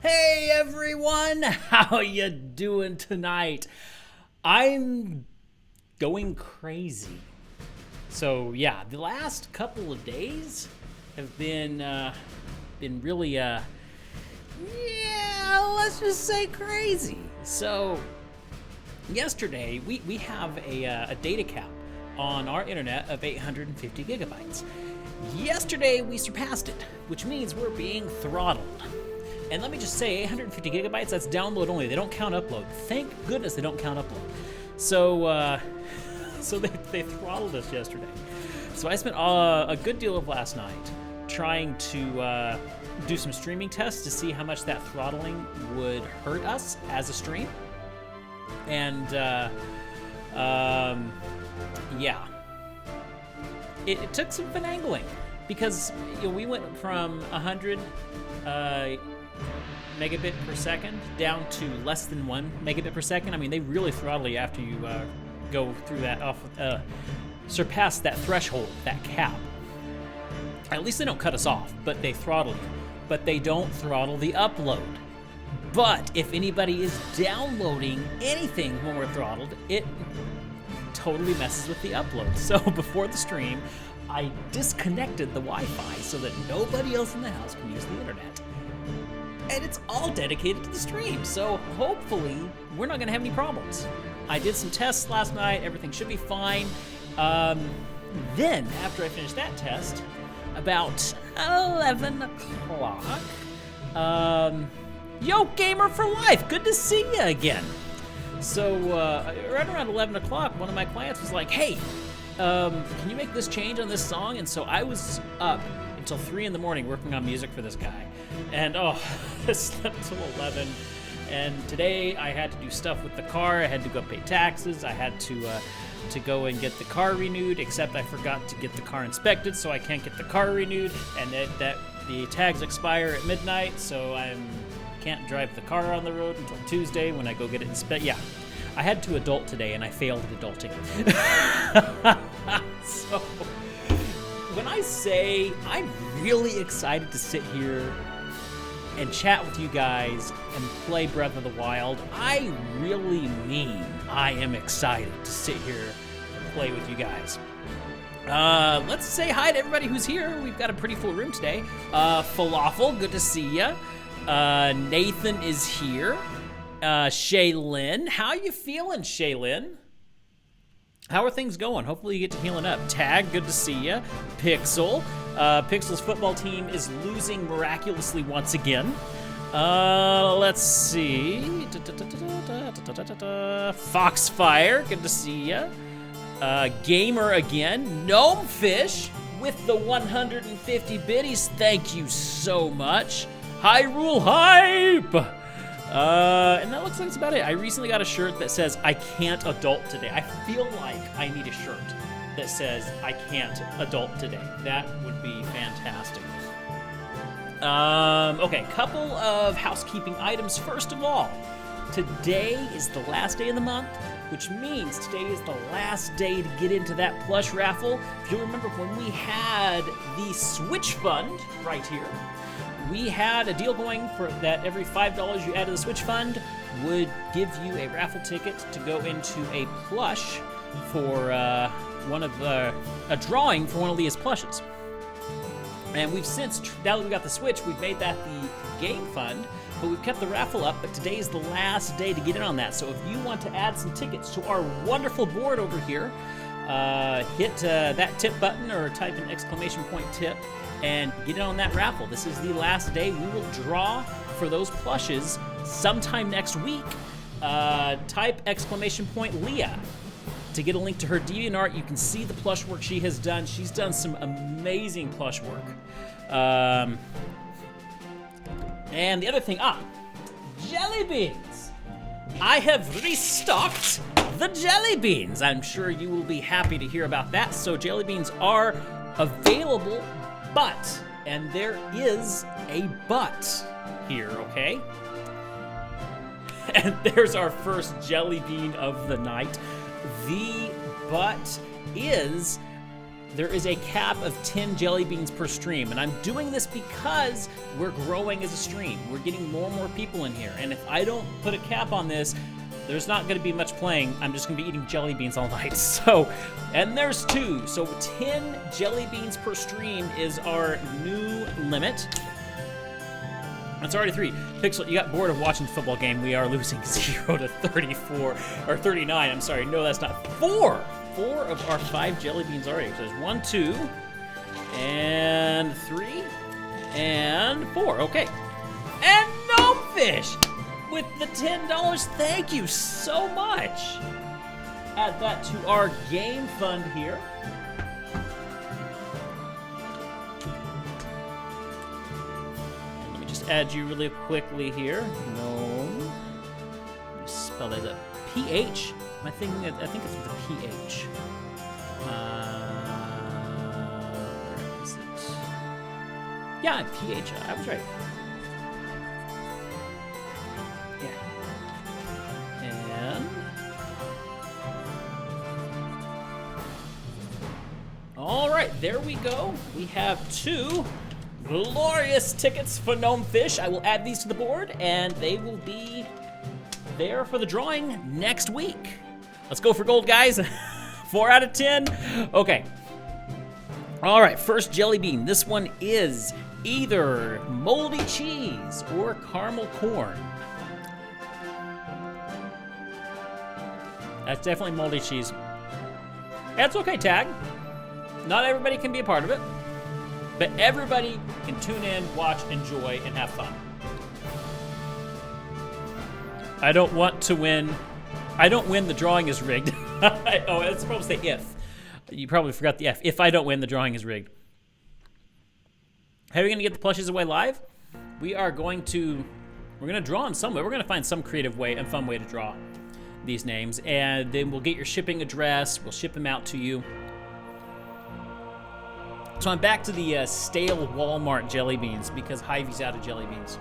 Hey everyone, how you doing tonight? I'm going crazy. So yeah, the last couple of days have been really let's just say crazy. So yesterday we have a data cap on our internet of 850 gigabytes. Yesterday we surpassed it, which means we're being throttled. And let me just say, 850 gigabytes, that's download only. They don't count upload. Thank goodness they don't count upload. So they throttled us yesterday. So I spent a good deal of last night trying to do some streaming tests to see how much that throttling would hurt us as a stream. And it took some finagling because we went from 100 megabit per second down to less than 1 megabit per second. I mean, they really throttle you after you go through that surpass that threshold, that cap. At least they don't cut us off, but they throttle you. But they don't throttle the upload. But if anybody is downloading anything when we're throttled, it totally messes with the upload. So before the stream, I disconnected the Wi-Fi so that nobody else in the house can use the internet. And it's all dedicated to the stream, so hopefully we're not gonna have any problems. I did some tests last night, everything should be fine. Then, after I finished that test, about 11 o'clock, yo, Gamer for Life, good to see you again. So, right around 11 o'clock, one of my clients was like, hey, can you make this change on this song? And so I was up until 3 in the morning working on music for this guy. And I slept till 11. And today I had to do stuff with the car. I had to go pay taxes. I had to go and get the car renewed, except I forgot to get the car inspected, so I can't get the car renewed. And that the tags expire at midnight, so I can't drive the car on the road until Tuesday when I go get it inspected. Yeah, I had to adult today, and I failed at adulting. So when I say I'm really excited to sit here and chat with you guys and play Breath of the Wild, I really mean I am excited to sit here and play with you guys. Let's say hi to everybody who's here. We've got a pretty full room today. Falafel, good to see ya. Nathan is here. Shaylin, how you feeling, Shaylin? How are things going? Hopefully you get to healing up. Tag, good to see ya. Pixel. Pixel's football team is losing miraculously once again. Let's see. Foxfire, good to see ya. Gamer again. Gnomefish with the 150 biddies. Thank you so much. Hyrule Hype! And that looks like that's about it. I recently got a shirt that says, I can't adult today. I feel like I need a shirt that says, I can't adult today. That would be fantastic. Okay, couple of housekeeping items. First of all, today is the last day of the month, which means today is the last day to get into that plush raffle. If you'll remember when we had the Switch Fund right here, we had a deal going for that every $5 you add to the Switch Fund would give you a raffle ticket to go into a plush for a drawing for one of Leah's plushes. And we've since, now that we've got the Switch, we've made that the game fund, but we've kept the raffle up, but today is the last day to get in on that. So if you want to add some tickets to our wonderful board over here, hit that tip button or type an ! tip and get in on that raffle. This is the last day. We will draw for those plushes sometime next week. Type !Leah to get a link to her DeviantArt. You can see the plush work she has done. She's done some amazing plush work. And the other thing, jelly beans. I have restocked the jelly beans. I'm sure you will be happy to hear about that. So jelly beans are available, but, and there is a but here, okay? And there's our first jelly bean of the night. The but is there is a cap of 10 jelly beans per stream, and I'm doing this because we're growing as a stream. We're getting more and more people in here, and if I don't put a cap on this, there's not going to be much playing. I'm just going to be eating jelly beans all night. So, and there's 2. So 10 jelly beans per stream is our new limit. It's already 3. Pixel, you got bored of watching the football game. We are losing 0-34, or 39. I'm sorry. No, that's not 4. 4 of our 5 jelly beans already. So there's 1, 2, and 3, and 4. Okay. And no fish with the $10. Thank you so much. Add that to our game fund here. And let me just add you really quickly here. Gnome. Spell that as a PH. Am I thinking? I think it's with a PH. Where is it? Yeah, PH. I was right. All right, there we go. We have 2 glorious tickets for Gnome Fish. I will add these to the board, and they will be there for the drawing next week. Let's go for gold, guys. 4 out of 10. Okay. All right, first jelly bean. This one is either moldy cheese or caramel corn. That's definitely moldy cheese. That's okay, Tag. Not everybody can be a part of it, but everybody can tune in, watch, enjoy, and have fun. I don't want to win. I don't win, the drawing is rigged. Oh, it's supposed to say if. You probably forgot the F. If I don't win, the drawing is rigged. How are we going to get the plushies away live? We're going to draw them some way. We're going to find some creative way and fun way to draw these names, and then we'll get your shipping address. We'll ship them out to you. So I'm back to the stale Walmart jelly beans because Hy-Vee's out of jelly beans.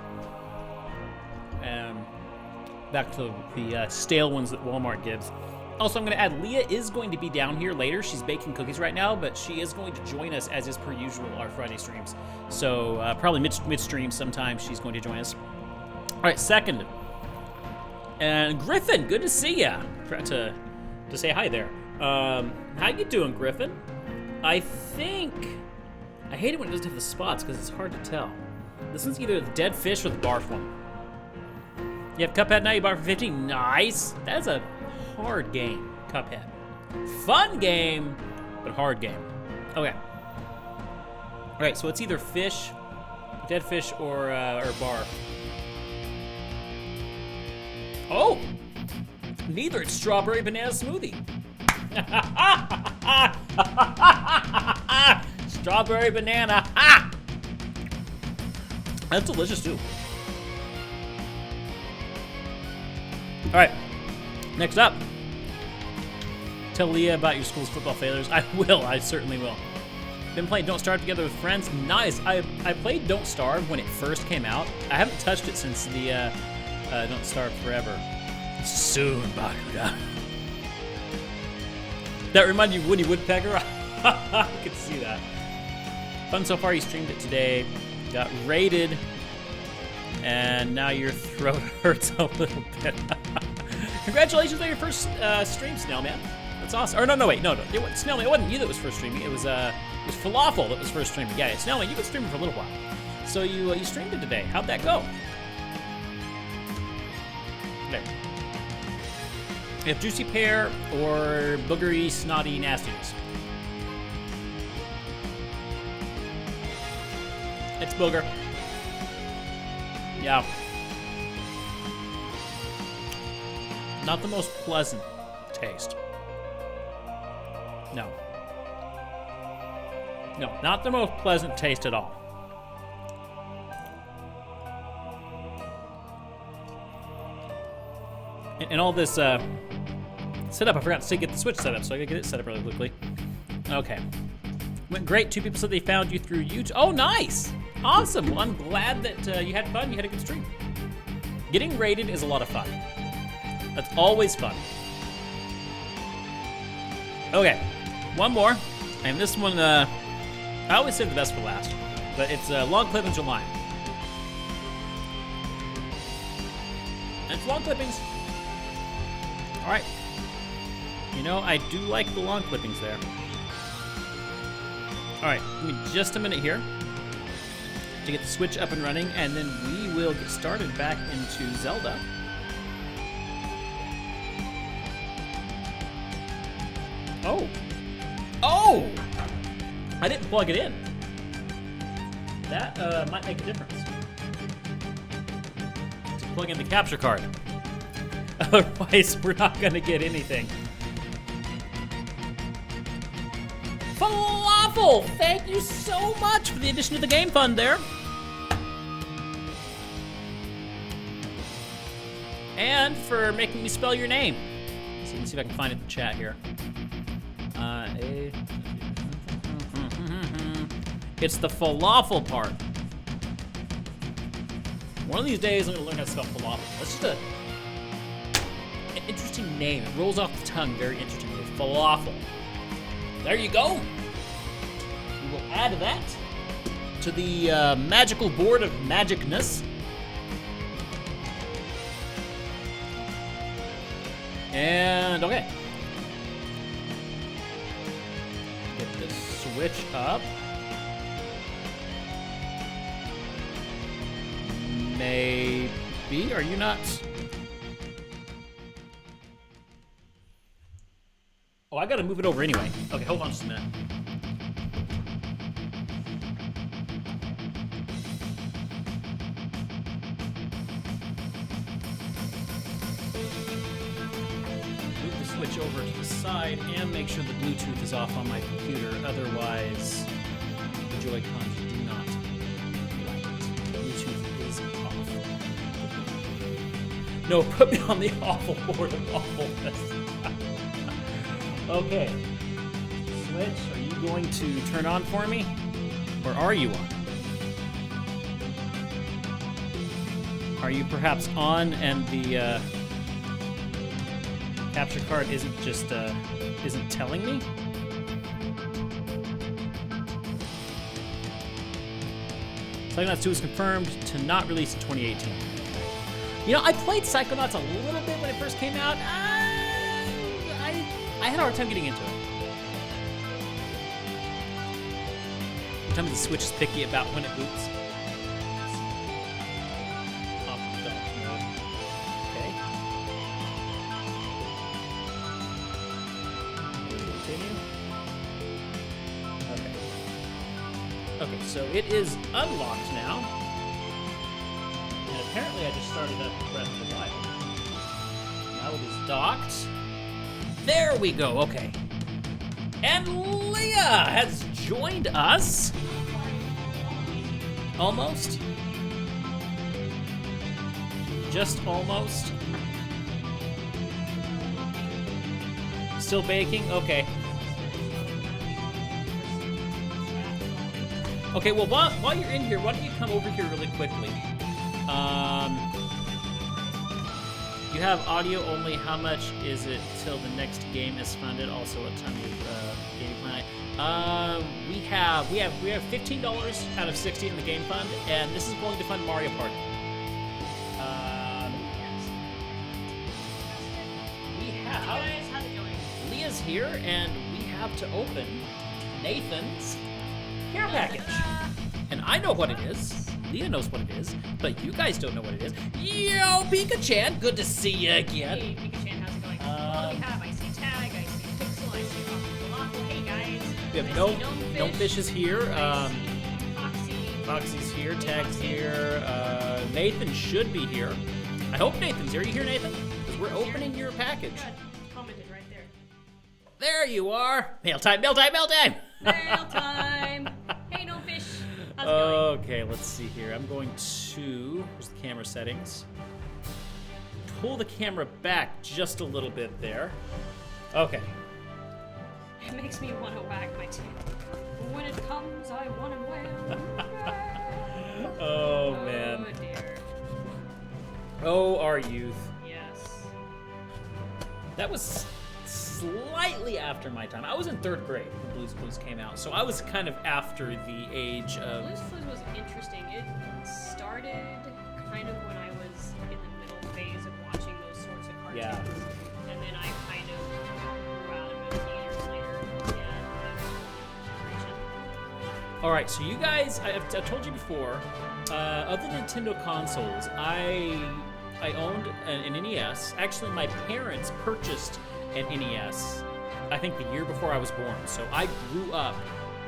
Back to the stale ones that Walmart gives. Also, I'm going to add, Leah is going to be down here later. She's baking cookies right now, but she is going to join us, as is per usual, our Friday streams. So probably mid-stream sometime she's going to join us. All right, second. And Griffin, good to see ya. Forgot to say hi there. How you doing, Griffin? I think... I hate it when it doesn't have the spots because it's hard to tell. This one's either the dead fish or the barf one. You have Cuphead now, you bought it for 15. Nice. That's a hard game, Cuphead. Fun game, but hard game. Okay. All right, so it's either fish, dead fish, or barf. Oh! Neither. It's strawberry banana smoothie. Strawberry banana. Ah! That's delicious too. All right, next up. Tell Leah about your school's football failures. I will, I certainly will. Been playing Don't Starve together with friends. Nice. I played Don't Starve when it first came out. I haven't touched it since the Don't Starve Forever. Soon, Bakuda. That reminded you of Woody Woodpecker? I could see that. Fun so far, you streamed it today. Got raided. And now your throat hurts a little bit. Congratulations on your first stream, Snailman. That's awesome. Or no, wait, no. Snailman, it wasn't you that was first streaming. It was Falafel that was first streaming. Yeah, Snailman, you've been streaming for a little while. So you streamed it today. How'd that go? There. We have Juicy Pear or Boogery Snotty Nastiness. It's Booger. Yeah. Not the most pleasant taste. No. No, not the most pleasant taste at all. And all this setup, I forgot to get the Switch set up, so I gotta get it set up really quickly. Okay. Went great. 2 people said they found you through YouTube. Oh, nice! Awesome. Well, I'm glad that you had fun. You had a good stream. Getting raided is a lot of fun. That's always fun. Okay, one more. And this one, I always save the best for last, but it's long clippings or lime. And it's long clippings. All right. You know, I do like the long clippings there. All right, give me just a minute here to get the Switch up and running, and then we will get started back into Zelda. Oh! Oh! I didn't plug it in. That might make a difference. To plug in the capture card. Otherwise, we're not gonna get anything. Falafel! Thank you so much for the addition to the game fund there. And for making me spell your name. So let's see if I can find it in the chat here. It's the falafel part. One of these days, I'm gonna learn how to spell falafel. That's just an interesting name. It rolls off the tongue very interestingly. Falafel. There you go. We will add that to the magical board of magicness. And okay. Get this Switch up. Maybe. Are you not? Oh, I gotta move it over anyway. Okay, hold on just a minute. Move the Switch over to the side and make sure the Bluetooth is off on my computer. Otherwise, the Joy-Cons do not like it. Bluetooth is off. No, put me on the awful board of awfulness. Okay. Switch, are you going to turn on for me? Or are you on? Are you perhaps on and the capture card isn't just isn't telling me? Psychonauts 2 is confirmed to not release in 2018. You know, I played Psychonauts a little bit when it first came out. I had a hard time getting into it. Sometimes the Switch is picky about when it boots. Okay. Continue. Okay. Okay, so it is unlocked now. And apparently I just started up Breath of the Wild. Now it is docked. There we go, okay. And Leah has joined us. Almost. Just almost. Still baking? Okay. Okay, well, while you're in here, why don't you come over here really quickly? You have audio only. How much is it till the next game is funded? Also, what time of game plan? We have $15 out of 60 in the game fund, and this is going to fund Mario Party. We have. Hey guys, how's it going? Leah's here, and we have to open Nathan's care package. And I know what it is. Leah knows what it is, but you guys don't know what it is. Yo, Pika-chan, good to see you again. Hey, Pika-chan, how's it going? What do we have? I see Tag, I see Pixel, I see Falafel. Hey, guys. We have Gnomefish is here. Foxy's here. Tag's here. Nathan should be here. I hope Nathan's here. Are you here, Nathan? Because we're opening your package. Commented right there. There you are. Mail time, mail time, mail time. Mail time. Hey, Gnomefish. How's it going? Okay, let's see here. I'm going to, here's the camera settings. Pull the camera back just a little bit there. Okay. It makes me want to wag my tail. When it comes, I want to wail. Oh, man. Oh, dear. Oh, our youth. Yes. That was slightly after my time. I was in 3rd grade when Blue's Clues came out, so I was kind of after the age of... Blue's Clues was interesting. It started kind of when I was in the middle phase of watching those sorts of cartoons. Yeah. And then I kind of grew out of it a few years later. All right, so you guys, I've told you before, of the Nintendo consoles, I owned an NES. Actually, my parents purchased an NES, I think the year before I was born. So I grew up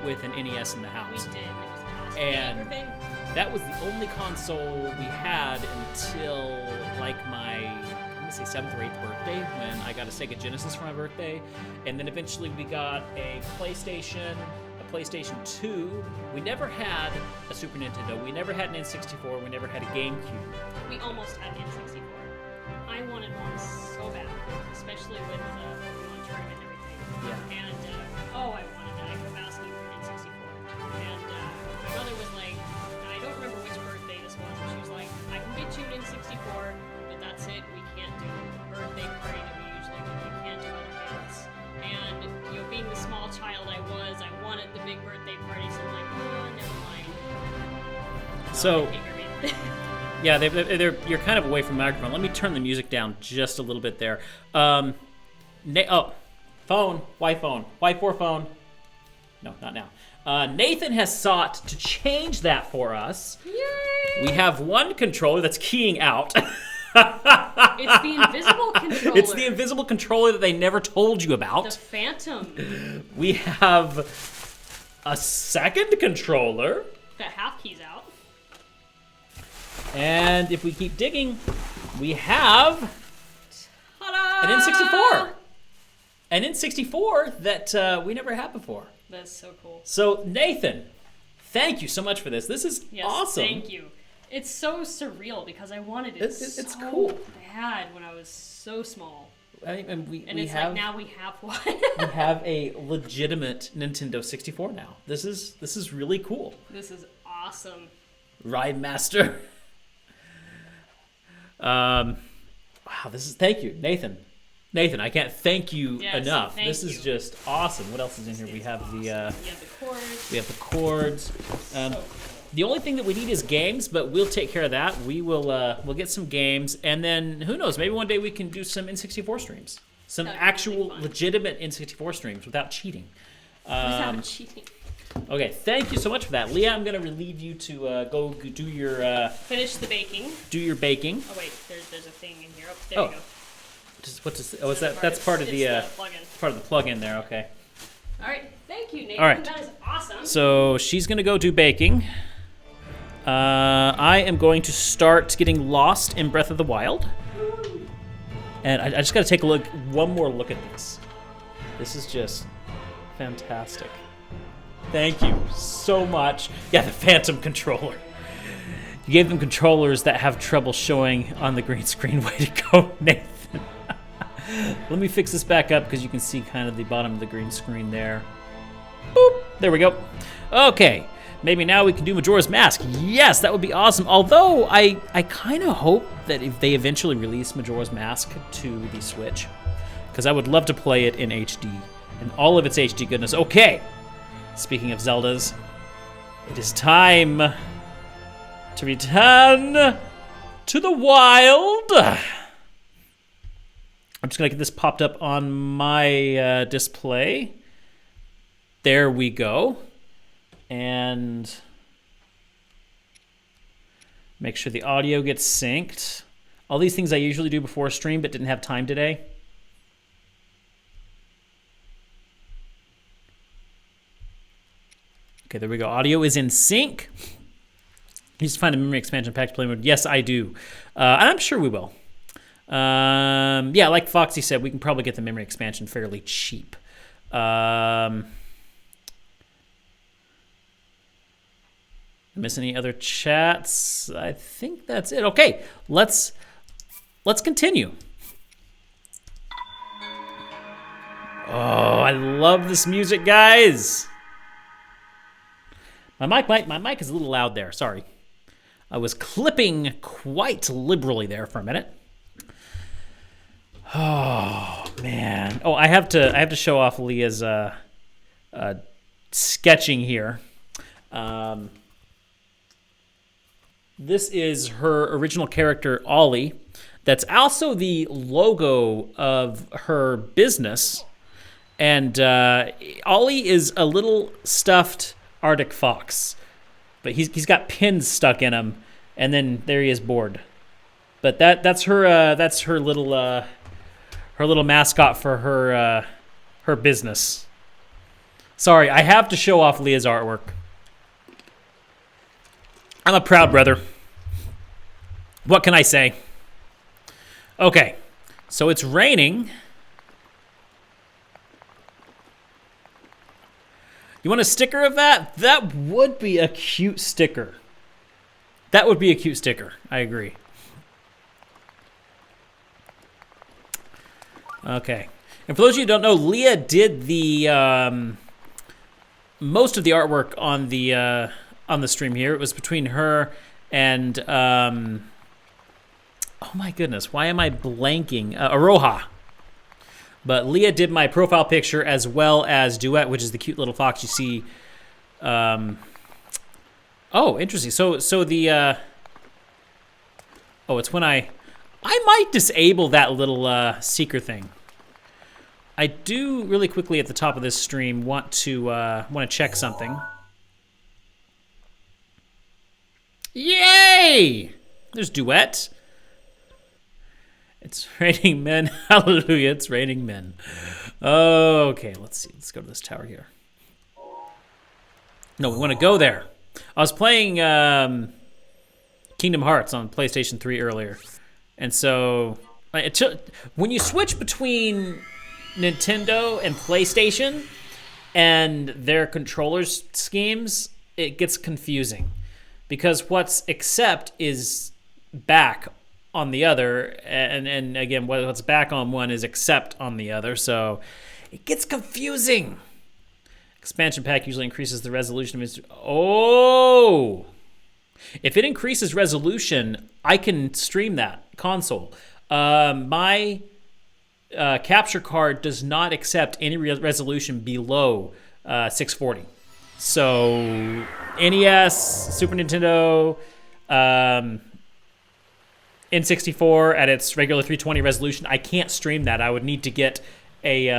with an NES in the house. We did. It was awesome. And Everything. that was the only console we had until like my, I'm gonna say 7th or 8th birthday, when I got a Sega Genesis for my birthday. And then eventually we got a PlayStation 2. We never had a Super Nintendo. We never had an N64. We never had a GameCube. We almost had an N64. I wanted one so bad, especially with the Pokemon tournament and everything. Yeah. And, I wanted it. I kept asking for an N64. And my mother was like, and I don't remember which birthday this was, but she was like, I can get you an N64, but that's it. We can't do a birthday party that we usually do. We can't do other gifts. And, being the small child I was, I wanted the big birthday party, so I'm like, oh, never mind. So, yeah, you're kind of away from the microphone. Let me turn the music down just a little bit there. Phone. Why phone? Why for phone? No, not now. Nathan has sought to change that for us. Yay! We have one controller that's keying out. It's the invisible controller. It's the invisible controller that they never told you about. The Phantom. We have a second controller. That half keys out. And if we keep digging, we have Ta-da! an N64. An N64 that we never had before. That's so cool. So, Nathan, thank you so much for this. This is Yes, awesome. Thank you. It's so surreal because I wanted it It's so cool. bad when I was so small. And we It's have, like now we have one. we have a legitimate Nintendo 64 now. This is really cool. This is awesome. Ride Master. Wow, thank you, Nathan. Nathan, I can't thank you enough. Thank This is you. just awesome. What else is in here? We have awesome. the You have the cords. we have the cords. So cool. The only thing that we need is games, but we'll take care of that. We'll get some games, and then who knows? Maybe one day we can do some N64 streams, some That'd be actual really fun. legitimate N64 streams without cheating. Without cheating. Okay, thank you so much for that, Leah. I'm gonna relieve you to go do your Finish the baking. baking. Oh wait, there's a thing in here. Oh, there you go. Is that? That's part of the plug-in. part of the plug-in there. Okay. All right, thank you, Nathan. All right. That is awesome. So she's gonna go do baking. I am going to start getting lost in Breath of the Wild, and I just got to take one more look at this. This is just fantastic. Thank you so much. Yeah, the Phantom controller. You gave them controllers that have trouble showing on the green screen. Way to go, Nathan. Let me fix this back up because you can see kind of the bottom of the green screen there. Boop. There we go. Okay. Maybe now we can do Majora's Mask. Yes, that would be awesome. Although, I kind of hope that if they eventually release Majora's Mask to the Switch, because I would love to play it in HD, and all of its HD goodness. Okay, speaking of Zeldas, it is time to return to the wild. I'm just going to get this popped up on my display. There we go. And make sure the audio gets synced. All these things I usually do before a stream but didn't have time today. Okay, there we go. Audio is in sync. Needs to find a memory expansion pack to play mode. Yes, I do. And I'm sure we will. Yeah, like Foxy said, we can probably get the memory expansion fairly cheap. Miss any other chats? I think that's it. Okay, let's continue. Oh, I love this music, guys. My mic is a little loud there. Sorry, I was clipping quite liberally there for a minute. Oh, Man. Oh, I have to show off Leah's sketching here. This is her original character, Ollie. That's also the logo of her business. And Ollie is a little stuffed Arctic fox. But he's got pins stuck in him. And then there he is bored. But that's her little mascot for her business. Sorry, I have to show off Leah's artwork. I'm a proud brother. What can I say? Okay, so it's raining. You want a sticker of that? That would be a cute sticker. That would be a cute sticker. I agree. Okay. And for those of you who don't know, Leah did the most of the artwork on the stream here. It was between her and oh my goodness, why am I blanking? Aroha. But Leah did my profile picture as well as Duet, which is the cute little fox you see. Oh, interesting. So the oh, it's when I might disable that little seeker thing. I do really quickly at the top of this stream want to check something. Yay! There's Duet. It's raining men. Hallelujah, it's raining men. Okay, let's see. Let's go to this tower here. No, we want to go there. I was playing Kingdom Hearts on PlayStation 3 earlier. And so, when you switch between Nintendo and PlayStation and their controllers schemes, it gets confusing. Because what's accept is back on the other, and again, what's back on one is accept on the other, so it gets confusing. Expansion pack usually increases the resolution of it. Oh! If it increases resolution, I can stream that console. My capture card does not accept any resolution below 640. So NES, Super Nintendo, N64 at its regular 320 resolution, I can't stream that. I would need to get a,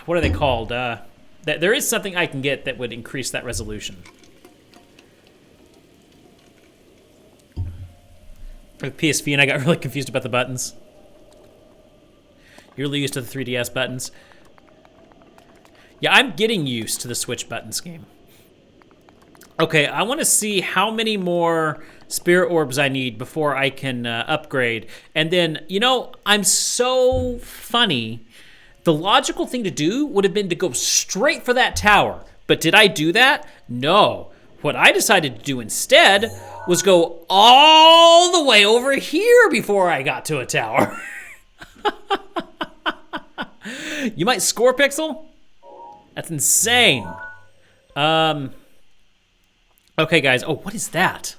what are they called? There is something I can get that would increase that resolution. With PSV, and I got really confused about the buttons. You're really used to the 3DS buttons. Yeah, I'm getting used to the Switch buttons game. Okay, I want to see how many more spirit orbs I need before I can upgrade. And then, you know, I'm so funny. The logical thing to do would have been to go straight for that tower. But did I do that? No. What I decided to do instead was go all the way over here before I got to a tower. You might score, Pixel? That's insane. Okay, guys. Oh, what is that?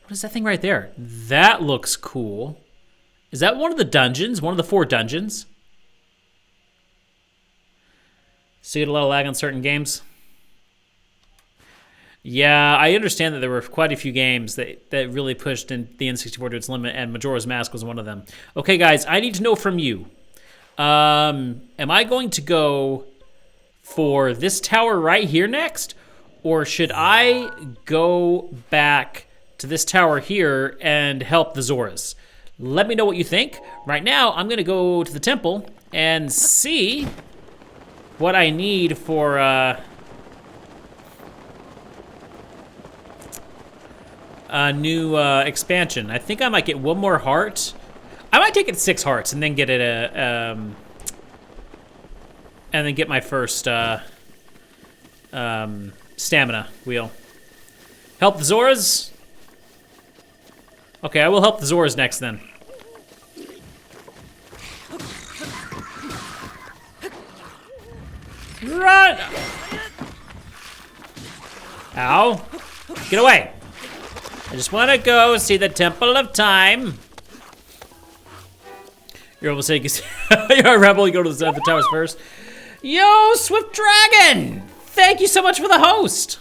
What is that thing right there? That looks cool. Is that one of the dungeons? One of the 4 dungeons? So you get a lot of lag on certain games? Yeah, I understand that there were quite a few games that really pushed in the N64 to its limit, and Majora's Mask was one of them. Okay, guys, I need to know from you. Am I going to go for this tower right here next? Or should I go back to this tower here and help the Zoras? Let me know what you think. Right now, I'm gonna go to the temple and see what I need for a new expansion. I think I might get 1 more heart. I might take it 6 hearts and then get it and then get my first stamina wheel. Help the Zoras? Okay, I will help the Zoras next then. Run! Ow. Get away. I just want to go see the Temple of Time. You're almost saying you're a rebel, you go to the towers first. Yo, Swift Dragon! Thank you so much for the host!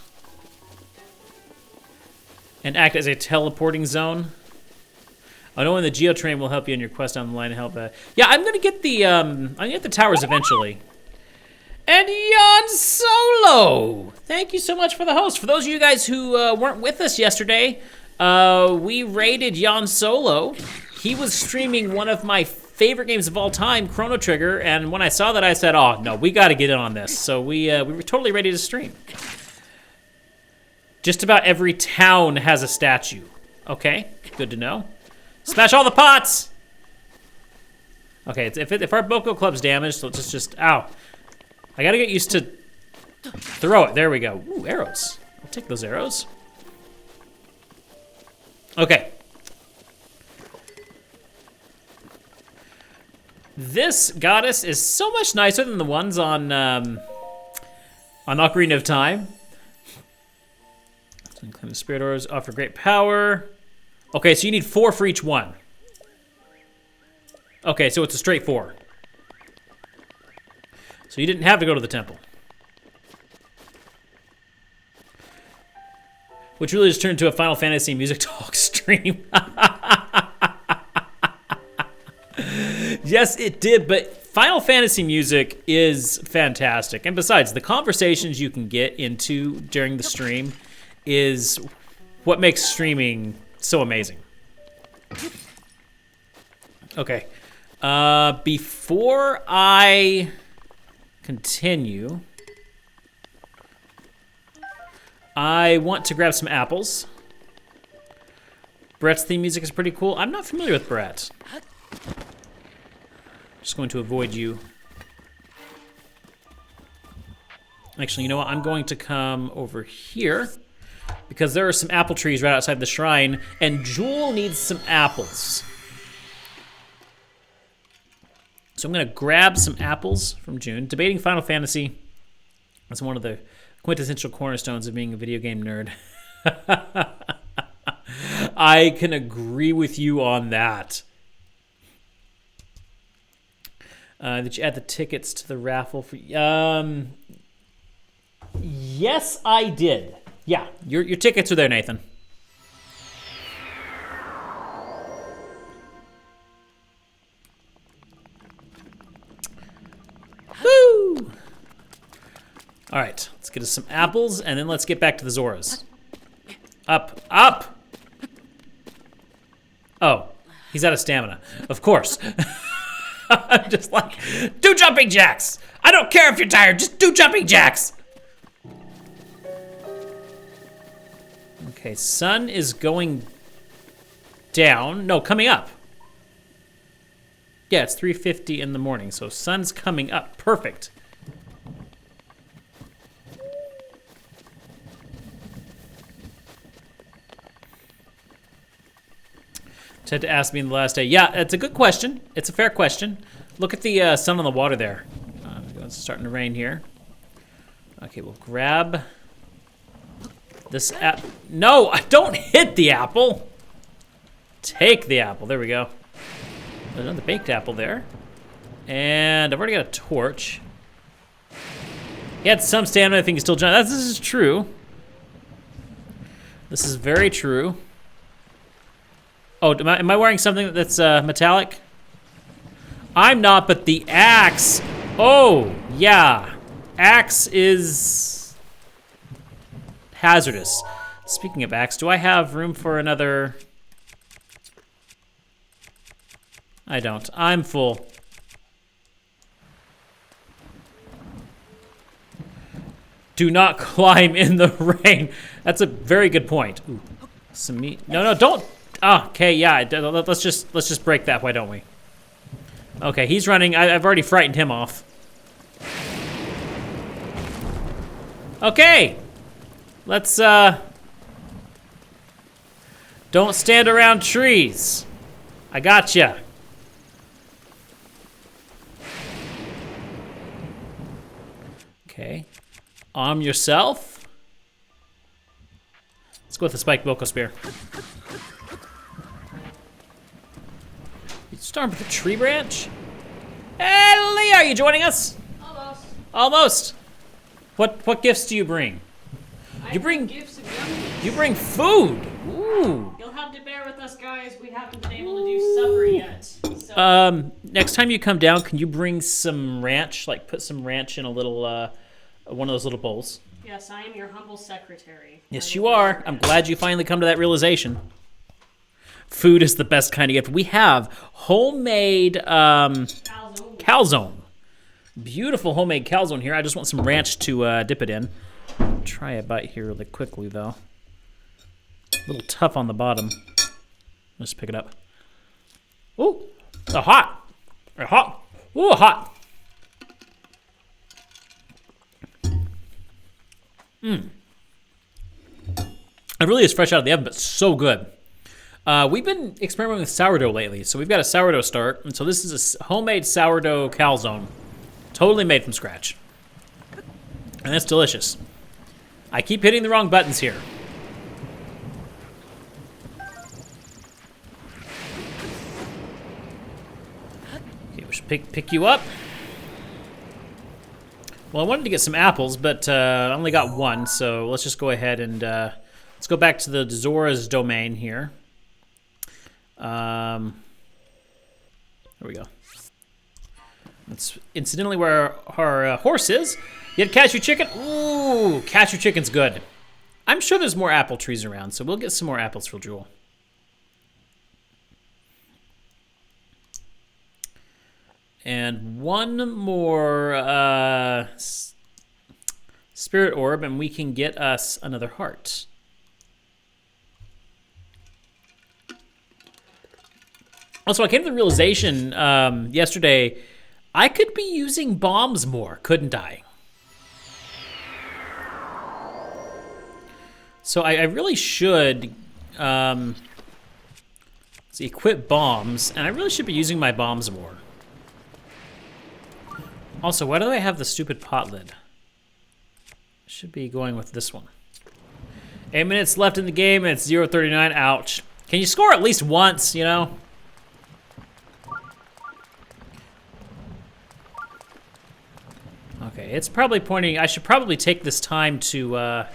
And act as a teleporting zone. I know when the Geotrain will help you in your quest down the line to help. Yeah, I'm gonna get the towers eventually. And Yon Solo! Thank you so much for the host. For those of you guys who weren't with us yesterday, we raided Yon Solo. He was streaming one of my favorite games of all time, Chrono Trigger, and when I saw that, I said, oh, no, we gotta get in on this. So we were totally ready to stream. Just about every town has a statue. Okay, good to know. Smash all the pots! Okay, if our Boko Club's damaged, so let's just, ow. I gotta get used to throw it, there we go. Ooh, arrows, I'll take those arrows. Okay. This goddess is so much nicer than the ones on Ocarina of Time. So claim the spirit orbs, offer great power. Okay, so you need 4 for each one. Okay, so it's a straight 4. So you didn't have to go to the temple. Which really just turned into a Final Fantasy music talk stream. Yes, it did, but Final Fantasy music is fantastic. And besides, the conversations you can get into during the stream is what makes streaming so amazing. Okay. Before I continue, I want to grab some apples. Brett's theme music is pretty cool. I'm not familiar with Brett. Just going to avoid you. Actually, you know what? I'm going to come over here because there are some apple trees right outside the shrine, and Jewel needs some apples. So I'm gonna grab some apples from June. Debating Final Fantasy. That's one of the quintessential cornerstones of being a video game nerd. I can agree with you on that. Did you add the tickets to the raffle? For yes, I did. Yeah, your tickets are there, Nathan. Woo! All right, let's get us some apples, and then let's get back to the Zoras. Up, up! Oh, he's out of stamina. Of course. I'm just like, do jumping jacks! I don't care if you're tired, just do jumping jacks! Okay, sun is going down. No, coming up. Yeah, it's 3:50 in the morning, so sun's coming up. Perfect. Had to ask me in the last day. Yeah, it's a good question. It's a fair question. Look at the sun on the water there. It's starting to rain here. Okay, we'll grab this apple. No, don't hit the apple. Take the apple. There we go. There's another baked apple there. And I've already got a torch. He had some stamina. I think he's still jumping. This is true. This is very true. Oh, am I wearing something that's metallic? I'm not, but the axe. Oh, yeah. Axe is hazardous. Speaking of axe, do I have room for another? I don't. I'm full. Do not climb in the rain. That's a very good point. Ooh, some meat. No, don't. Oh, okay, yeah. Let's just break that. Why don't we? Okay, he's running. I've already frightened him off. Okay. Let's don't stand around trees. I gotcha. Okay. Arm yourself. Let's go with the spiked Boko Spear. Storm with the tree branch. Hey, Leah, are you joining us? Almost. Almost. What gifts do you bring? I bring gifts and yummies. You bring food. Ooh. You'll have to bear with us, guys. We haven't been able to do supper yet. So. Next time you come down, can you bring some ranch? Like put some ranch in a little, one of those little bowls. Yes, I am your humble secretary. Yes, you are. I'm glad you finally come to that realization. Food is the best kind of gift. We have homemade calzone. Beautiful homemade calzone here. I just want some ranch to dip it in. Try a bite here really quickly, though. A little tough on the bottom. Let's pick it up. Ooh, they're hot. They're hot. Ooh, hot. It really is fresh out of the oven, but so good. We've been experimenting with sourdough lately, so we've got a sourdough start, and so this is a homemade sourdough calzone, totally made from scratch, and it's delicious. I keep hitting the wrong buttons here. Okay, we should pick you up. Well, I wanted to get some apples, but I only got one, so let's just go ahead and let's go back to the Zora's domain here. There we go. That's incidentally where our horse is. You had cashew chicken? Ooh, cashew chicken's good. I'm sure there's more apple trees around, so we'll get some more apples for Jewel. And one more spirit orb, and we can get us another heart. Also, I came to the realization yesterday, I could be using bombs more, couldn't I? So I really should equip bombs, and I really should be using my bombs more. Also, why do I have the stupid pot lid? Should be going with this one. 8 minutes left in the game, and it's 0-39. Ouch. Can you score at least once, you know? Okay, it's probably pointing... I should probably take this time to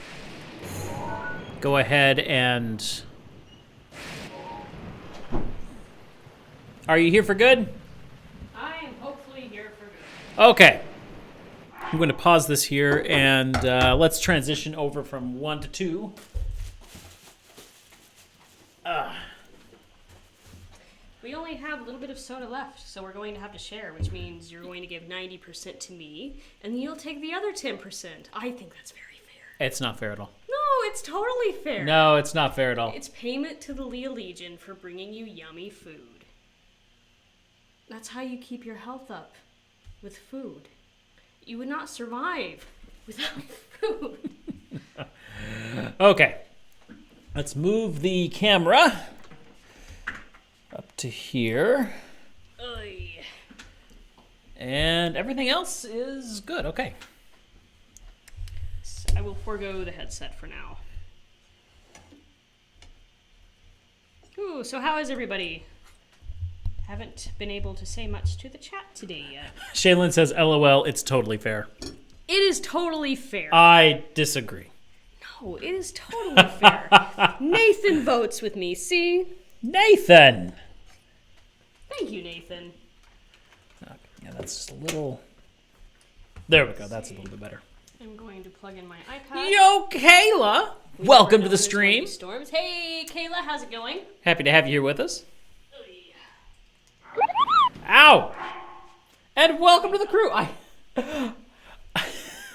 go ahead and... Are you here for good? I am hopefully here for good. Okay. I'm going to pause this here, and let's transition over from 1 to 2. We only have a little bit of soda left, so we're going to have to share, which means you're going to give 90% to me, and you'll take the other 10%. I think that's very fair. It's not fair at all. No, it's totally fair. No, it's not fair at all. It's payment to the Leah Legion for bringing you yummy food. That's how you keep your health up, with food. You would not survive without food. Okay. Let's move the camera up to here. Oy. And everything else is good. Okay. So I will forego the headset for now. Ooh, so how is everybody? Haven't been able to say much to the chat today yet. Shaylin says, LOL, it's totally fair. It is totally fair. I disagree. No, it is totally fair. Nathan votes with me, see? Nathan! Thank you, Nathan. Okay, yeah, that's just a little... There we go, that's a little bit better. I'm going to plug in my iPad. Yo, Kayla! Welcome to the stream. Storms. Hey, Kayla, how's it going? Happy to have you here with us. Ow! And welcome to the crew.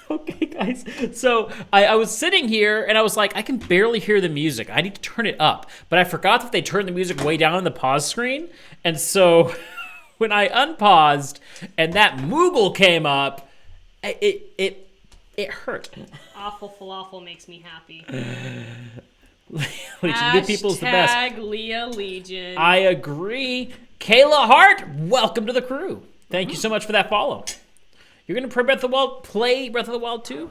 Okay, guys. So I was sitting here and I was like, I can barely hear the music. I need to turn it up. But I forgot that they turned the music way down on the pause screen. And so when I unpaused and that Moogle came up, it hurt. Awful falafel makes me happy. Legion, new people's the best. Hashtag Leah Legion. I agree. Kayla Hart, welcome to the crew. Thank you so much for that follow. You're going to play Breath of the Wild 2?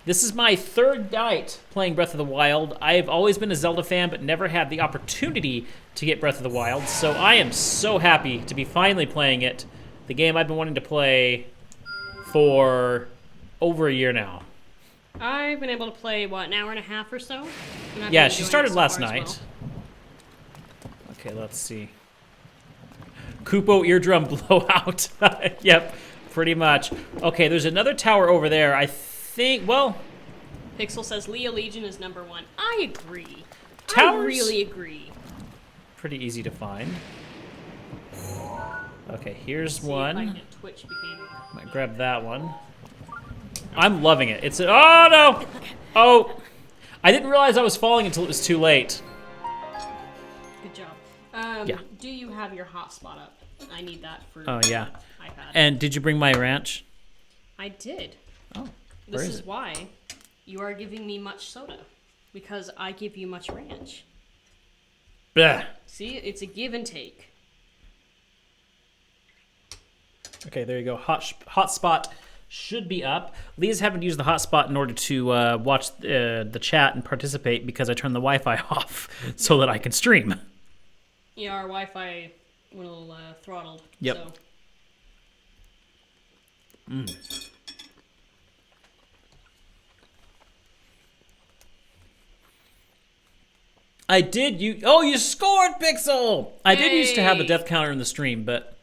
This is my third night playing Breath of the Wild. I've always been a Zelda fan, but never had the opportunity to get Breath of the Wild, so I am so happy to be finally playing it. The game I've been wanting to play for over a year now. I've been able to play, what, an hour and a half or so? And I've Yeah, been she enjoying started it so last far as night. well. Okay, let's see. Koopo eardrum blowout. Yep, pretty much. Okay, there's another tower over there. I think, well... Pixel says Leah Legion is #1. I agree. Towers? I really agree. Pretty easy to find. Okay, here's See if I can one. get Twitch behaving. Might grab that one. I'm loving it. It's a, oh no! Oh! I didn't realize I was falling until it was too late. Good job. Yeah. Do you have your hotspot up? I need that for Oh yeah. iPad. And did you bring my ranch? I did. Oh, This where is it? why you are giving me much soda. Because I give you much ranch. Bleh. See, it's a give and take. Okay, there you go. Hotspot should be up. Leah's haven't used the hotspot in order to watch the chat and participate because I turned the Wi-Fi off so that I can stream. Yeah, our Wi-Fi went a little throttled. Yep. So. I did you. Oh, you scored, Pixel! I did used to have a Yay. death counter in the stream, but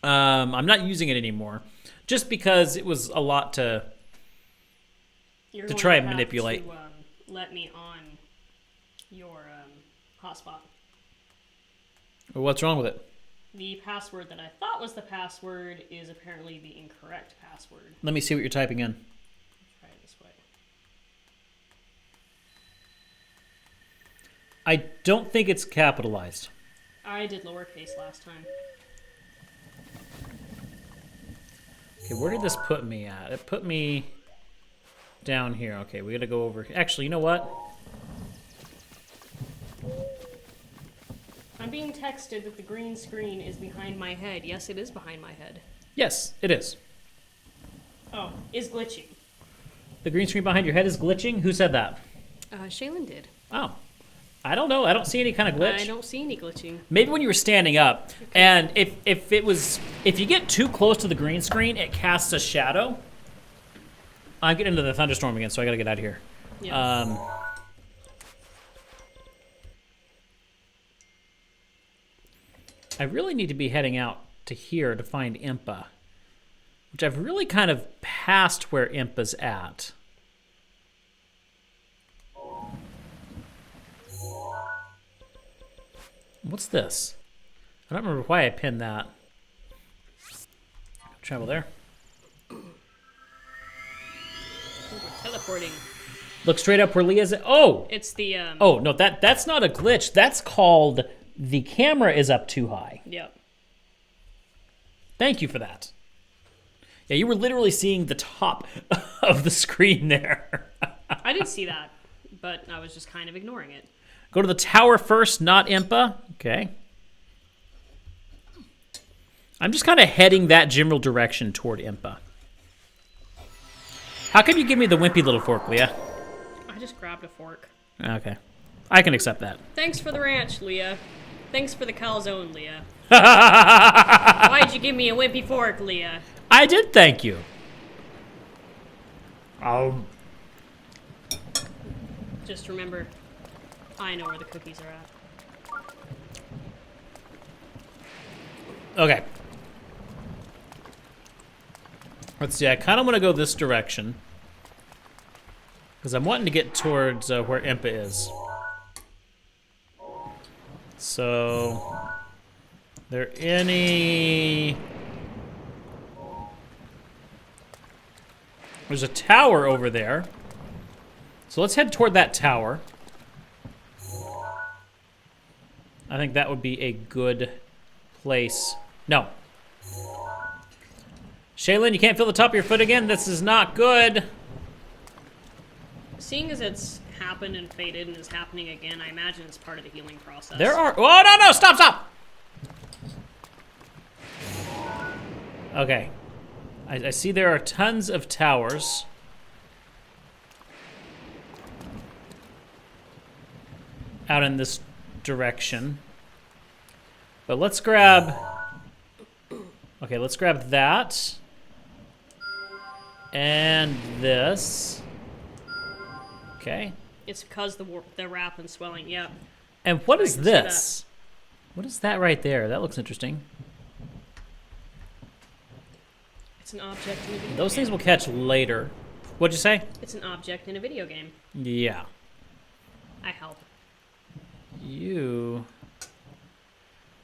I'm not using it anymore, just because it was a lot to. You're To going try and have manipulate. To, let me on your hotspot. What's wrong with it? The password that I thought was the password is apparently the incorrect password. Let me see what you're typing in. Try it this way. I don't think it's capitalized. I did lowercase last time. Okay, where did this put me at? It put me down here. Okay, we gotta go over. Actually, you know what? I'm being texted that the green screen is behind my head. Yes, it is behind my head. Yes, it is. Oh, is glitching. The green screen behind your head is glitching? Who said that? Shaylin did. Oh. I don't know. I don't see any kind of glitch. I don't see any glitching. Maybe when you were standing up, and if you get too close to the green screen, it casts a shadow. I'm getting into the thunderstorm again, so I gotta get out of here. Yeah. I really need to be heading out to here to find Impa, which I've really kind of passed where Impa's at. What's this? I don't remember why I pinned that. Travel there. We're teleporting. Look straight up where Leah's at. Oh! It's the Oh, no, that's not a glitch. That's called the camera is up too high. Yep. Thank you for that. Yeah, you were literally seeing the top of the screen there. I did see that, but I was just kind of ignoring it. Go to the tower first, not Impa. Okay. I'm just kind of heading that general direction toward Impa. How come you give me the wimpy little fork, Leah? I just grabbed a fork. Okay. I can accept that. Thanks for the ranch, Leah. Thanks for the calzone, Leah. Why'd you give me a wimpy fork, Leah? I did thank you. Just remember, I know where the cookies are at. Okay. Let's see, I kind of want to go this direction. Because I'm wanting to get towards where Impa is. So... there any... There's a tower over there. So let's head toward that tower. I think that would be a good place. No. Shaylin, you can't feel the top of your foot again? This is not good. Seeing as it's happened and faded and is happening again, I imagine it's part of the healing process. There are... Oh, no, no! Stop, stop! Okay. I see there are tons of towers. out in this direction. But let's grab... Okay, let's grab that. And this. Okay. It's because the wrap and swelling, yeah. And what I is can see this? What is that right there? That looks interesting. It's an object in a video Those game. things we'll catch later. What'd you say? It's an object in a video game. Yeah. I help. You...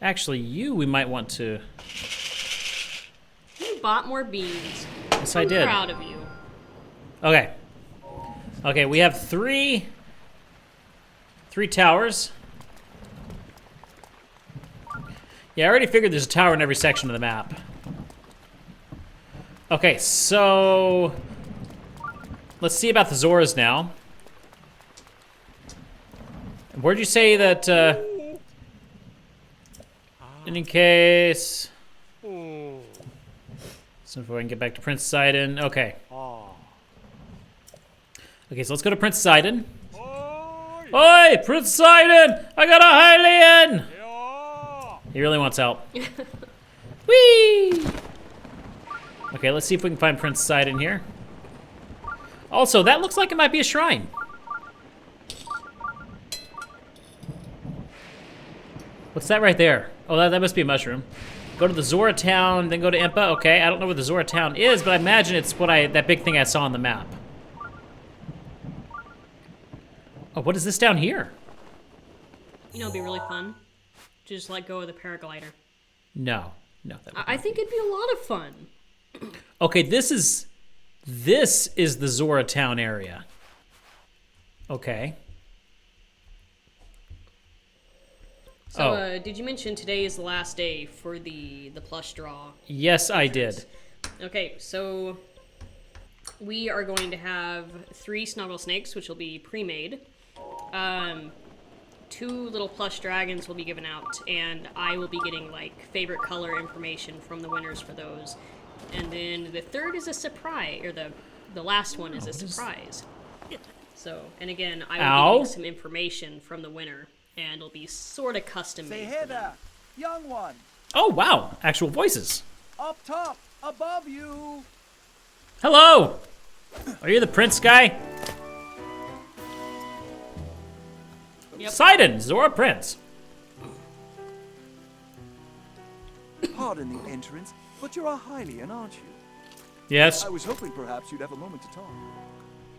Actually, we might want to... You bought more beans. Yes, I'm I did. proud of you. Okay. Okay, we have three towers. Yeah, I already figured there's a tower in every section of the map. Okay, so... Let's see about the Zoras now. Where'd you say that, in case... So if I can get back to Prince Sidon. Okay. Okay, so let's go to Prince Sidon. Oi, Prince Sidon! I got a Hylian! He really wants help. Whee! Okay, let's see if we can find Prince Sidon here. Also, that looks like it might be a shrine. What's that right there? Oh, that must be a mushroom. Go to the Zora town, then go to Impa. Okay, I don't know where the Zora town is, but I imagine it's that big thing I saw on the map. Oh, what is this down here? You know, it'd be really fun to just let go of the paraglider. No. I think it'd be a lot of fun. Okay, this is the Zora town area. Okay. So, did you mention today is the last day for the plush draw? Yes, I did. Okay, so we are going to have 3 snuggle snakes, which will be pre-made. 2 little plush dragons will be given out, and I will be getting like favorite color information from the winners for those. And then the third is a surprise, or the last one is a surprise. So, and again, I will be getting some information from the winner, and it'll be sort of custom made. Say hey there, young one. Oh, wow. Actual voices. Up top, above you. Hello. Are you the prince guy? Yep. Sidon, Zora Prince. Pardon the entrance, but you're a Hylian, aren't you? Yes. I was hoping perhaps you'd have a moment to talk.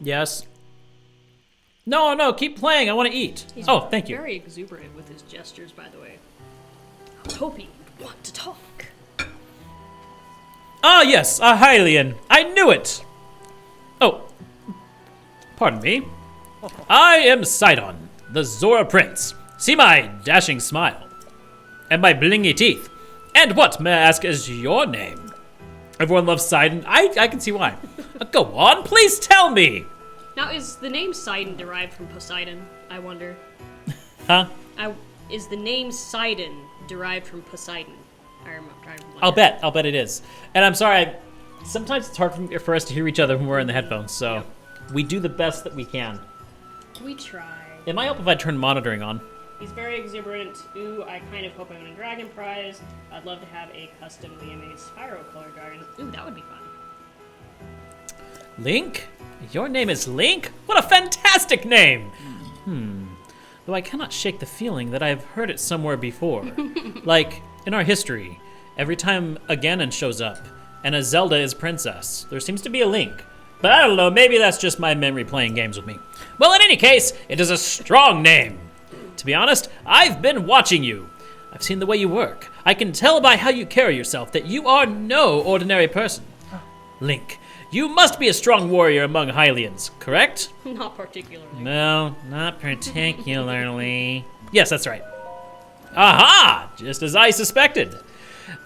Yes. No, keep playing. I want to eat. He's Thank you. very exuberant with his gestures, by the way. I was hoping you'd want to talk. Ah, yes, a Hylian. I knew it. Oh, pardon me. I am Sidon, the Zora Prince. See my dashing smile and my blingy teeth. And what, may I ask, is your name? Everyone loves Sidon. I can see why. Go on, please tell me. Now, is the name Sidon derived from Poseidon? I wonder. Huh? Is the name Sidon derived from Poseidon? I remember. I'll bet it is. And I'm sorry, sometimes it's hard for us to hear each other when we're in the headphones, so we do the best that we can. We try. It might help if I turn monitoring on. He's very exuberant. Ooh, I kind of hope I win a dragon prize. I'd love to have a custom Liam-made Spyro color dragon. Ooh, that would be fun. Link? Your name is Link? What a fantastic name! Though I cannot shake the feeling that I've heard it somewhere before. Like, in our history, every time a Ganon shows up, and a Zelda is princess, there seems to be a Link. But I don't know, maybe that's just my memory playing games with me. Well, in any case, it is a strong name. To be honest, I've been watching you. I've seen the way you work. I can tell by how you carry yourself that you are no ordinary person. Link, you must be a strong warrior among Hylians, correct? Not particularly. No, not particularly. Yes, that's right. Aha! Just as I suspected.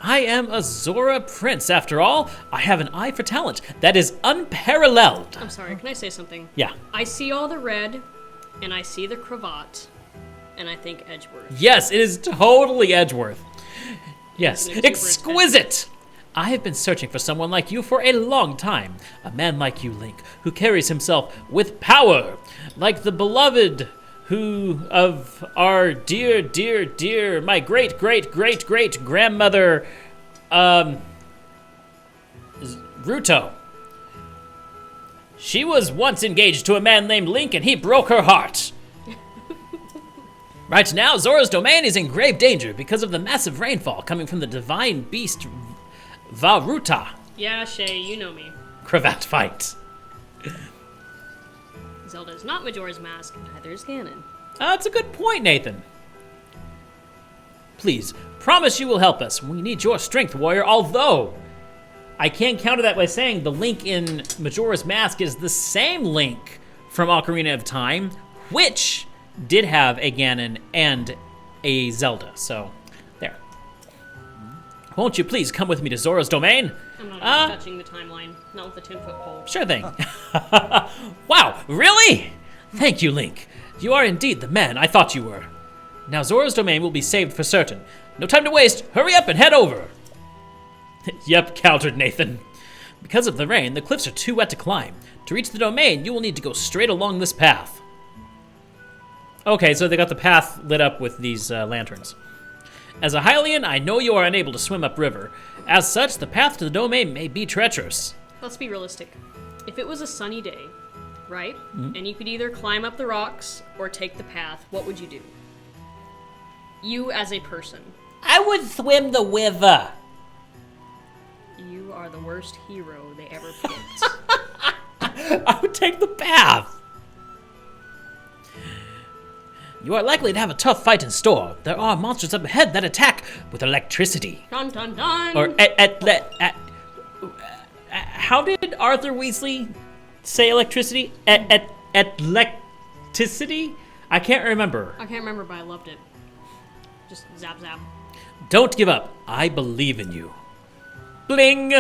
I am a Zora Prince, after all. I have an eye for talent that is unparalleled. I'm sorry, can I say something? Yeah. I see all the red, and I see the cravat, and I think Edgeworth. Yes, it is totally Edgeworth. Yes, An exuberant exquisite. I have been searching for someone like you for a long time. A man like you, Link, who carries himself with power, like the beloved who of our dear, my great grandmother, Ruto. She was once engaged to a man named Link, and he broke her heart. Right now, Zora's domain is in grave danger because of the massive rainfall coming from the divine beast Varuta. Yeah, Shay, you know me. Cravat fight. Zelda is not Majora's Mask, neither is Ganon. That's a good point, Nathan. Please, promise you will help us. We need your strength, warrior, although I can counter that by saying the Link in Majora's Mask is the same Link from Ocarina of Time, which did have a Ganon and a Zelda, so there. Won't you please come with me to Zora's domain? I'm not even touching the timeline, not with a 10-foot pole. Sure thing. Wow, really? Thank you, Link. You are indeed the man I thought you were. Now Zora's domain will be saved for certain. No time to waste. Hurry up and head over. Yep, countered Nathan. Because of the rain, the cliffs are too wet to climb. To reach the domain, you will need to go straight along this path. Okay, so they got the path lit up with these lanterns. As a Hylian, I know you are unable to swim upriver. As such, the path to the domain may be treacherous. Let's be realistic. If it was a sunny day, right, and you could either climb up the rocks or take the path, what would you do? You as a person. I would swim the river. You are the worst hero they ever picked. I would take the path. You are likely to have a tough fight in store. There are monsters up ahead that attack with electricity. Dun dun dun! Or how did Arthur Weasley say electricity? Electricity? I can't remember. I can't remember, but I loved it. Just zap zap. Don't give up. I believe in you. Bling!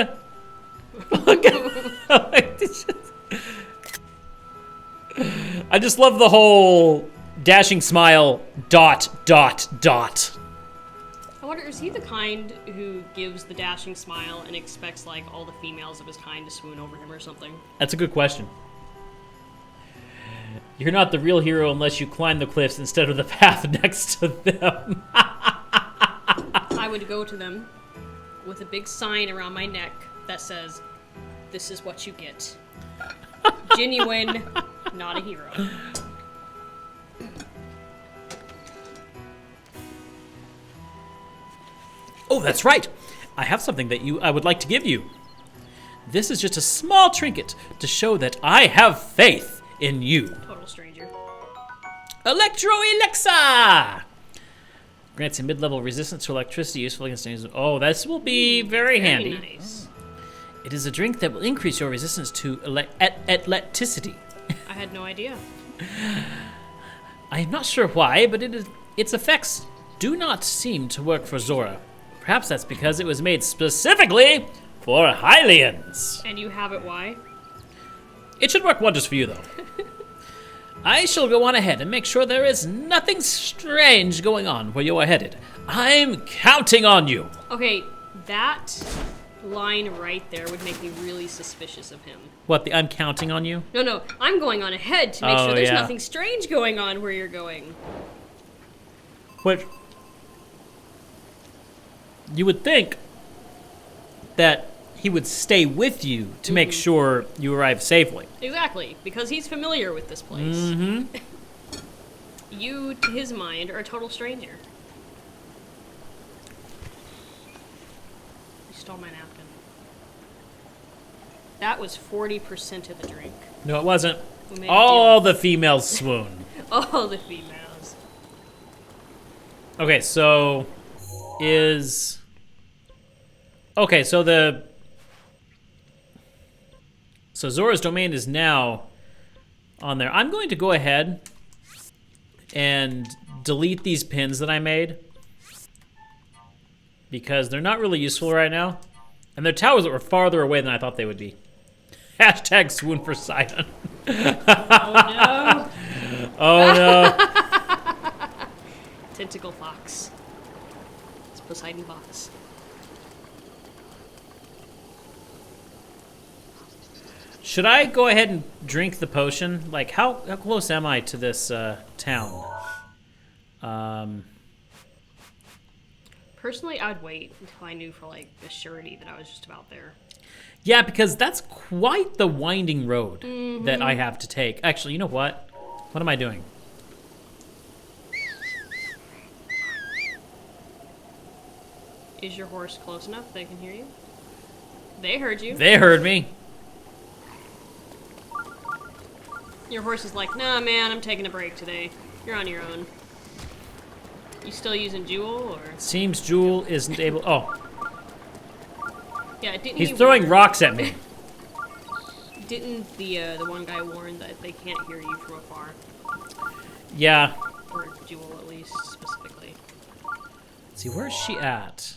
I just love the whole dashing smile, ... I wonder, is he the kind who gives the dashing smile and expects, like, all the females of his kind to swoon over him or something? That's a good question. You're not the real hero unless you climb the cliffs instead of the path next to them. I would go to them with a big sign around my neck that says, "This is what you get." Genuine, not a hero. Oh, that's right. I have something that I would like to give you. This is just a small trinket to show that I have faith in you. Total stranger. Electro Elixir! Grants a mid-level resistance to electricity useful against enemies. Oh, this will be very handy. Nice. It is a drink that will increase your resistance to electricity. I had no idea. I am not sure why, but its effects do not seem to work for Zora. Perhaps that's because it was made specifically for Hylians. And you have it why? It should work wonders for you, though. I shall go on ahead and make sure there is nothing strange going on where you are headed. I'm counting on you. Okay, that line right there would make me really suspicious of him. What, the I'm counting on you? No, I'm going on ahead to make Oh, sure there's yeah. nothing strange going on where you're going. Which, you would think that he would stay with you to make sure you arrive safely. Exactly, because he's familiar with this place. Mm-hmm. You, to his mind, are a total stranger. You stole my napkin. That was 40% of the drink. No, it wasn't. We made a All the females swoon. All the females. Okay, so okay, so Zora's domain is now on there. I'm going to go ahead and delete these pins that I made because they're not really useful right now. And they're towers that were farther away than I thought they would be. Hashtag swoon for Sidon. Oh no. Oh no. Tentacle fox. It's Poseidon fox. Should I go ahead and drink the potion? Like, how close am I to this town? Personally, I'd wait until I knew for like a surety that I was just about there. Yeah, because that's quite the winding road that I have to take. Actually, you know what? What am I doing? Is your horse close enough they can hear you? They heard you. They heard me. Your horse is like, nah, man, I'm taking a break today. You're on your own. You still using Jewel, or? Seems Jewel isn't able... Oh, Yeah, didn't he's he throwing warn- rocks at me. Didn't the one guy warn that they can't hear you from afar? Yeah. Or Jewel, at least, specifically. Let's see, where is she at?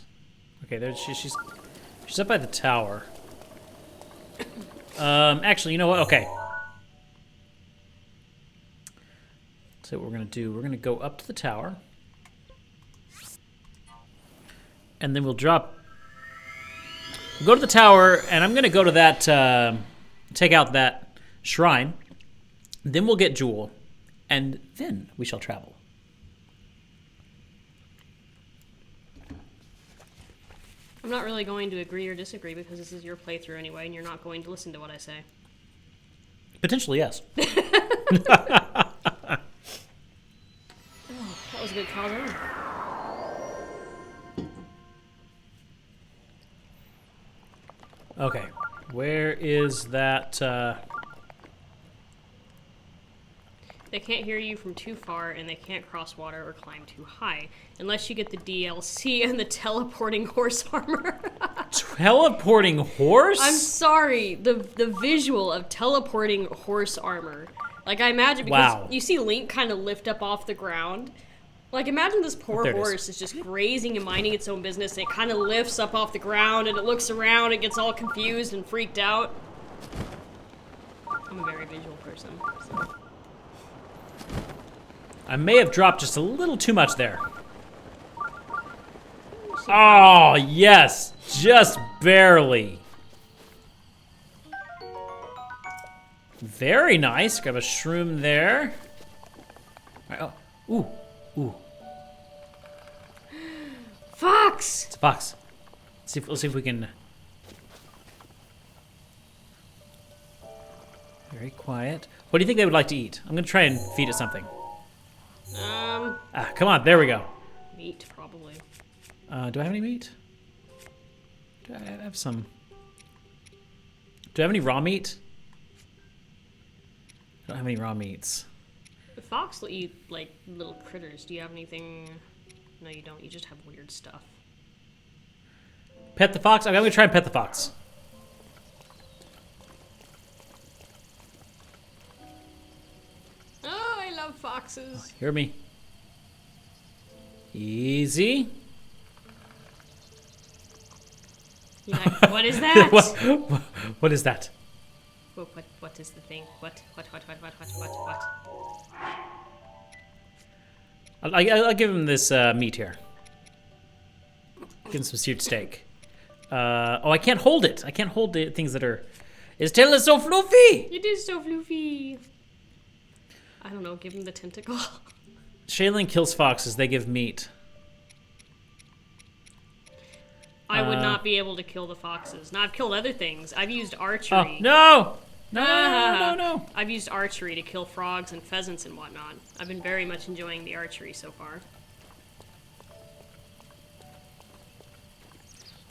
Okay, there she's up by the tower. Actually, you know what? Okay. So what we're gonna do, we're gonna go up to the tower. And then we'll drop... We'll go to the tower, and I'm gonna go to that, take out that shrine. Then we'll get Jewel. And then we shall travel. I'm not really going to agree or disagree because this is your playthrough anyway, and you're not going to listen to what I say. Potentially, yes. That was a good call, though. Okay, where is that? They can't hear you from too far, and they can't cross water or climb too high, unless you get the DLC and the teleporting horse armor. Teleporting horse? I'm sorry, the visual of teleporting horse armor. Like, I imagine, because Wow. you see Link kind of lift up off the ground. Like, imagine this poor There it is. horse is just grazing and minding its own business, and it kind of lifts up off the ground, and it looks around, and gets all confused and freaked out. I'm a very visual person, so. I may have dropped just a little too much there. Oh, yes. Just barely. Very nice. Grab a shroom there. All right, oh. Ooh. Ooh. Fox! It's a fox. Let's see if we can... Very quiet. What do you think they would like to eat? I'm going to try and feed it something. Come on. There we go. Meat, probably. Do I have any meat? Do I have some? Do I have any raw meat? I don't have any raw meats. The fox will eat, like, little critters. Do you have anything? No, you don't. You just have weird stuff. Pet the fox? Okay, I'm gonna try and pet the fox. Oh, I love foxes. Hear me. Easy. You're like, what is that? What is that? What is the thing? What? I'll give him this meat here. Give him some stewed steak. Oh, I can't hold it. I can't hold the things that are... His tail is so fluffy! It is so fluffy. I don't know, give him the tentacle. Shaylin kills foxes. They give meat. I would not be able to kill the foxes. Now, I've killed other things. I've used archery. Oh, no! No. I've used archery to kill frogs and pheasants and whatnot. I've been very much enjoying the archery so far.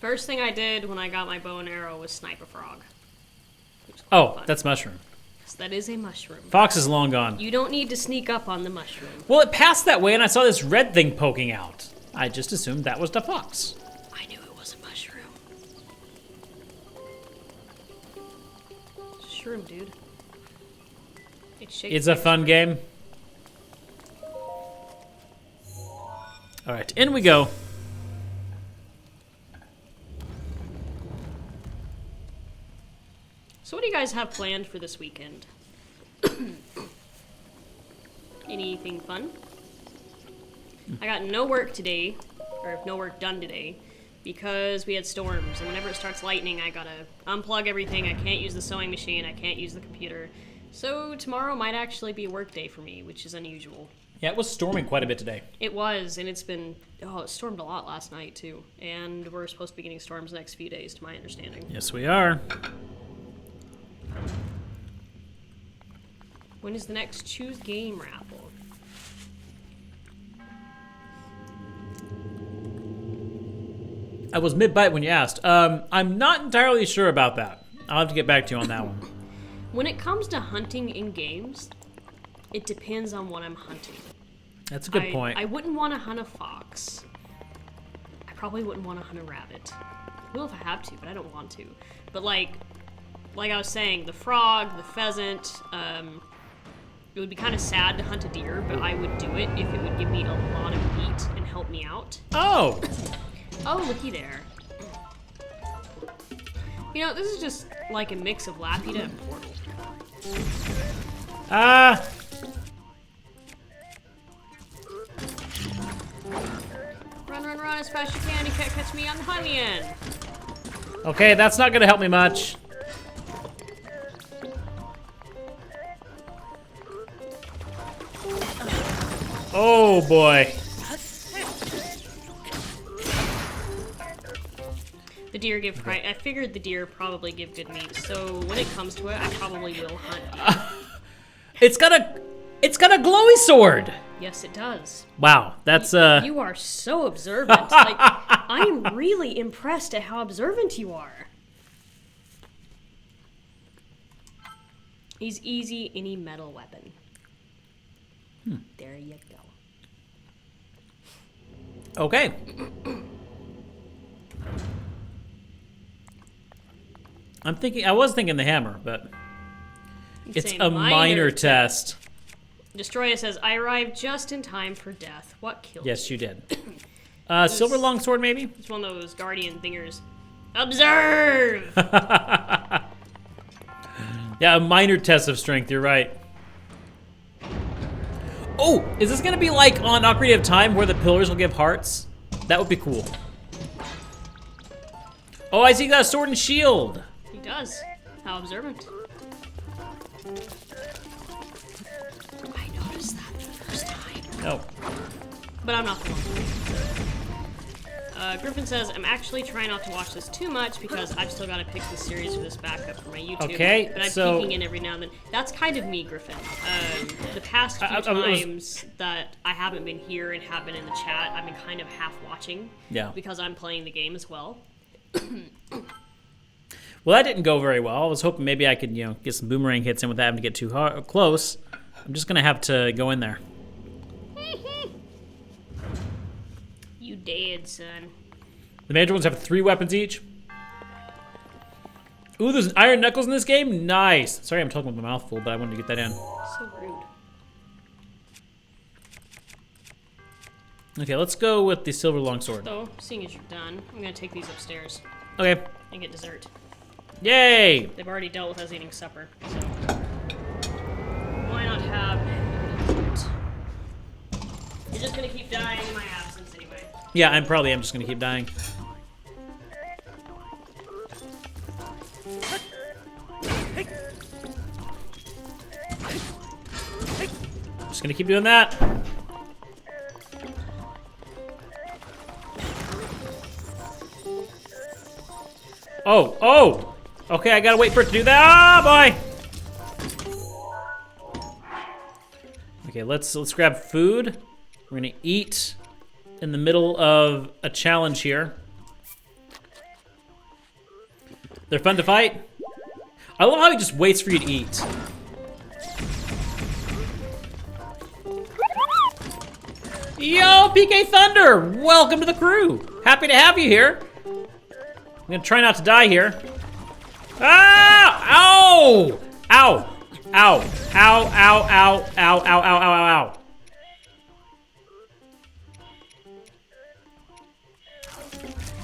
First thing I did when I got my bow and arrow was snipe a frog. Oh, fun. that's mushroom. So that is a mushroom. Fox is long gone. You don't need to sneak up on the mushroom. Well, it passed that way and I saw this red thing poking out. I just assumed that was the fox. I knew it was a mushroom. It's a shroom, dude. It shakes It's a things. fun game. All right, in we go. So what do you guys have planned for this weekend? Anything fun? I got no work today, or no work done today, because we had storms, and whenever it starts lightning, I gotta unplug everything. I can't use the sewing machine. I can't use the computer. So tomorrow might actually be a work day for me, which is unusual. Yeah, it was storming quite a bit today. It was, and it's been... Oh, it stormed a lot last night, too. And we're supposed to be getting storms the next few days, to my understanding. Yes, we are. When is the next Choose Game raffle? I was mid-bite when you asked. I'm not entirely sure about that. I'll have to get back to you on that one. When it comes to hunting in games, it depends on what I'm hunting. That's a good point. I wouldn't want to hunt a fox. I probably wouldn't want to hunt a rabbit. I will if I have to, but I don't want to. But like I was saying, the frog, the pheasant, it would be kind of sad to hunt a deer, but I would do it if it would give me a lot of meat and help me out. Oh! Oh, looky there. You know, this is just like a mix of Lapita and Portal. Ah! Run as fast as you can. You can't catch me on the honey end. Okay, that's not gonna help me much. Oh boy. The deer give I figured the deer probably give good meat, so when it comes to it, I probably will hunt deer. It's got a glowy sword. Yes, it does. Wow, that's You are so observant. Like, I am really impressed at how observant you are. He's easy any metal weapon. There you go. okay. I was thinking the hammer, but it's Saying a minor test. Destroya says, I arrived just in time for death. What killed Yes, you? you did. Silver longsword, maybe? It's one of those guardian thingers. Observe! Yeah, a minor test of strength, you're right. Oh, is this gonna be like on Ocarina of Time where the pillars will give hearts? That would be cool. Oh, I see you got a sword and shield. He does. How observant. I noticed that the first time. No. But I'm not the one. Griffin says, I'm actually trying not to watch this too much because I've still got to pick the series for this backup for my YouTube. Okay, but I'm so- peeking in every now and then. That's kind of me, Griffin. The past few times that I haven't been here and have been in the chat, I've been kind of half watching. Yeah. Because I'm playing the game as well. Well, that didn't go very well. I was hoping maybe I could, get some boomerang hits in without having to get too close. I'm just gonna have to go in there. You dead, son. The major ones have 3 weapons each. Ooh, there's iron knuckles in this game? Nice. Sorry I'm talking with my mouth full, but I wanted to get that in. So rude. Okay, let's go with the silver longsword. So, seeing as you're done, I'm gonna take these upstairs Okay. and get dessert. Yay! They've already dealt with us eating supper, so why not have dessert? You're just gonna keep dying in my absence anyway. Yeah, I probably am just gonna keep dying. Just gonna keep doing that. Oh! Okay, I gotta wait for it to do that. Ah, boy! Okay, let's grab food. We're gonna eat in the middle of a challenge here. They're fun to fight. I love how he just waits for you to eat. Yo, PK Thunder! Welcome to the crew. Happy to have you here. I'm gonna try not to die here. Ah! Ow! Ow! Ow! Ow! Ow! Ow! Ow! Ow! Ow! Ow! Ow! Ow!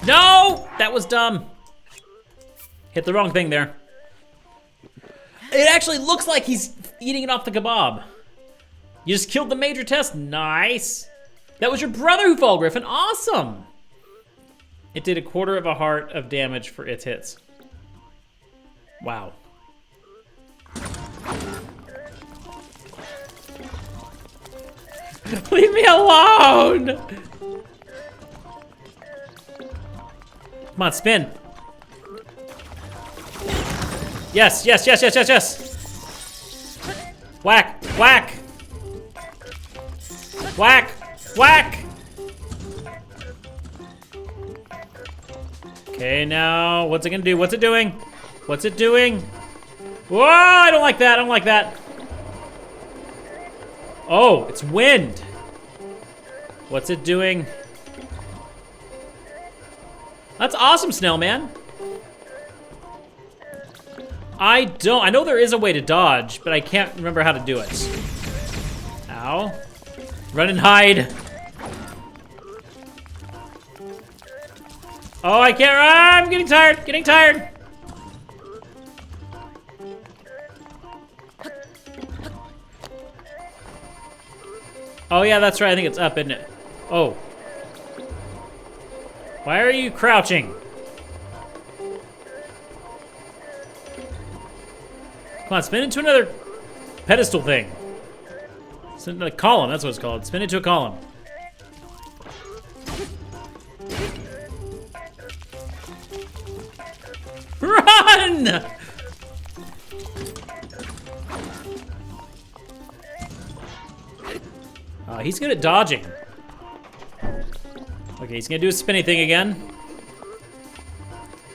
No! That was dumb. Hit the wrong thing there. It actually looks like he's eating it off the kebab. You just killed the major test. Nice. That was your brother who fell, Griffin. Awesome. It did 1/4 of a heart of damage for its hits. Wow. Leave me alone! Come on, spin. Yes, yes, yes, yes, yes, yes. Whack, whack. Whack, whack. Okay, now, what's it gonna do? What's it doing? What's it doing? Whoa, I don't like that, I don't like that. Oh, it's wind. What's it doing? That's awesome, Snailman. I know there is a way to dodge, but I can't remember how to do it. Ow. Run and hide. Oh, I can't run, I'm getting tired, getting tired. Oh yeah, that's right, I think it's up, isn't it? Oh. Why are you crouching? Come on, spin into another pedestal thing. Spin into a column, that's what it's called. Spin into a column. Run! He's good at dodging. Okay, he's gonna do a spinny thing again.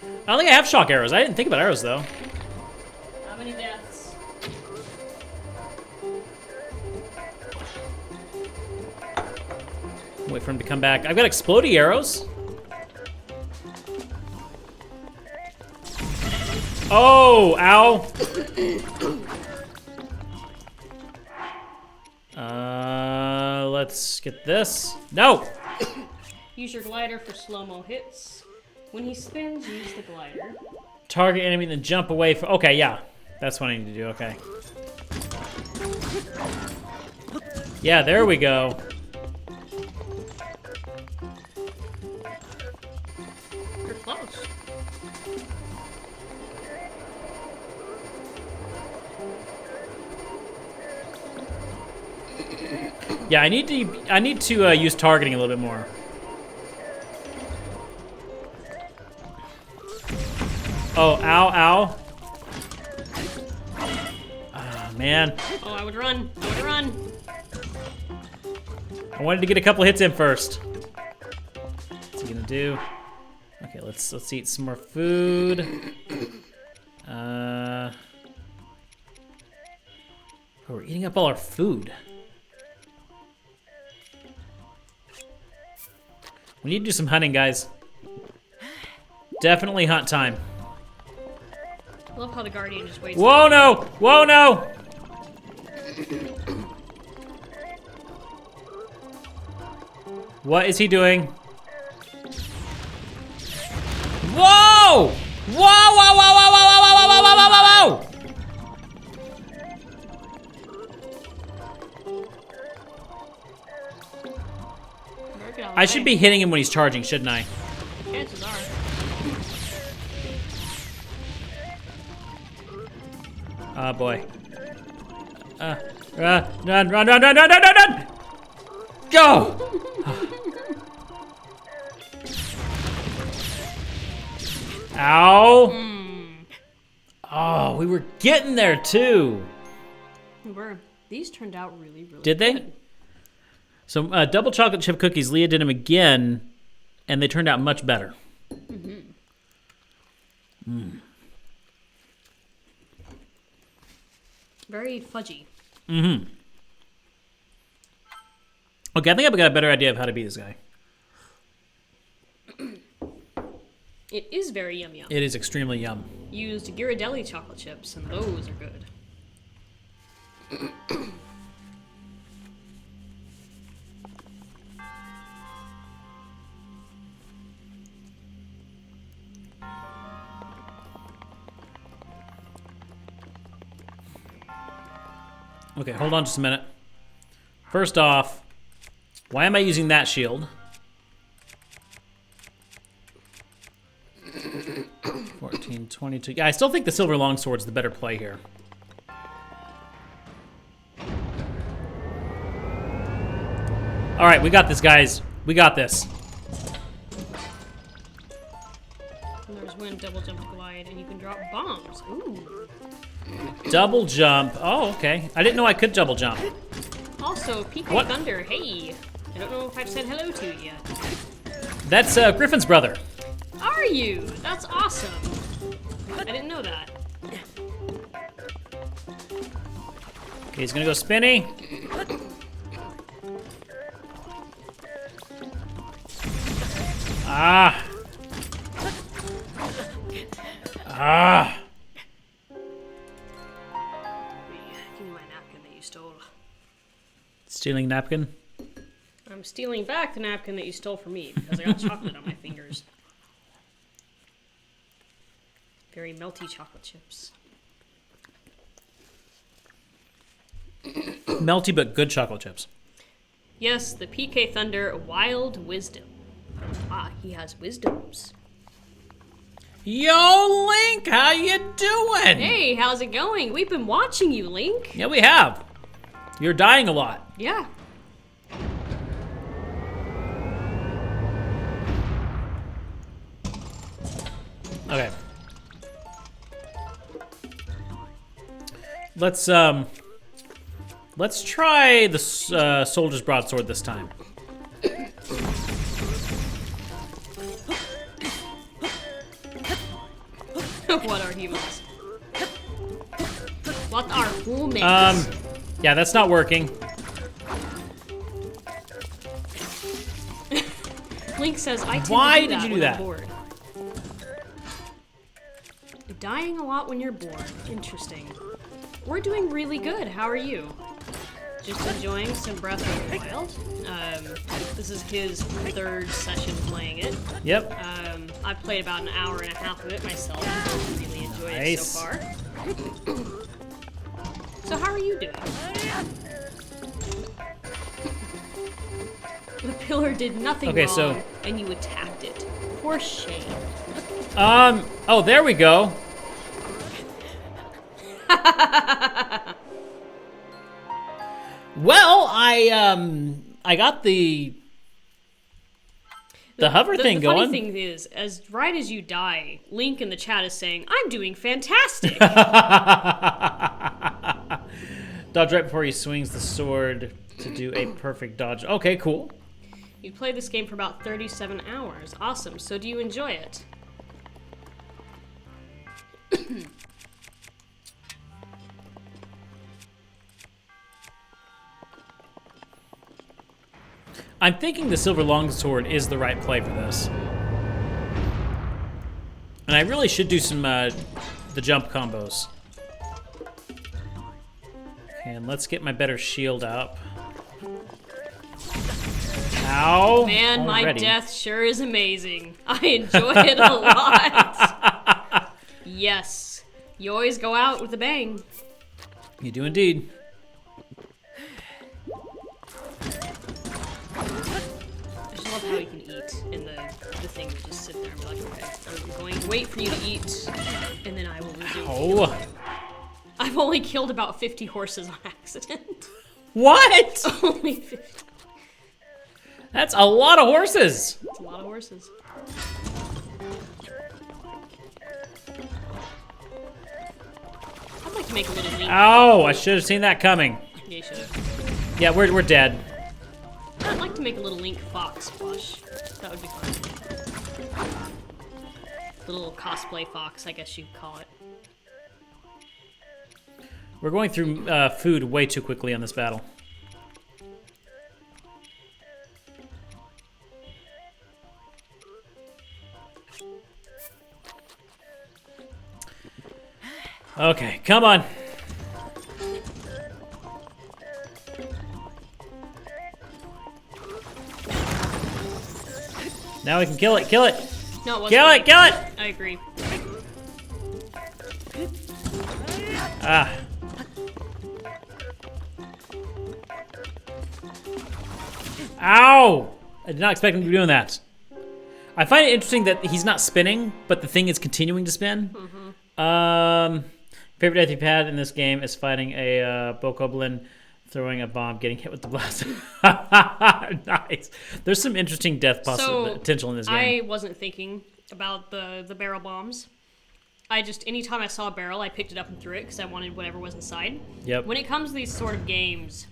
I don't think I have shock arrows. I didn't think about arrows though. How many deaths? Wait for him to come back. I've got explodey arrows. Oh, ow. Let's get this. No! Use your glider for slow-mo hits. When he spins, use the glider. Target enemy, then jump away from. Okay, yeah. That's what I need to do, okay. Yeah, there we go. You're close. Yeah, I need to use targeting a little bit more. Oh, ow, ow. Ah, man. Oh, I would run. I would run. I wanted to get a couple hits in first. What's he gonna do? Okay, let's eat some more food. Oh, we're eating up all our food. We need to do some hunting, guys. Definitely hunt time. I love how the Guardian just waits. Whoa, no! Whoa, no! What is he doing? Whoa! Whoa, whoa, whoa, whoa, whoa, whoa, whoa, whoa, whoa, whoa, whoa! I should be hitting him when he's charging, shouldn't I? Chances are. Oh boy. Run, run, run, run, run, run, run, run! Go! Ow! Oh, we were getting there too. We were. These turned out really, really Did they? good. So double chocolate chip cookies, Leah did them again, and they turned out much better. Very fudgy. Okay, I think I've got a better idea of how to beat this guy. It is very yum yum. It is extremely yum. Used Ghirardelli chocolate chips, and those are good. Okay, hold on just a minute. First off, why am I using that shield? 19, 22. Yeah, I still think the silver longsword's the better play here. All right, we got this, guys. We got this. And there's one double jump glide, and you can drop bombs. Ooh. Double jump. Oh, okay. I didn't know I could double jump. Also, PK What? Thunder, hey. I don't know if I've said hello to you yet. That's Griffin's brother. Are you? That's awesome. I didn't know that. Okay, he's gonna go spinny. Ah. Ah. Give me my napkin that you stole. Stealing napkin. I'm stealing back the napkin that you stole from me because I got chocolate on my fingers. Very melty chocolate chips. Melty but good chocolate chips. Yes, the PK Thunder Wild Wisdom. Ah, he has wisdoms. Yo, Link, how you doing? Hey, how's it going? We've been watching you, Link. Yeah, we have. You're dying a lot. Yeah. Okay. Let's try the soldier's broadsword this time. What are humans? What are humans? Yeah, that's not working. Link says, I tend Why to do did that you do when that? I'm bored. Dying a lot when you're bored. Interesting. We're doing really good. How are you? Just enjoying some Breath of the Wild. This is his third session playing it. Yep. I've played about an hour and a half of it myself. Really enjoyed it so far. So how are you doing? The pillar did nothing wrong, and you attacked it. For shame. Oh, there we go. Well, I got the hover thing going. The funny thing is, right as you die, Link in the chat is saying, "I'm doing fantastic." Dodge right before he swings the sword to do a perfect dodge. Okay, cool. You played this game for about 37 hours. Awesome. So do you enjoy it? I'm thinking the silver longsword is the right play for this. And I really should do some the jump combos. And let's get my better shield up. Ow! Man, my already. death sure is amazing. I enjoy it a lot. Yes. You always go out with a bang. You do indeed. I just love how you can eat in the thing. You just sit there and be like, okay, I'm going to wait for you to eat, and then I will resume. Oh. I've only killed about 50 horses on accident. What? Only 50. That's a lot of horses. That's a lot of horses. I'd like to make a little link. Oh, I should have seen that coming. Yeah, you should have. Yeah, we're dead. I'd like to make a little Link Fox plush. That would be fun. Little cosplay fox, I guess you'd call it. We're going through food way too quickly on this battle. Okay, come on. Now we can kill it, kill it. No, it wasn't. Kill it, kill it! I agree. Ah. Ow! I did not expect him to be doing that. I find it interesting that he's not spinning, but the thing is continuing to spin. Favorite death you've had in this game is fighting a bokoblin, throwing a bomb, getting hit with the blast. Nice. There's some interesting death potential in this game. I wasn't thinking about the barrel bombs. Anytime I saw a barrel, I picked it up and threw it because I wanted whatever was inside. Yep. When it comes to these sort of games,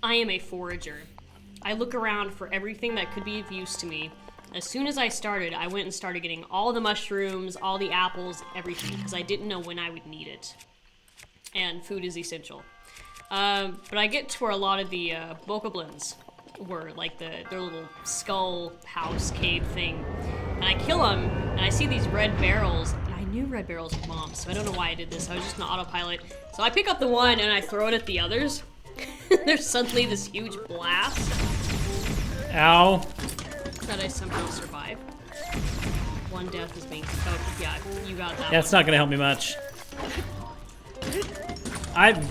I am a forager. I look around for everything that could be of use to me. As soon as I started, I went and started getting all the mushrooms, all the apples, everything, because I didn't know when I would need it. And food is essential. But I get to where a lot of the bokoblins were, like their little skull house cave thing. And I kill them, and I see these red barrels, and I knew red barrels were bombs, so I don't know why I did this. I was just on autopilot. So I pick up the one, and I throw it at the others. There's suddenly this huge blast. Ow. That I somehow survive. One death is being... Oh, yeah, you got that That's not going to help me much.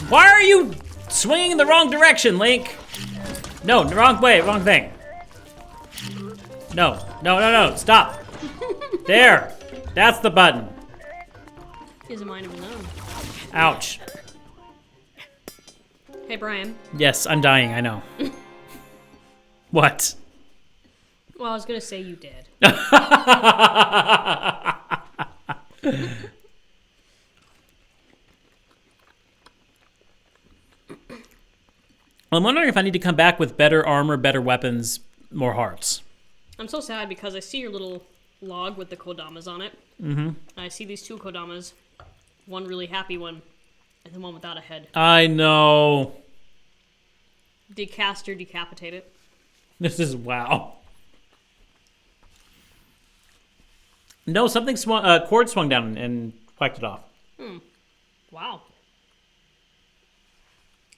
Why are you swinging in the wrong direction, Link? No, the wrong way, wrong thing. No, stop. There. That's the button. He doesn't mind him alone. Ouch. Hey, Brian. Yes, I'm dying, I know. What? Well, I was gonna say you did. I'm wondering if I need to come back with better armor, better weapons, more hearts. I'm so sad because I see your little log with the kodamas on it. Mm-hmm. I see these two kodamas. One really happy one, and the one without a head. I know. Decast or decapitate it. This is wow. No, something cord swung down and whacked it off. Wow.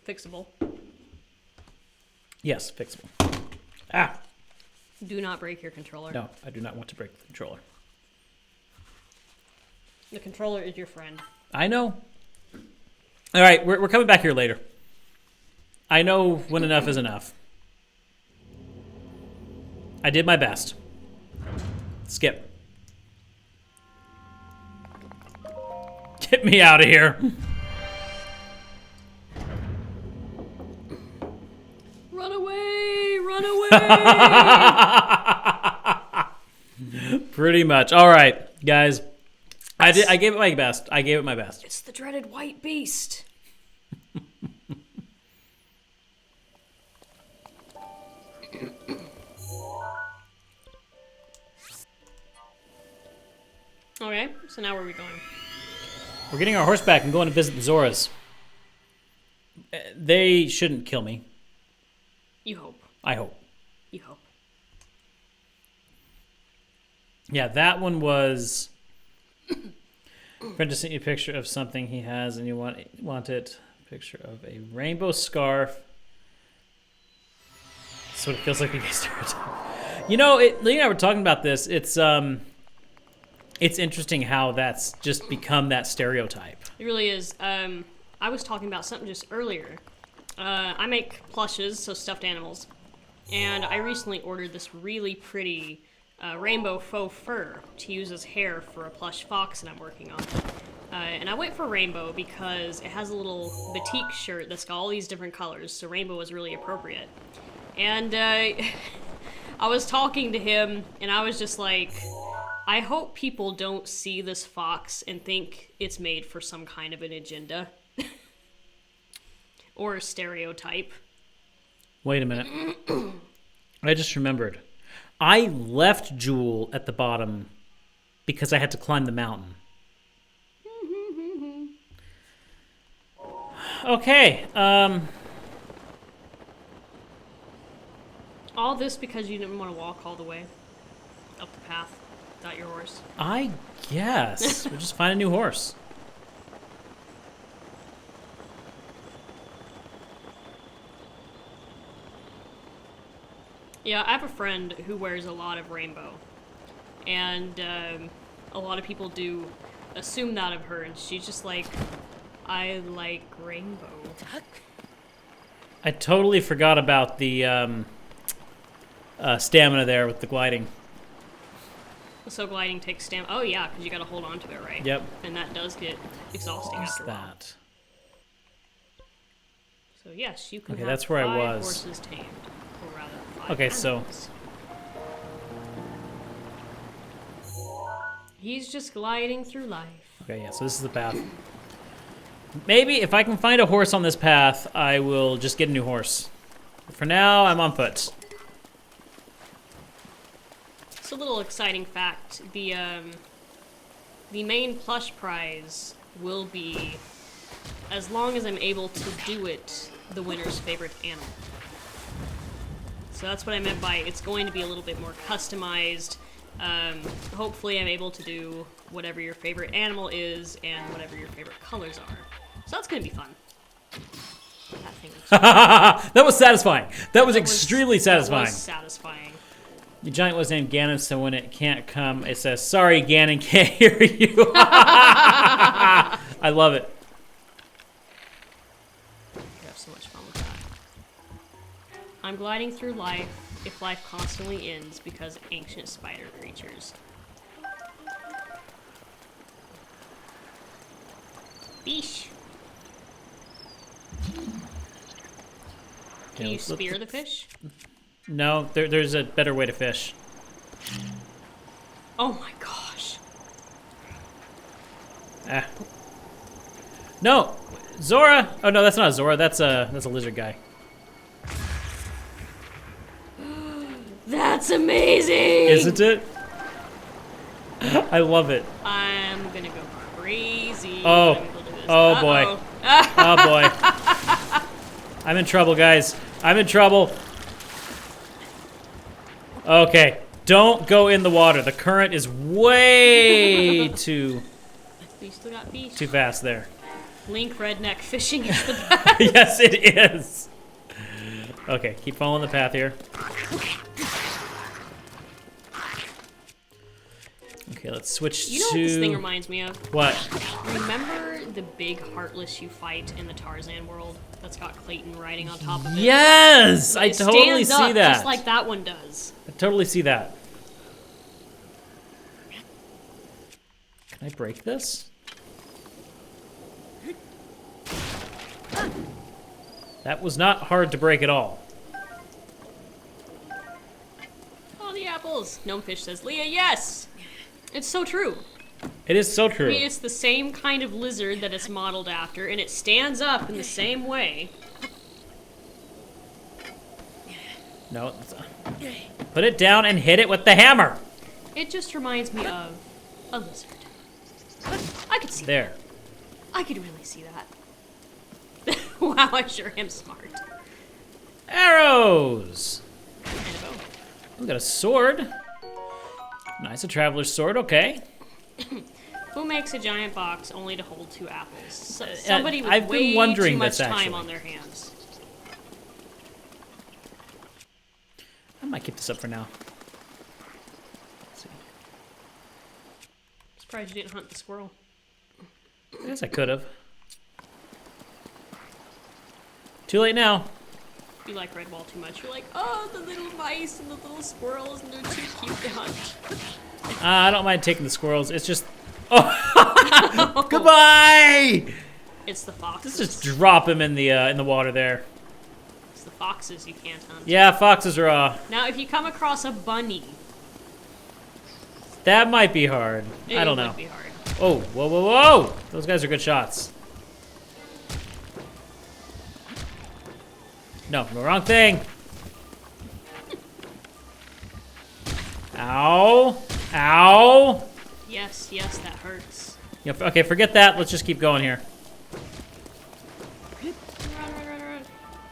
Fixable. Yes, fixable. Ah. Do not break your controller. No, I do not want to break the controller. The controller is your friend. I know. All right, we're coming back here later. I know when enough is enough. I did my best. Skip. Get me out of here. Run away! Run away! Pretty much. All right, guys. I gave it my best. I gave it my best. It's the dreaded white beast. Okay, so now where are we going? We're getting our horse back and going to visit the Zoras. They shouldn't kill me. You hope. I hope. You hope. Yeah, that one was... Friend just sent you a picture of something he has and you want it. Picture of a rainbow scarf. That's what it feels like we get started. You know, Lee and I were talking about this. It's interesting how that's just become that stereotype. It really is. I was talking about something just earlier. I make plushes, so stuffed animals. And I recently ordered this really pretty rainbow faux fur to use as hair for a plush fox that I'm working on. And I went for rainbow because it has a little batik shirt that's got all these different colors, so rainbow was really appropriate. And I was talking to him, and I was just like, I hope people don't see this fox and think it's made for some kind of an agenda. Or a stereotype. Wait a minute. I just remembered. I left Jewel at the bottom because I had to climb the mountain. Okay. All this because you didn't want to walk all the way up the path without your horse. I guess. We'll just find a new horse. Yeah, I have a friend who wears a lot of rainbow. And a lot of people do assume that of her, and she's just like, I like rainbow. I totally forgot about the stamina there with the gliding. So gliding takes stamina. Oh yeah, because you got to hold on to it, right? Yep. And that does get exhausting What's after a while. that? So yes, you can Okay, have that's where I 5 was. horses tamed. Or rather, 5 Okay, so- animals. He's just gliding through life. Okay, yeah, so this is the path. Maybe if I can find a horse on this path, I will just get a new horse. For now, I'm on foot. It's a little exciting fact. The main plush prize will be, as long as I'm able to do it, the winner's favorite animal. So that's what I meant by it's going to be a little bit more customized. Hopefully I'm able to do whatever your favorite animal is and whatever your favorite colors are. So that's going to be fun. That thing was That was satisfying. That was extremely satisfying. That was satisfying. The giant was named Ganon, so when it can't come, it says, "Sorry, Ganon, can't hear you." I love it. I have so much fun with that. I'm gliding through life if life constantly ends because ancient spider creatures. Beesh. Can you spear the fish? No, there's a better way to fish. Oh my gosh. Ah. No, Zora. Oh no, that's not a Zora. That's a lizard guy. That's amazing! Isn't it? I love it. I'm gonna go crazy. Oh. when we do this. Oh, boy. Oh boy. I'm in trouble, guys. I'm in trouble. Okay, don't go in the water. The current is way too We still got beef. too fast there. Link redneck fishing is the best. Yes, it is. Okay, keep following the path here. Okay, let's switch You know to what this thing reminds me of? what? Remember the big heartless you fight in the Tarzan world that's got Clayton riding on top of it? Yes, I It totally stands see up that. just like that one does. I totally see that. Can I break this? That was not hard to break at all. Oh, the apples. Gnomefish says, Leah, yes! It's so true. It is so I true. mean, it's the same kind of lizard that it's modeled after, and it stands up in the same way. No, put it down and hit it with the hammer. It just reminds me of a lizard. I could see There. I could really see that. Wow, I sure am smart. Arrows. And a bow. We got a sword. Nice, a traveler's sword. Okay. Who makes a giant box only to hold 2 apples? Somebody with I've been way wondering too much this, time actually. on their hands. I might keep this up for now. Let's see. Surprised you didn't hunt the squirrel. I guess I could have. Too late now. You like Redwall too much. You're like, oh, the little mice and the little squirrels, and they're too cute to hunt. I don't mind taking the squirrels. It's just... Oh! Goodbye! It's the foxes. Let's just drop him in the water there. It's the foxes you can't hunt. Yeah, foxes are... Now, if you come across a bunny, That might be hard. I don't it know. would be hard. Oh, whoa, whoa, whoa! Those guys are good shots. No, wrong thing. Ow. Ow. Yes, yes, that hurts. Yeah, okay, forget that. Let's just keep going here. Run, run, run, run.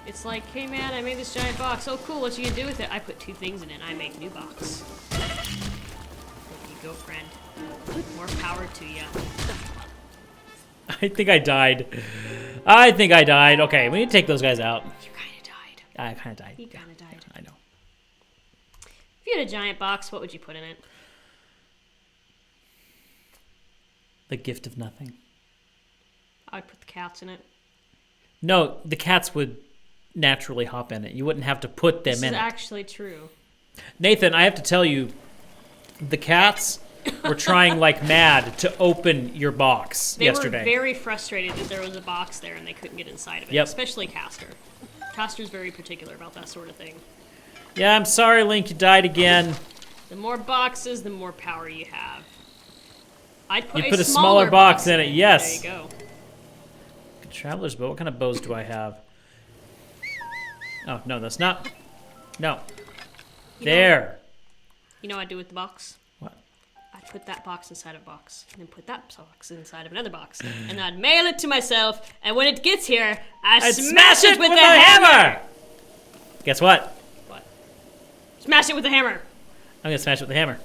It's like, hey man, I made this giant box. Oh cool, what you gonna do with it? I put 2 things in it. I make new box. There you go, friend. More power to you. I think I died. I think I died. Okay, we need to take those guys out. You kinda died. I kind of died. You kinda died. I know. If you had a giant box, what would you put in it? The gift of nothing. I'd put the cats in it. No, the cats would naturally hop in it. You wouldn't have to put them This in is it. actually true. Nathan, I have to tell you, The cats were trying like mad to open your box yesterday. They were very frustrated that there was a box there and they couldn't get inside of it. Yep. Especially Castor. Castor's very particular about that sort of thing. Yeah, I'm sorry, Link, you died again. The more boxes, the more power you have. I'd put, You put a smaller box in it, yes. There you go. Good traveler's bow. What kind of bows do I have? Oh, no, that's not. No. There. You know what I'd do with the box? What? I'd put that box inside a box, and then put that box inside of another box, and I'd mail it to myself, and when it gets here, I'd smash it with a hammer! Guess what? What? Smash it with a hammer! I'm gonna smash it with a hammer.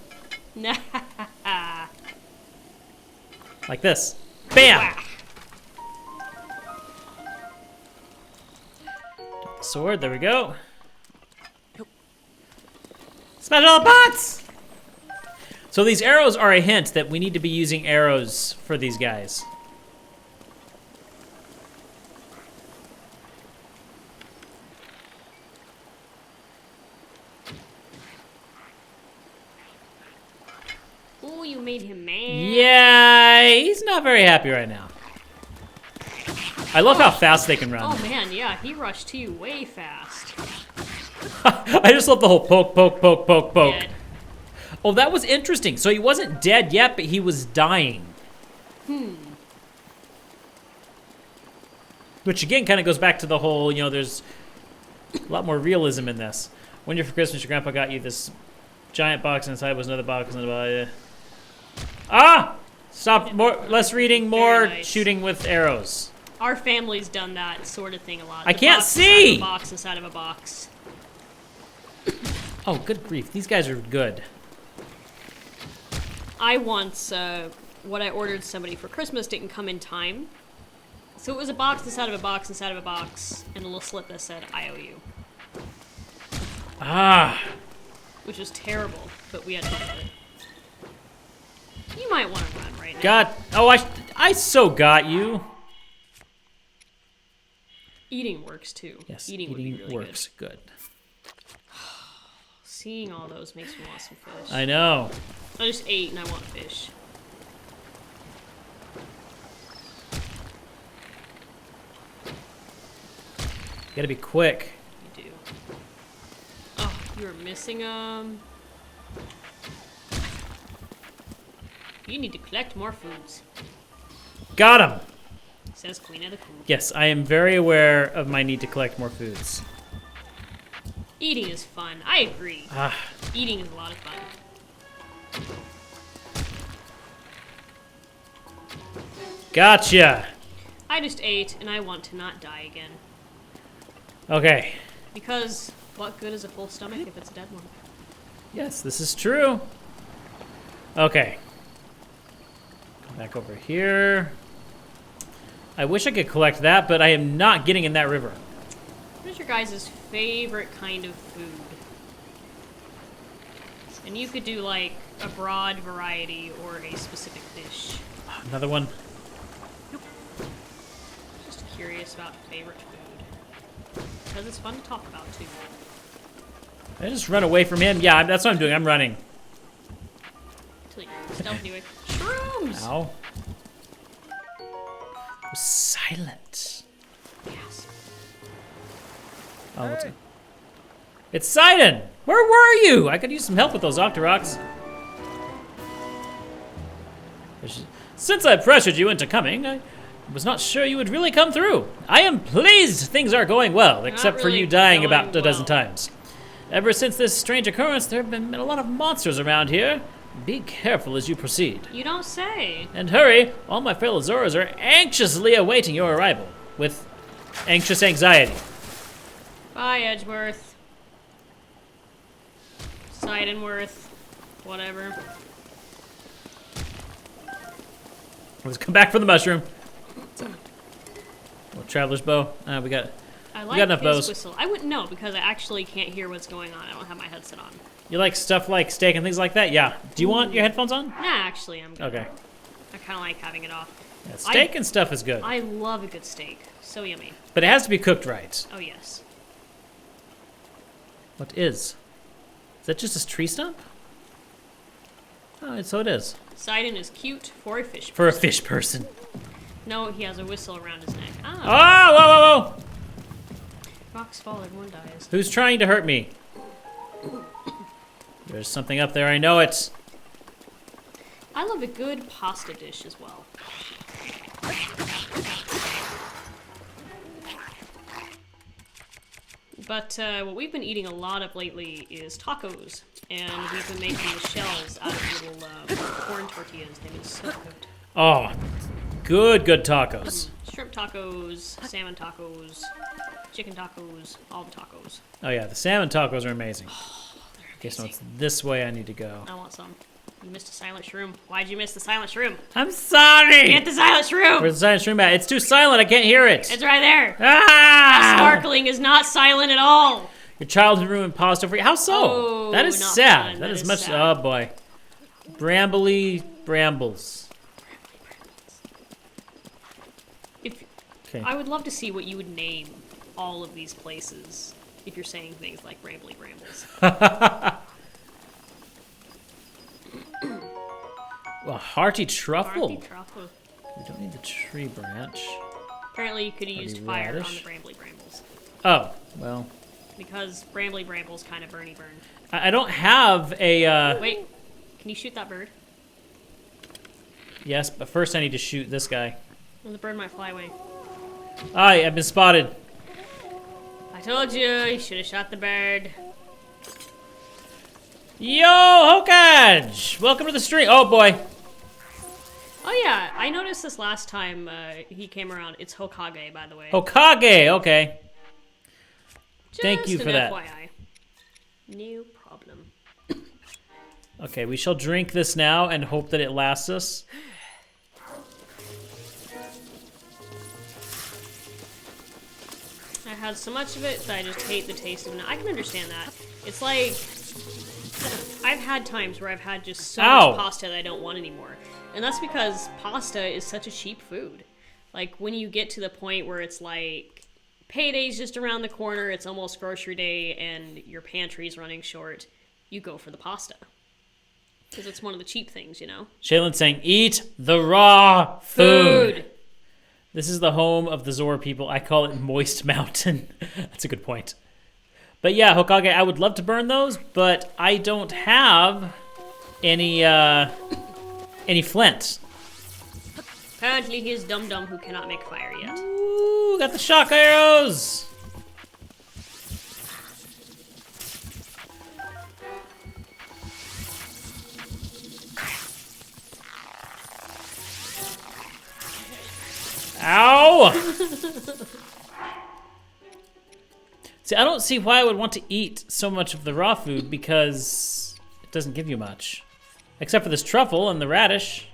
Like this. Bam! Whack. Sword, there we go. Smash all the pots! So these arrows are a hint that we need to be using arrows for these guys. Ooh, you made him mad. Yeah, he's not very happy right now. I love how fast they can run. Oh man, yeah, he rushed to you way fast. I just love the whole poke, poke, poke, poke, poke. Dead. Oh, that was interesting. So he wasn't dead yet, but he was dying. Which again kind of goes back to the whole, you know, there's a lot more realism in this. One year for Christmas, your grandpa got you this giant box, and inside was another box, and ah! Stop, less reading, more nice. shooting with arrows. Our family's done that sort of thing a lot. I The can't box see! inside of a box inside of a box. Oh, good grief. These guys are good. I once, what I ordered somebody for Christmas didn't come in time. So it was a box inside of a box inside of a box, and a little slip that said, I owe you. Ah. Which was terrible, but we had fun with it. You might want to run right now. Got, oh, I so got you. Eating works too. Yes, Eating would be really works good. Seeing all those makes me want some fish. I know. I just ate and I want fish. You gotta be quick. You do. Oh, you're missing them. You need to collect more foods. Got him. Says Queen of the Cool. Yes, I am very aware of my need to collect more foods. Eating is fun. I agree. Ah. Eating is a lot of fun. Gotcha. I just ate and I want to not die again. Okay. Because what good is a full stomach if it's a dead one? Yes, this is true. Okay. Come back over here. I wish I could collect that, but I am not getting in that river. What is your guys' favorite kind of food? And you could do like a broad variety or a specific dish. Another one. Just curious about favorite food. Because it's fun to talk about too. I just run away from him. Yeah, that's what I'm doing. I'm running. Until you're stealthy with shrooms! Ow. It was silent. Yes. Oh, what's it? It's Sidon! Where were you? I could use some help with those Octoroks. Since I pressured you into coming, I was not sure you would really come through. I am pleased things are going well, except for really you dying going about a dozen well. times. Ever since this strange occurrence, there have been a lot of monsters around here. Be careful as you proceed. You don't say. And hurry, all my fellow Zoras are anxiously awaiting your arrival, with anxious anxiety. Bye, Edgeworth. Sidenworth. Whatever. Let's come back for the mushroom. Oh, traveler's bow. We got. I got like enough his bows. whistle. I wouldn't know because I actually can't hear what's going on. I don't have my headset on. You like stuff like steak and things like that? Yeah. Do you want your headphones on? Nah, actually, I'm good. Okay. I kind of like having it off. Yeah, steak and stuff is good, I love a good steak. So yummy. but it has to be cooked right. Oh, yes. What is? Is that just a tree stump? Oh, so it is. Sidon is cute for a fish. For a fish person. No, he has a whistle around his neck. Oh, Ah, whoa, whoa, whoa! rocks fall, everyone dies. Who's trying to hurt me? There's something up there, I know it. I love a good pasta dish as well. But what we've been eating a lot of lately is tacos, and we've been making the shells out of little corn tortillas. They've been so good. Oh, good tacos. Shrimp tacos, salmon tacos, chicken tacos, all the tacos. Oh yeah, the salmon tacos are amazing. They're Okay, so amazing. it's this way I need to go. I want some. You missed a silent shroom. Why'd you miss the silent shroom? I'm sorry! Get the silent shroom! Where's the silent stream at? It's too silent, I can't hear it. It's right there. Ah! Sparkling is not silent at all. Your childhood ruined pasta for you. How so? Oh, that is not sad. fun. That is That is much. sad. Oh boy. Brambly brambles. If Okay. I would love to see what you would name all of these places if you're saying things like Brambly Brambles. Well, hearty truffle. Hearty truffle. We don't need the tree branch. Apparently you could have Hearty used fire on radish. the Brambly Brambles. Oh, well. Because Brambly Brambles kind of burn. I don't have a. Wait, can you shoot that bird? Yes, but first I need to shoot this guy. Well, the bird might fly away. Aye, I've been spotted. I told you should have shot the bird. Yo, Hokage! Welcome to the stream. Oh boy. Oh yeah, I noticed this last time he came around. It's Hokage, by the way. Hokage, okay. Just thank you for an that. FYI. No problem. Okay, we shall drink this now and hope that it lasts us. I had so much of it that I just hate the taste of it. I can understand that. It's like I've had times where I've had just so Ow. much pasta that I don't want anymore. And that's because pasta is such a cheap food. Like when you get to the point where it's like payday's just around the corner, it's almost grocery day and your pantry's running short, you go for the pasta. Because it's one of the cheap things, you know? Shaylin's saying, eat the raw food. This is the home of the Zora people. I call it Moist Mountain. That's a good point. But yeah, Hokage, I would love to burn those, but I don't have any flint. Apparently he is dum-dum who cannot make fire yet. Ooh, got the shock arrows. Ow! See, I don't see why I would want to eat so much of the raw food because it doesn't give you much. Except for this truffle and the radish.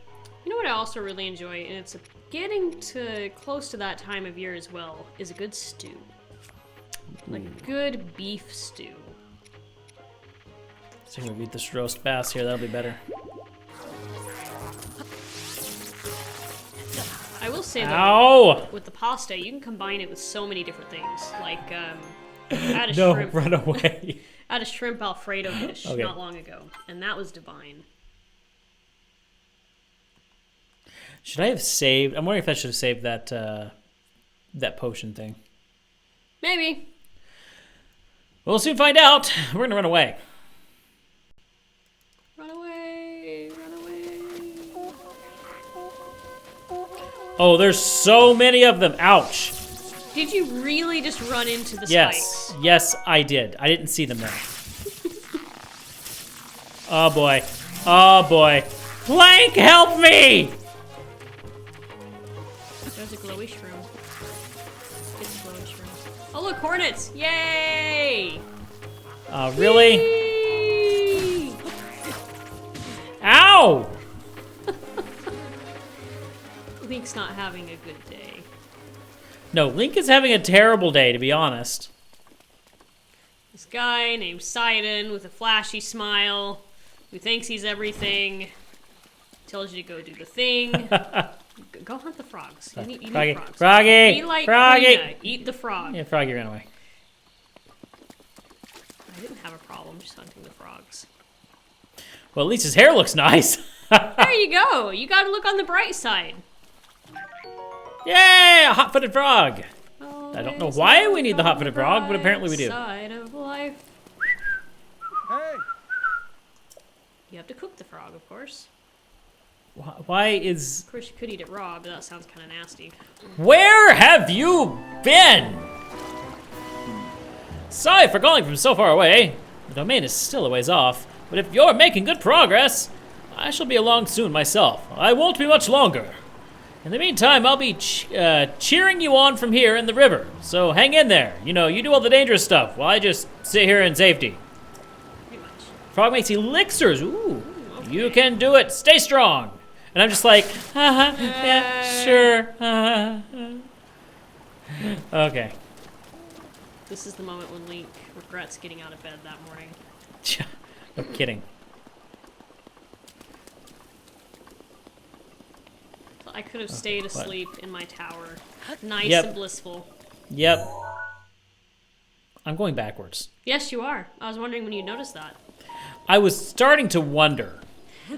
You know what I also really enjoy, and it's getting to close to that time of year as well, is a good stew. Like a good beef stew. So I'm gonna eat this roast bass here, that'll be better. I will say though, Ow! with the pasta, you can combine it with so many different things. Like, add a No, shrimp. run away. I had a shrimp Alfredo dish Okay. not long ago, and that was divine. Should I have saved? I'm wondering if I should have saved that that potion thing. Maybe. We'll soon find out. We're gonna run away. Run away, run away. Oh, there's so many of them. Ouch. Did you really just run into the Yes, spikes? yes, I did. I didn't see them there. Oh boy. Oh boy. Plank, help me! There's a glowy shroom. Get the glowy shroom. Oh look, hornets! Yay! Really? Whee! Ow! Link's not having a good day. No, Link is having a terrible day, to be honest. This guy named Sidon with a flashy smile, who thinks he's everything, tells you to go do the thing. Go hunt the frogs. You need Froggy, frogs. Froggy, Be like Froggy. Karina, eat the frog. Yeah, Froggy ran away. I didn't have a problem just hunting the frogs. Well, at least his hair looks nice. There you go. You gotta look on the bright side. Yay, a hot-footed frog. I don't know why we need the hot-footed frog, but apparently we do. Side of life. Hey! You have to cook the frog, of course. Why is... Of course, you could eat it raw, but that sounds kind of nasty. Where have you been? Sorry for calling from so far away. The domain is still a ways off, but if you're making good progress, I shall be along soon myself. I won't be much longer. In the meantime, I'll be cheering you on from here in the river, so hang in there. You know, you do all the dangerous stuff while I just sit here in safety. Pretty much. Frog makes elixirs. Ooh, you can do it. Stay strong. And I'm just like, yeah, sure. Okay. This is the moment when Link regrets getting out of bed that morning. No kidding. I could have stayed asleep in my tower. Nice Yep. and blissful. Yep. I'm going backwards. Yes, you are. I was wondering when you noticed that. I was starting to wonder.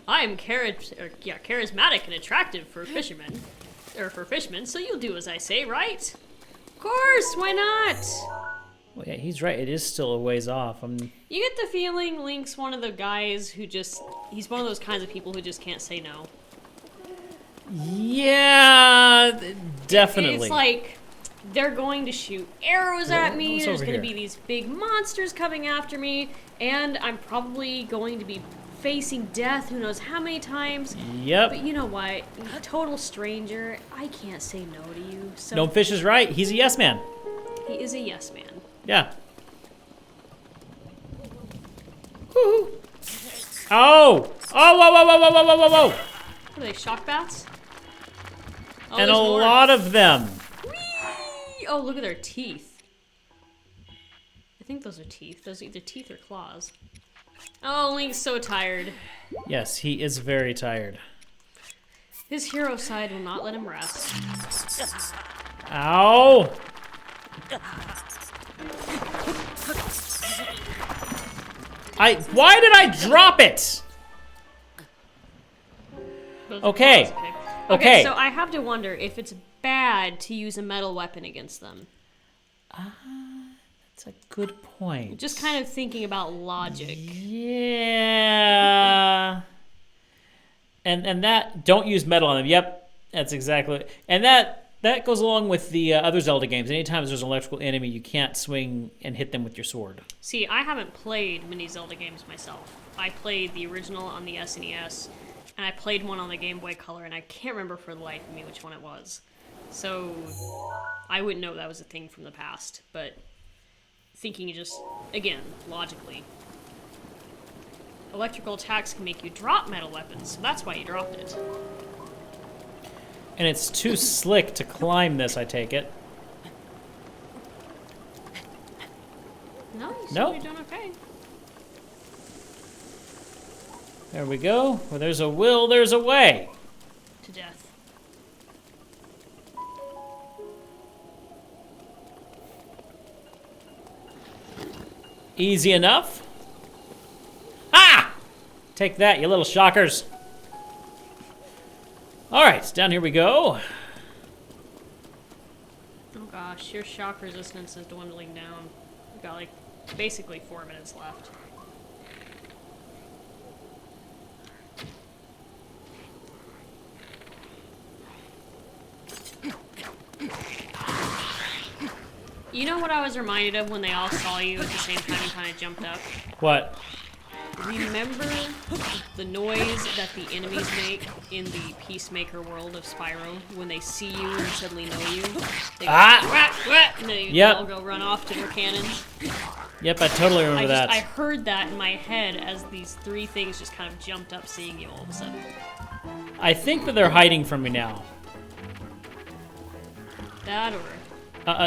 I am charismatic and attractive for fishermen. Or for fishermen, so you'll do as I say, right? Of course, why not? Well, yeah, he's right. It is still a ways off. You get the feeling Link's one of the guys who he's one of those kinds of people who just can't say no. Yeah, definitely. It's like, they're going to shoot arrows at me, what's there's over going to here? be these big monsters coming after me, and I'm probably going to be facing death who knows how many times. Yep. But you know what? Total stranger, I can't say no to you. So No Fish is right. He's a yes man. he is a yes man. Yeah. Woohoo. Oh! Oh, whoa, whoa, whoa, whoa, whoa, whoa, whoa, whoa! What are they, shock bats? Oh, And a there's more. lot of them. Whee! Oh, look at their teeth. I think those are teeth. Those are either teeth or claws. Oh, Link's so tired. Yes, he is very tired. His hero side will not let him rest. Ow! Why did I drop it? Those are Okay. claws, Okay. So I have to wonder if it's bad to use a metal weapon against them. That's a good point. Just kind of thinking about logic. Yeah. And that, don't use metal on them. Yep, that's exactly. And that goes along with the other Zelda games. Anytime there's an electrical enemy, you can't swing and hit them with your sword. See, I haven't played many Zelda games myself. I played the original on the SNES, and I played one on the Game Boy Color, and I can't remember for the life of me which one it was. So I wouldn't know that was a thing from the past, but thinking just, again, logically. Electrical attacks can make you drop metal weapons, so that's why you dropped it. And it's too slick to climb this, I take it. No, you seem Nope. to be doing okay. There we go. Where there's a will, there's a way. To death. Easy enough. Ah! Take that, you little shockers. All right, down here we go. Oh gosh, your shock resistance is dwindling down. We've got like basically 4 minutes left. You know what I was reminded of when they all saw you at the same time and kind of jumped up? What? Remember the noise that the enemies make in the Peacemaker world of Spyro when they see you and suddenly know you? They go, Ah! "Wah, wah," and they Yep. all go run off to their cannons. Yep, I totally remember that. I heard that in my head as these 3 things just kind of jumped up seeing you all of a sudden. I think that they're hiding from me now. That or...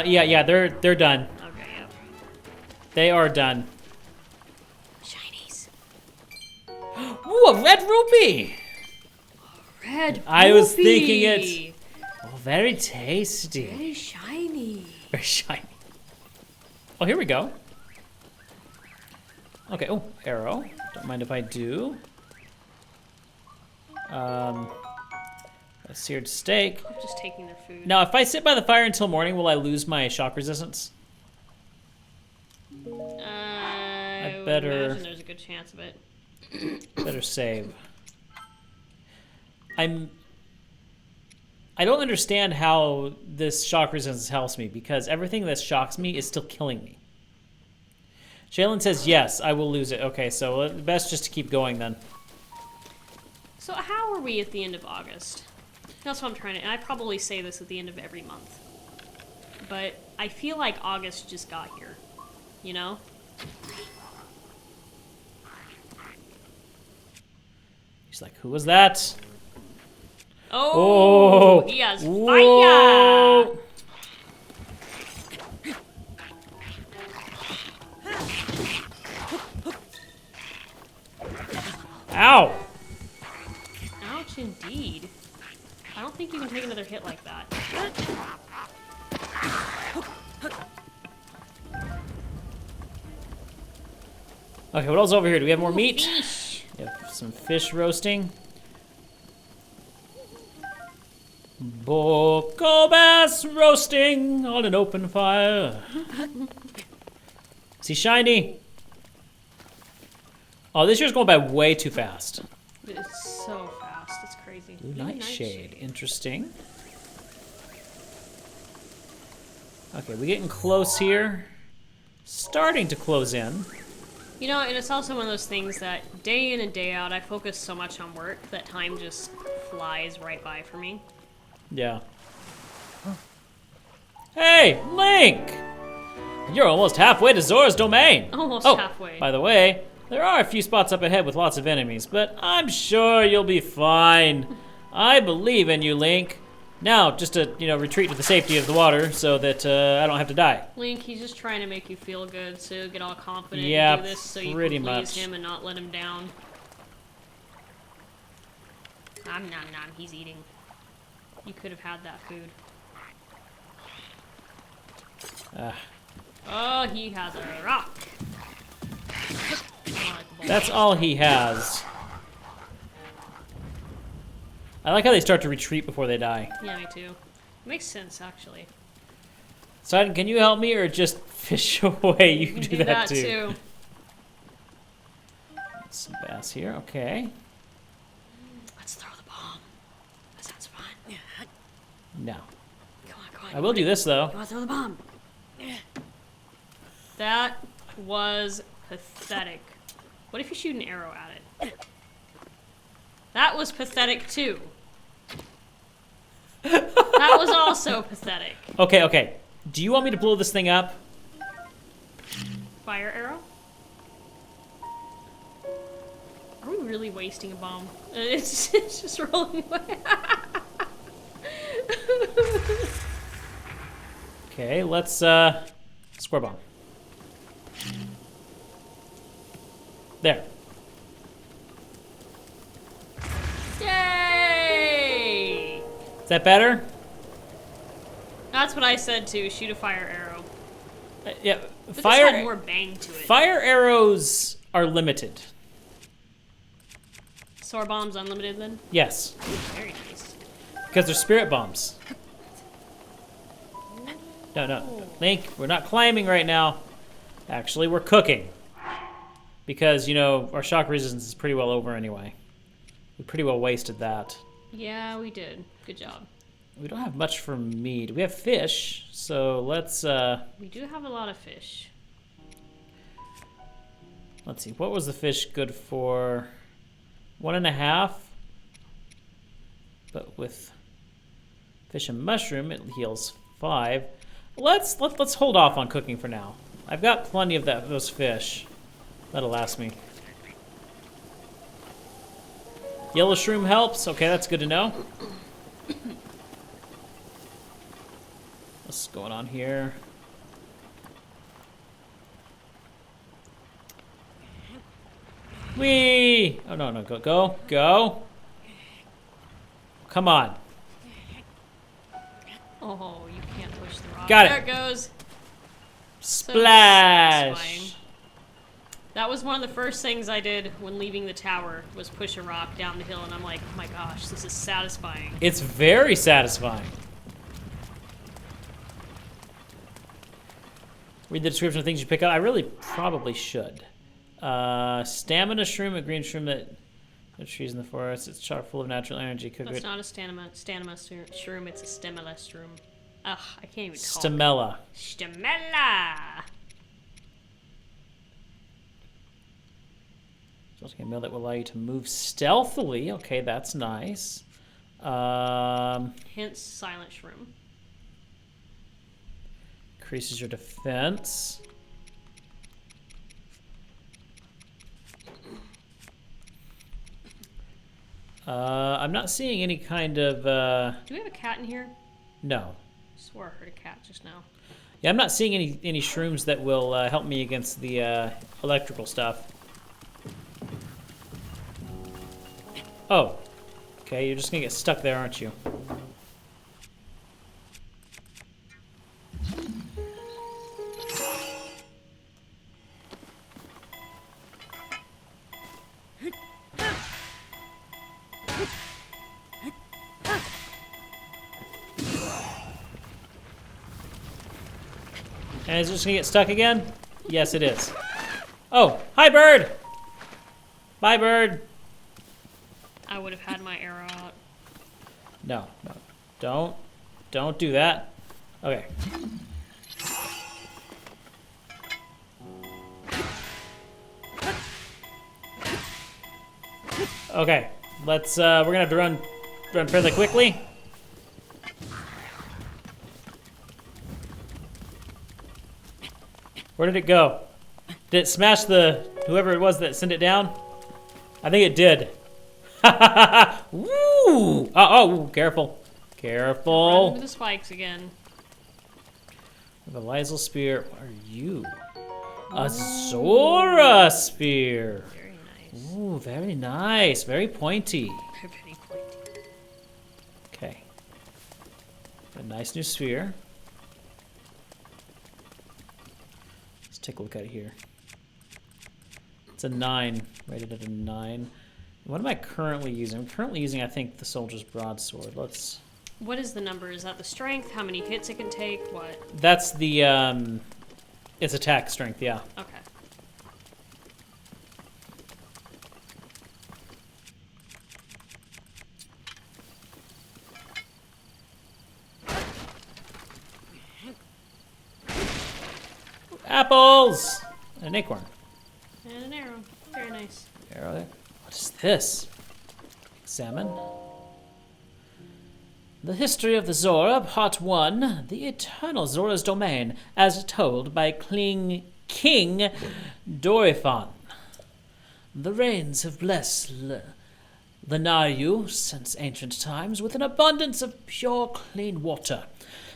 Yeah, they're done. Okay, yep. They are done. Shinies. Ooh, a red rupee! Red I was rupee. thinking it. Oh, very tasty. Very shiny. Very shiny. Oh, here we go. Okay, oh, arrow. Don't mind if I do. A seared steak. I'm just taking their food. Now, if I sit by the fire until morning, will I lose my shock resistance? I would better- imagine there's a good chance of it. Better save. I don't understand how this shock resistance helps me, because everything that shocks me is still killing me. Shaylin says, yes, I will lose it. Okay, so best just to keep going then. So how are we at the end of August? That's what I'm trying to... And I probably say this at the end of every month. But I feel like August just got here. You know? He's like, who was that? Oh! He has fire! Ow! Ouch, indeed. I don't think you can take another hit like that. Okay, what else over here? Do we have more meat? Fish. We have some fish roasting. Boko bass roasting on an open fire. Is he shiny? Oh, this year's going by way too fast. It's so fast. It's crazy. Blue nightshade. Interesting. Okay, we're getting close here. Starting to close in. You know, and it's also one of those things that day in and day out, I focus so much on work that time just flies right by for me. Yeah. Hey, Link! You're almost halfway to Zora's domain. Almost Oh, halfway. by the way, there are a few spots up ahead with lots of enemies, but I'm sure you'll be fine. I believe in you, Link. Now, just to, retreat to the safety of the water so that I don't have to die. Link, he's just trying to make you feel good, so you'll get all confident Yeah, and do this so you pretty can please much. him and not let him down. Nom nom nom, he's eating. You could have had that food. Oh, he has a rock. That's all he has. I like how they start to retreat before they die. Yeah, me too. Makes sense, actually. Sidon, can you help me or just fish away? You can do that too. Some bass here, okay. Let's throw the bomb. That sounds fun. No. Come on. I will do this though. You want to throw the bomb? That was pathetic. What if you shoot an arrow at it? That was pathetic too. That was also pathetic. Okay. Do you want me to blow this thing up? Fire arrow? Are we really wasting a bomb? It's just rolling away. Okay, let's square bomb. There. Yay! Is that better? That's what I said too. Shoot a fire arrow. Yeah. But this had more bang to it. Fire arrows are limited. Soar bombs unlimited then? Yes, Very nice. because they're spirit bombs. No. Link, we're not climbing right now. Actually, we're cooking. Because, our shock resistance is pretty well over anyway. We pretty well wasted that. Yeah, we did. Good job. We don't have much for meat. We have fish, so let's We do have a lot of fish. let's see. What was the fish good for? 1.5. But with fish and mushroom, it heals 5. Let's hold off on cooking for now. I've got plenty of those fish. That'll last me. Yellow shroom helps. Okay, that's good to know. What's going on here? Whee! Oh, no, go. Come on. Oh, you can't push the rock. Got it. There it goes. Splash! satisfying. That was one of the first things I did when leaving the tower, was push a rock down the hill, and I'm like, oh my gosh, this is satisfying. It's very satisfying. Read the description of things you pick up. I really probably should. Stamina shroom, a green shroom that trees in the forest. It's chock full of natural energy. That's not a stamina shroom, it's a stemella shroom. Ugh, I can't even talk. Stamella. Stemella! Something a mill that will allow you to move stealthily. Okay, that's nice. Hence, silent shroom. Increases your defense. I'm not seeing any kind of... Do we have a cat in here? No. I swore I heard a cat just now. Yeah, I'm not seeing any shrooms that will help me against the electrical stuff. Oh. Okay, you're just gonna get stuck there, aren't you? And is it just gonna get stuck again? Yes, it is. Oh, hi, bird! Bye, bird. I would have had my arrow out. No. Don't do that. Okay. Okay, let's, we're gonna have to run fairly quickly. Where did it go? Did it smash whoever it was that sent it down? I think it did. Woo! Oh, careful. Careful. Run into the spikes again. The Lysel spear. What are you? A Zora spear. Very nice. Ooh, very nice. Very pointy. Very pointy. Okay. A nice new sphere. Let's take a look at it here. It's a 9. Rated at a 9. What am I currently using? I'm currently using, I think, the Soldier's Broadsword. Let's... What is the number? Is that the strength? How many hits it can take? What? That's the, it's attack strength, yeah. Okay. Apples! And an acorn. And an arrow. Very nice. Arrow there. What is this? Examine. The History of the Zora, Part 1. The Eternal Zora's Domain, as told by King Dorifan. The rains have blessed Lanaryu since ancient times with an abundance of pure, clean water.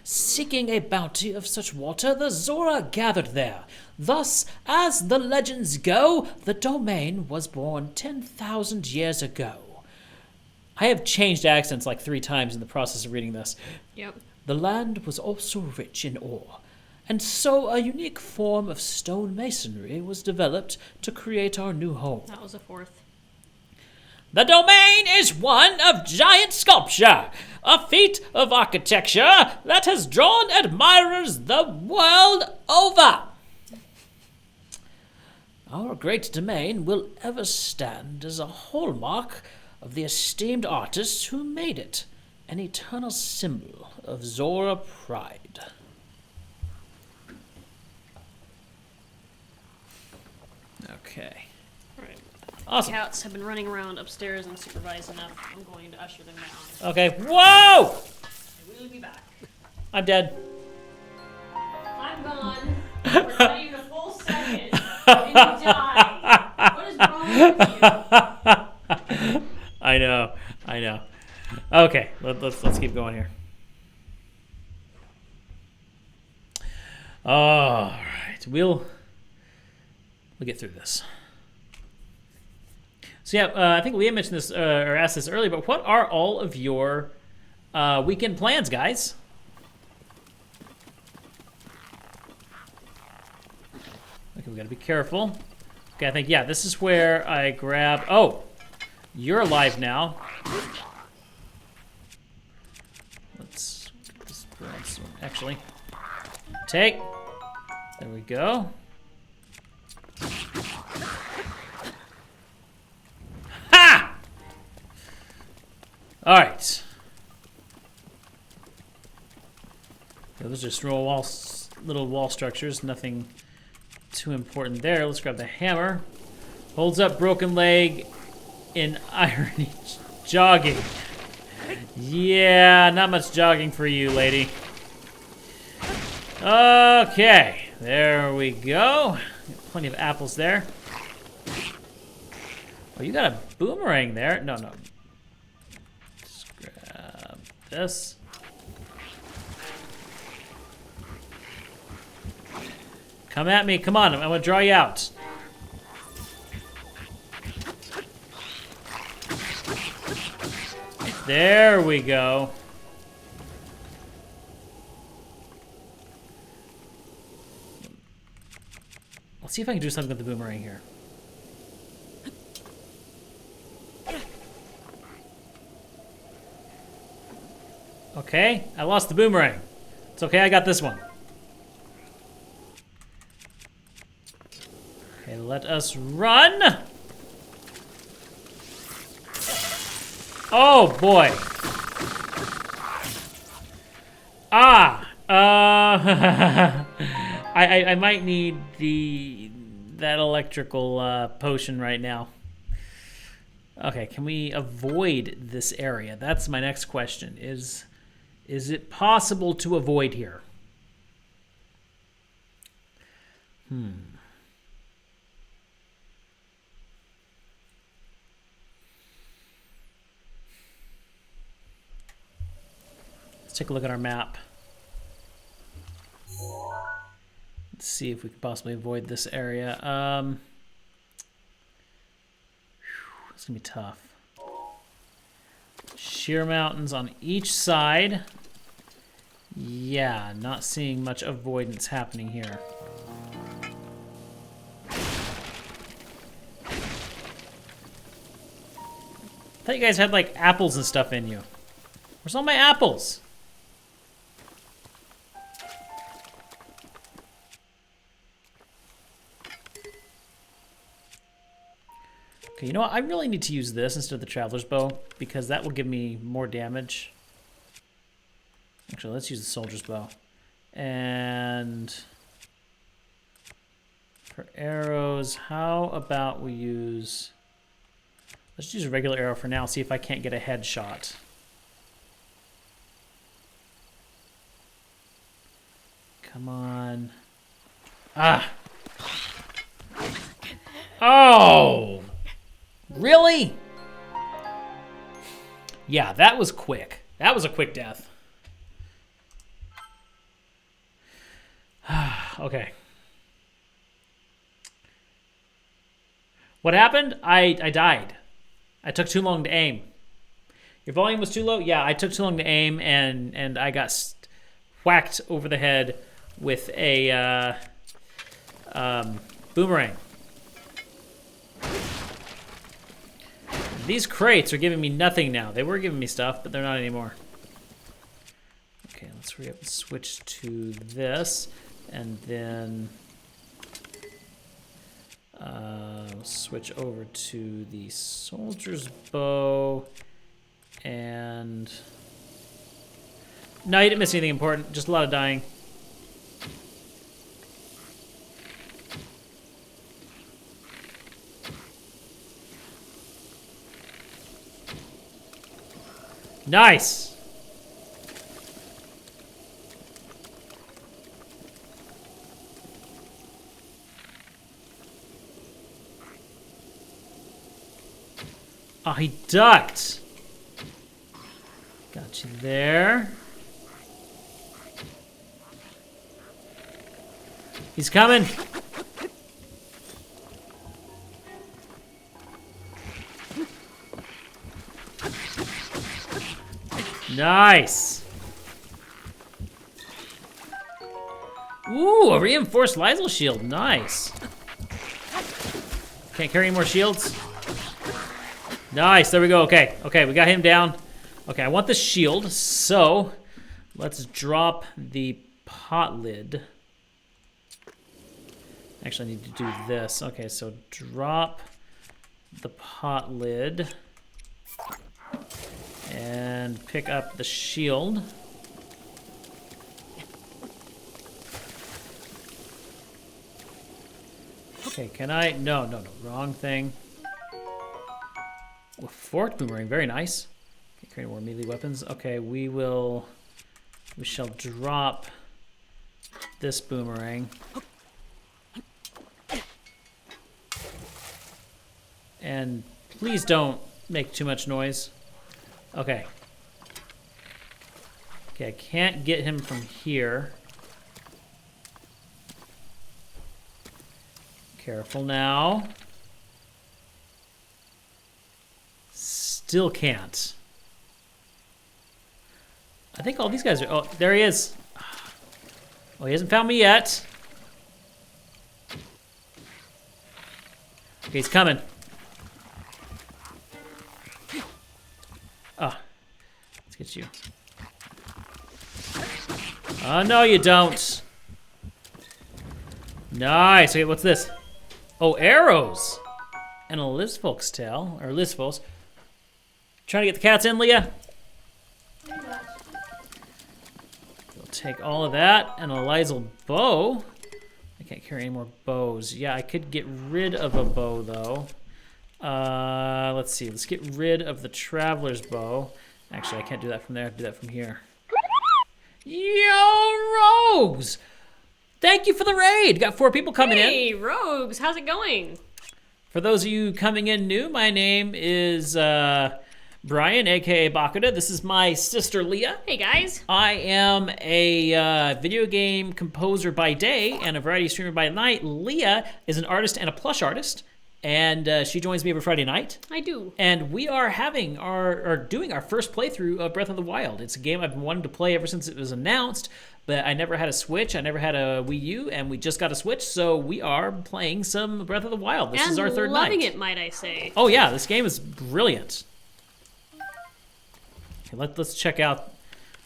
Seeking a bounty of such water, the Zora gathered there. Thus, as the legends go, the domain was born 10,000 years ago. I have changed accents like 3 times in the process of reading this. Yep. The land was also rich in ore, and so a unique form of stone masonry was developed to create our new home. That was a 4th. The domain is one of giant sculpture, a feat of architecture that has drawn admirers the world over. Our great domain will ever stand as a hallmark of the esteemed artists who made it, an eternal symbol of Zora pride. Okay. Alright. Awesome. Cats have been running around upstairs unsupervised enough. I'm going to usher them down. Okay. Whoa! I will be back. I'm dead. I'm gone. For not even a full second. And you die. What is wrong with you? I know. Okay, let's keep going here. All right, we'll get through this. So yeah, I think Leah mentioned this or asked this earlier, but what are all of your weekend plans, guys? Okay, we got to be careful Okay, I think, yeah, this is where I grab... Oh! You're alive now. Let's just grab some... Actually, take. There we go. Ha! All right. Those are just little wall structures. Nothing too important there. Let's grab the hammer. Holds up broken leg in irony. Jogging. Yeah, not much jogging for you, lady. Okay, there we go. Plenty of apples there. Oh, you got a boomerang there. No. Just grab this. Come at me, come on, I'm gonna draw you out. There we go. Let's see if I can do something with the boomerang here. Okay, I lost the boomerang. It's okay, I got this one. Okay, let us run. Oh boy. I might need that electrical potion right now. Okay, can we avoid this area? That's my next question. Is it possible to avoid here? Let's take a look at our map. Let's see if we can possibly avoid this area. It's gonna be tough. Sheer mountains on each side. Yeah, not seeing much avoidance happening here. I thought you guys had like apples and stuff in you. Where's all my apples? Okay, you know what? I really need to use this instead of the Traveler's Bow because that will give me more damage. Actually, let's use the Soldier's Bow. And for arrows, how about we use... Let's use a regular arrow for now, see if I can't get a headshot. Come on. Ah! Oh! Really? Yeah, that was quick. That was a quick death. Okay. What happened? I died. I took too long to aim. Your volume was too low? Yeah, I took too long to aim, and I got whacked over the head with a boomerang. These crates are giving me nothing now. They were giving me stuff, but they're not anymore. Okay, let's hurry up and switch to this, and then switch over to the Soldier's Bow, and... No, you didn't miss anything important, just a lot of dying. Nice! Oh, he ducked. Got you there. He's coming. Nice. Ooh, a reinforced Lysel shield. Nice. Can't carry any more shields. Nice, there we go. Okay, we got him down. Okay, I want the shield, so let's drop the pot lid. Actually, I need to do this. Okay, so drop the pot lid and pick up the shield. Okay, can I? No, wrong thing. Oh, forked boomerang, very nice. Can't carry more melee weapons. Okay, we shall drop this boomerang. And please don't make too much noise. Okay. Okay, I can't get him from here. Careful now. Still can't. I think all these guys are... Oh, there he is. Oh, he hasn't found me yet. Okay, he's coming. Oh, let's get you. Oh, no, you don't. Nice. Okay, what's this? Oh, arrows. And a Lizfolk's tail, or Lizfolk's. Trying to get the cats in, Leah? We'll take all of that and a Lysel bow. I can't carry any more bows. Yeah, I could get rid of a bow, though. Let's see. Let's get rid of the Traveler's bow. Actually, I can't do that from there. I have to do that from here. Yo, Rogues! Thank you for the raid. Got 4 people coming in. Hey, Rogues, how's it going? For those of you coming in new, my name is Brian, aka Bakuda. This is my sister Leah. Hey, guys. I am a video game composer by day and a variety streamer by night. Leah is an artist and a plush artist, and she joins me every Friday night. I do. And we are having doing our first playthrough of Breath of the Wild. It's a game I've been wanting to play ever since it was announced, but I never had a Switch, I never had a Wii U, and we just got a Switch, so we are playing some Breath of the Wild. This is our third night. Loving it, might I say. Oh yeah, this game is brilliant. Okay, let's check out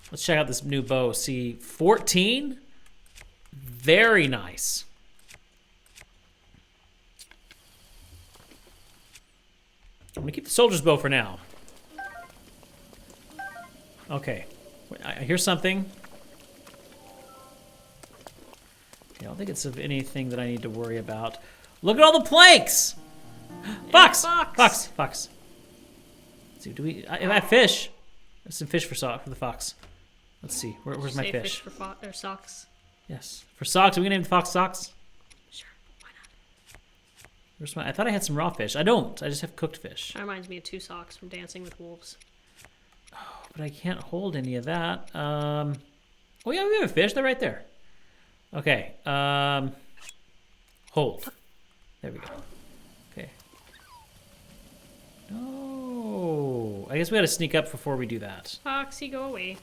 this new bow. See, 14, very nice. I'm gonna keep the soldier's bow for now. Okay, I hear something. Okay, I don't think it's of anything that I need to worry about. Look at all the planks! Fox! Fox! Let's see, do we? I have fish. There's some fish for the fox. Let's see. Where's my fish? Fish for or socks. Yes, for socks. Are we gonna name the fox socks? Sure. Why not? Where's my? I thought I had some raw fish. I don't. I just have cooked fish. That reminds me of 2 socks from Dancing with Wolves. Oh, but I can't hold any of that. Oh yeah, we have a fish. They're right there. Okay. Hold. There we go. Okay. No. I guess we gotta sneak up before we do that. Foxy, go away.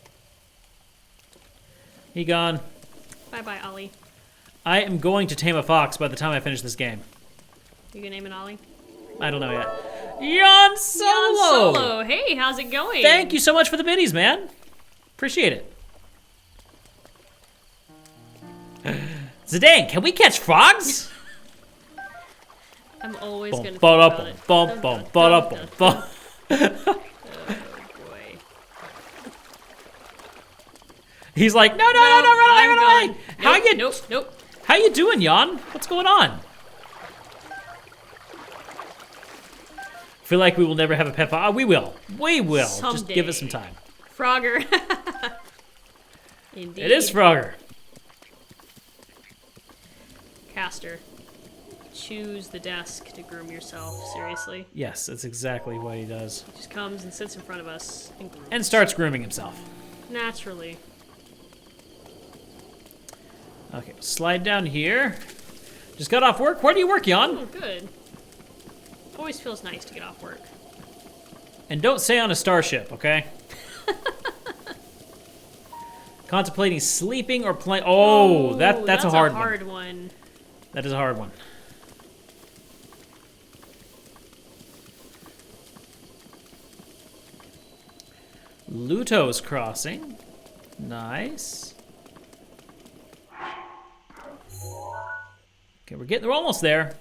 He gone. Bye-bye, Ollie. I am going to tame a fox by the time I finish this game. You gonna name it Ollie? I don't know yet. Yon Solo! Yon Solo! Hey, how's it going? Thank you so much for the biddies, man. Appreciate it. Zidane, can we catch frogs? I'm always gonna think about it. Oh, boy. He's like, no, run away. How you? Nope. How you doing, Jan? What's going on? Feel like we will never have a pet fox. We will. Someday. Just give us some time. Frogger. Indeed. It is Frogger. Caster. Choose the desk to groom yourself. Seriously. Yes, that's exactly what he does. He just comes and sits in front of us and grooms. And starts grooming himself. Naturally. Okay, slide down here. Just got off work. Where do you work, Jan? Oh, good. Always feels nice to get off work. And don't say on a starship, okay? Contemplating sleeping or playing. Oh, that's a hard one. one. That is a hard one. Luto's Crossing. Nice. Okay, we're almost there.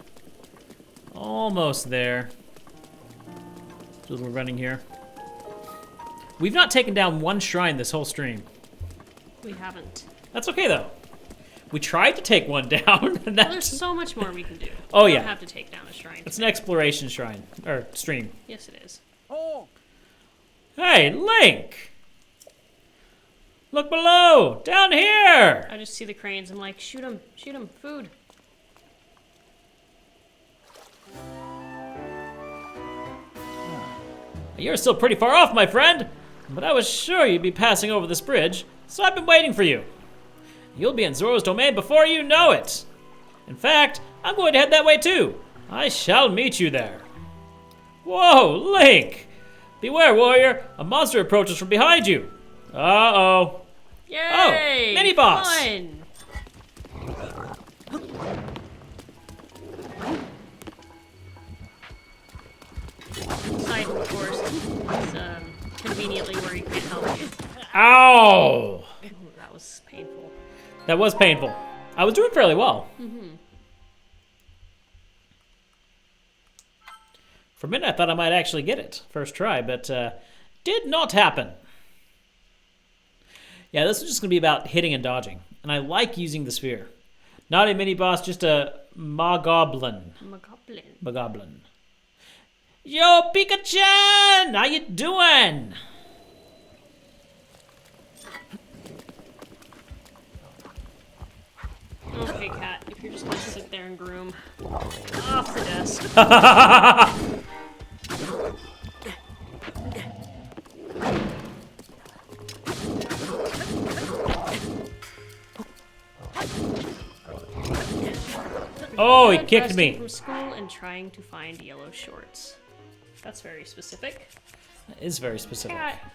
Almost there. That's what we're running here. We've not taken down one shrine this whole stream. We haven't. That's okay though. We tried to take one down. And Well, there's so much more we can do. Oh, We yeah. don't have to take down a shrine. It's an exploration shrine or stream. Yes, it is. Oh, Hey, Link! Look below! Down here! I just see the cranes. I'm like, shoot them, food. You're still pretty far off, my friend, but I was sure you'd be passing over this bridge, so I've been waiting for you. You'll be in Zora's domain before you know it. In fact, I'm going to head that way too. I shall meet you there. Whoa, Link! Beware, warrior! A monster approaches from behind you. Uh-oh. Yay! mini boss. Fun. Side, of course, is conveniently where you can't help you. Ow! Ooh, that was painful. That was painful. I was doing fairly well. For a minute, I thought I might actually get it first try, but did not happen. Yeah, this is just going to be about hitting and dodging, and I like using the sphere. Not a mini boss, just a Mogoblin. Magoblin. Mogoblin. Yo, Pikachu! How you doing? Okay, cat, if you're just gonna sit there and groom. Off the desk. Oh, he kicked Resting me. from school and trying to find yellow shorts. That's very specific. That is very specific. Cat.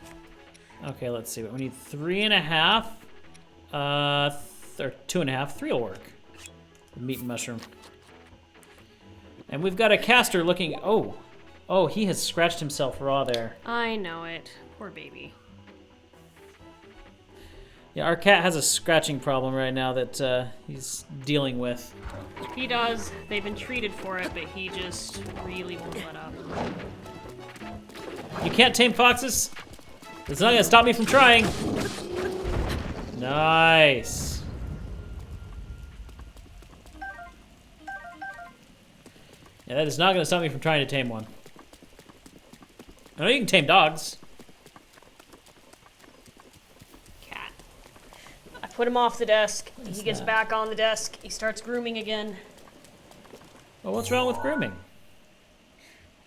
Okay, let's see. We need 3.5. Or 2.5. 3 will work. Meat and mushroom. And we've got a caster looking. Oh, he has scratched himself raw there. I know it. Poor baby. Yeah, our cat has a scratching problem right now that he's dealing with. He does. They've been treated for it, but he just really won't let up. You can't tame foxes? It's not gonna stop me from trying. Nice. Yeah, that is not gonna stop me from trying to tame one. I know you can tame dogs. Cat. I put him off the desk. is He gets that? back on the desk. He starts grooming again. Well, what's wrong with grooming?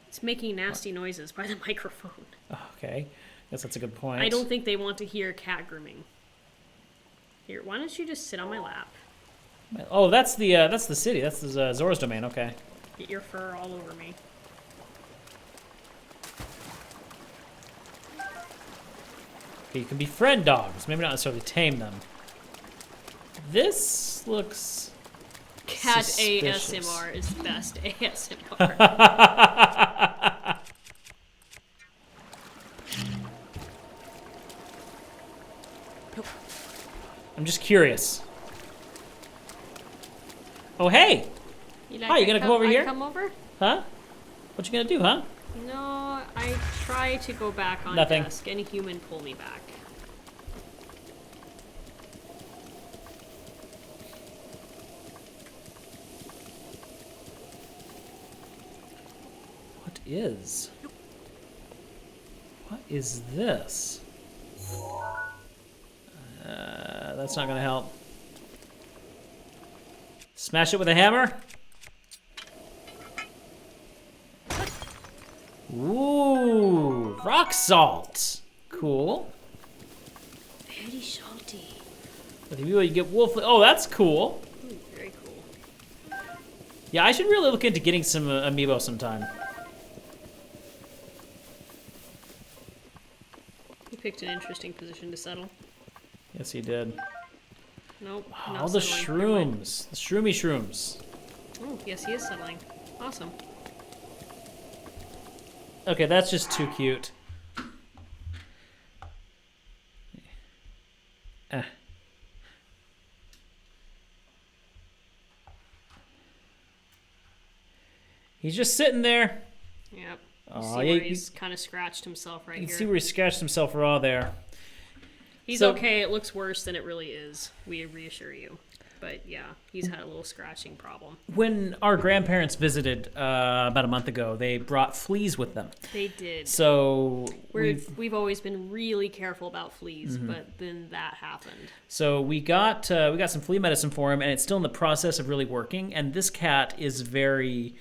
It's making nasty noises by the microphone. Oh, okay, guess that's a good point. I don't think they want to hear cat grooming. Here, why don't you just sit on my lap? Oh, that's the city. That's the Zora's domain. Okay. Get your fur all over me. Okay, you can befriend dogs, maybe not necessarily tame them. This looks Cat suspicious. ASMR is best ASMR. I'm just curious. Oh, hey! You Hi, you gonna come over here? Come over? Huh? What you gonna do, huh? No, I try to go back on Nothing. desk. Any human pull me back. What is this? That's not gonna help. Smash it with a hammer? Ooh, rock salt. Cool. Very salty. With you get wolf. Oh, that's cool. Ooh, very cool. Yeah, I should really look into getting some amiibo sometime. You picked an interesting position to settle. Yes, he did. Nope. All not the settling. Never mind. shrooms. The shroomy shrooms. Oh, yes, he is settling. Awesome. Okay, that's just too cute. He's just sitting there. Yep. Aw, See where he's kind of scratched himself right You here. can see where he scratched himself raw there. He's So- okay. It looks worse than it really is. We reassure you. But yeah, he's had a little scratching problem. When our grandparents visited about a month ago, they brought fleas with them. They did. So We've always been really careful about fleas, but then that happened. So we got some flea medicine for him, and it's still in the process of really working. And this cat is a very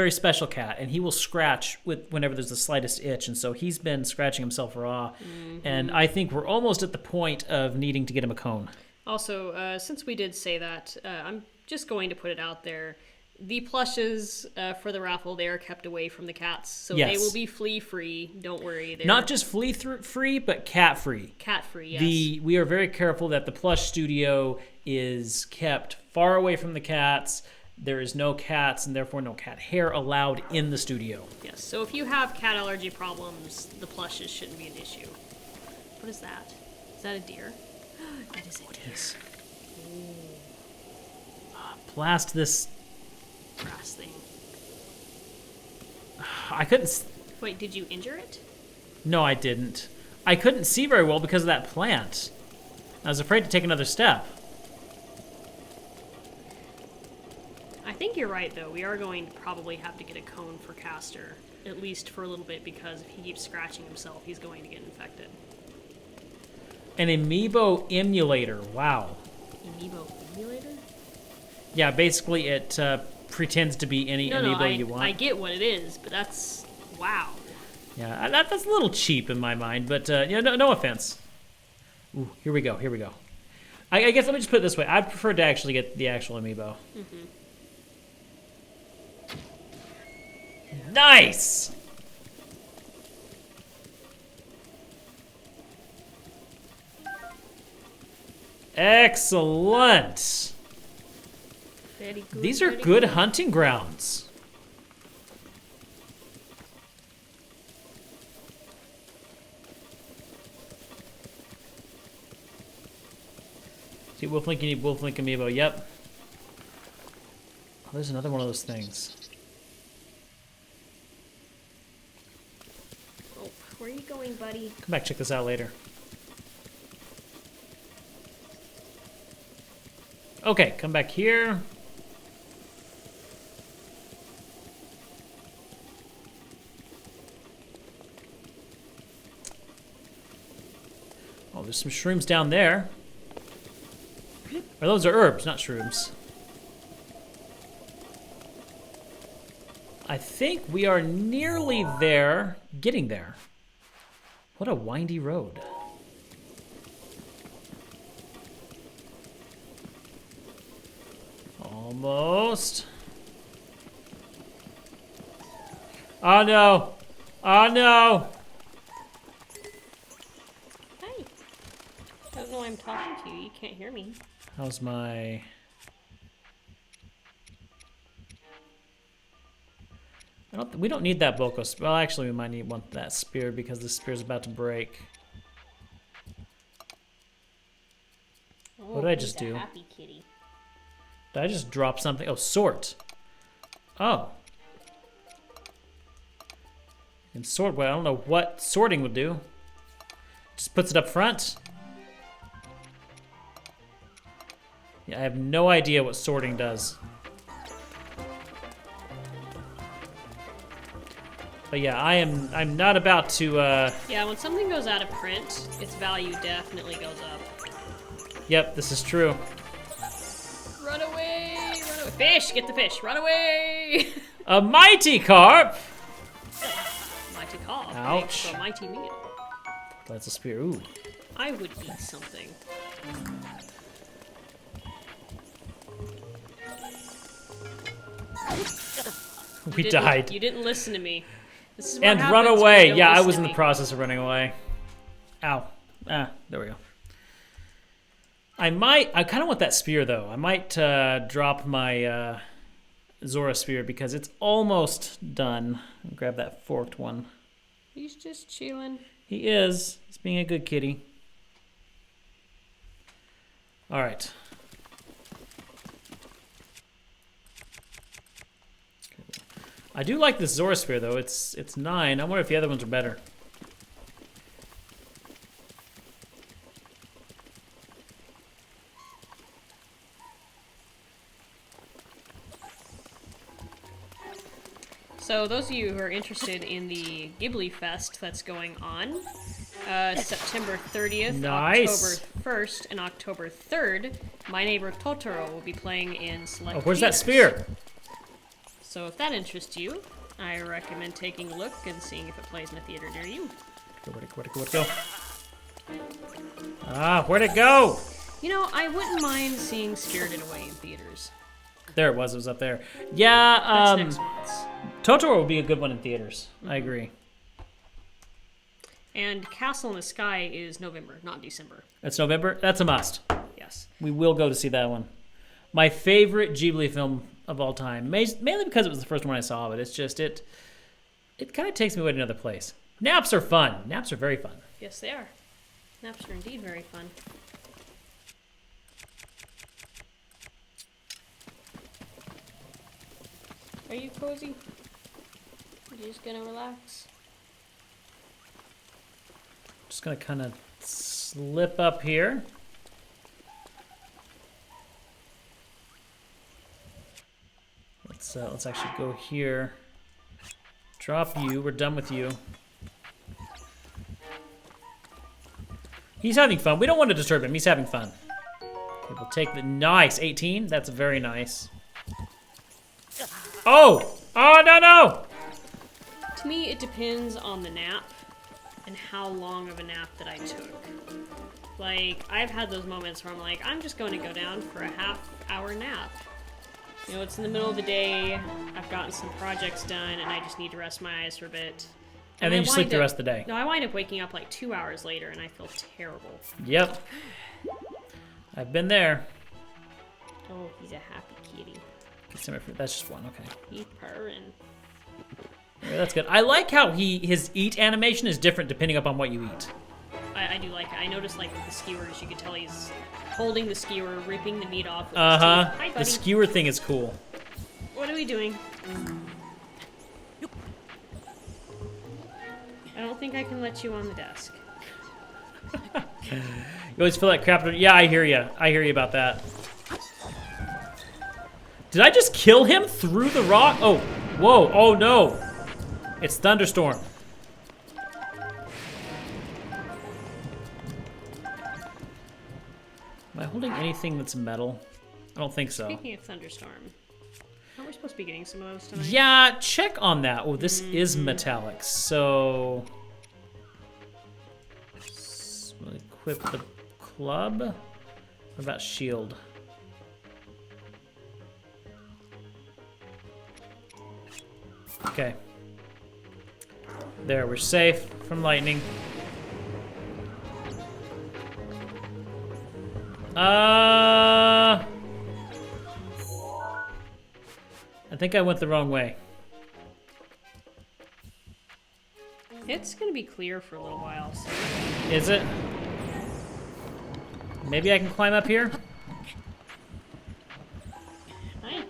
special cat, and he will scratch whenever there's the slightest itch. And so he's been scratching himself raw, and I think we're almost at the point of needing to get him a cone. Also, since we did say that, I'm just going to put it out there. The plushes for the raffle, they are kept away from the cats, so Yes. they will be flea-free. Don't worry. They're Not just flea-free, but cat-free. cat-free, yes. We are very careful that the plush studio is kept far away from the cats. There is no cats and therefore no cat hair allowed in the studio. Yes, so if you have cat allergy problems, the plushes shouldn't be an issue. What is that? Is that a deer? It is a deer. Yes. Blast this. Brass thing. I couldn't. Wait, did you injure it? No, I didn't. I couldn't see very well because of that plant. I was afraid to take another step. I think you're right, though. We are going to probably have to get a cone for Castor, at least for a little bit, because if he keeps scratching himself, he's going to get infected. An amiibo emulator. Wow. Amiibo emulator? Yeah, basically it pretends to be any amiibo you want. I get what it is, but that's... wow. Yeah, that's a little cheap in my mind, but no offense. Ooh, here we go. I guess let me just put it this way. I prefer to actually get the actual amiibo. Nice! Excellent! Very good. These are very good hunting grounds. See, Wolf Link, you need Wolf Link amiibo. Yep. Oh, there's another one of those things. Oh, where are you going, buddy? Come back, check this out later. Okay, come back here. Oh, there's some shrooms down there. Or those are herbs, not shrooms. I think we are nearly there, getting there. What a windy road. Almost. Oh no. Oh no. Hey. I don't know why I'm talking to you. You can't hear me. How's my... we don't need that Boko spear. Well, actually, we might want that spear because the spear's about to break. Oh, What did I he's just a do? happy kitty. Did I just drop something? Oh, sort. Oh. And sort, well, I don't know what sorting would do. Just puts it up front. Yeah, I have no idea what sorting does. But yeah, I'm not about to, Yeah, when something goes out of print, its value definitely goes up. Yep, this is true. Run away! Run away! Fish! Get the fish! Run away! A mighty carp! Mighty call. Ouch. Thanks for a mighty meal. That's a spear, ooh. I would eat something. We died. You didn't listen to me. This is what And happens run when you away. don't Yeah, I listen was to in the me. process of running away. Ow. Ah, there we go. I kind of want that spear, though. I might drop my Zora spear because it's almost done. Grab that forked one. He's just chilling. He is. He's being a good kitty. All right. I do like this Zorosphere though. It's 9. I wonder if the other ones are better. So those of you who are interested in the Ghibli Fest that's going on, September 30th, Nice. October 1st, and October 3rd, My Neighbor Totoro will be playing in select Oh, where's that theaters. spear? So if that interests you, I recommend taking a look and seeing if it plays in a theater near you. Where'd it go? Ah, where'd it go? You know, I wouldn't mind seeing Spirited Away in theaters. There it was. It was up there. Yeah. That's next month. Totoro would be a good one in theaters. I agree. And Castle in the Sky is November, not December. It's November. That's a must. Yes. We will go to see that one. My favorite Ghibli film of all time, mainly because it was the first one I saw, but it's just it kind of takes me away to another place. Naps are fun. Naps are very fun. Yes, they are. Naps are indeed very fun. Are you cozy? Are you just gonna relax? Just gonna kind of slip up here. Let's actually go here. Drop you. We're done with you. He's having fun. We don't want to disturb him. He's having fun. Okay, we'll take the nice 18. That's very nice. Oh! Oh, no! To me, it depends on the nap and how long of a nap that I took. Like, I've had those moments where I'm like, I'm just going to go down for a half-hour nap. You know, it's in the middle of the day, I've gotten some projects done, and I just need to rest my eyes for a bit. And then you sleep the rest of the day. No, I wind up waking up like 2 hours later, and I feel terrible. Yep. I've been there. Oh, he's a happy kitty. That's just one, okay. He's purring. Yeah, that's good. I like how his eat animation is different depending upon what you eat. I do like it. I noticed, like, with the skewers, you could tell he's holding the skewer, ripping the meat off with his teeth. Hi, The buddy. skewer thing is cool. What are we doing? I don't think I can let you on the desk. You always feel like crap. Yeah, I hear you. I hear you about that. Did I just kill him through the rock? Oh, whoa. Oh, no. It's Thunderstorm. Am I holding anything that's metal? I don't think so. Speaking of thunderstorm, aren't we supposed to be getting some of those tonight? Yeah, check on that. Oh, this is metallic. So, we'll equip the club. What about shield? Okay. There, we're safe from lightning. I think I went the wrong way. It's gonna be clear for a little while, so... Is it? Maybe I can climb up here? Hi.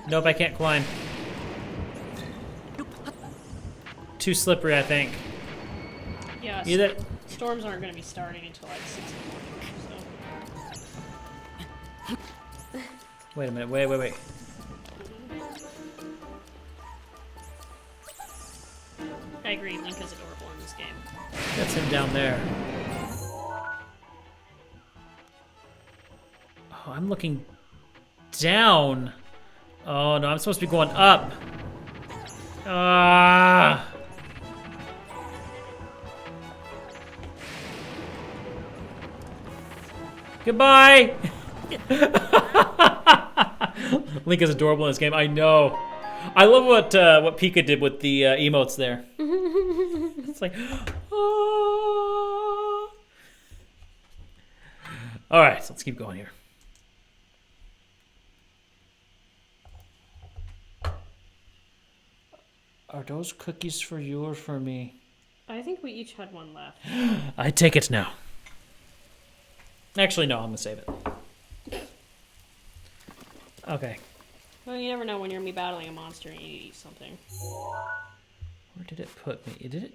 Nope, I can't climb. Too slippery, I think. Yeah, Either. storms aren't gonna be starting until like 6 in the morning, so... Wait a minute, wait. I agree, Link is adorable in this game. That's him down there. Oh, I'm looking down. Oh no, I'm supposed to be going up. Ah. Goodbye. Link is adorable in this game. I know. I love what Pika did with the emotes there. It's like, oh. All right, so let's keep going here. Are those cookies for you or for me? I think we each had one left. I take it now. Actually, no, I'm gonna save it. Okay. Well, you never know when you're going to be battling a monster and you eat something. Where did it put me? Did it?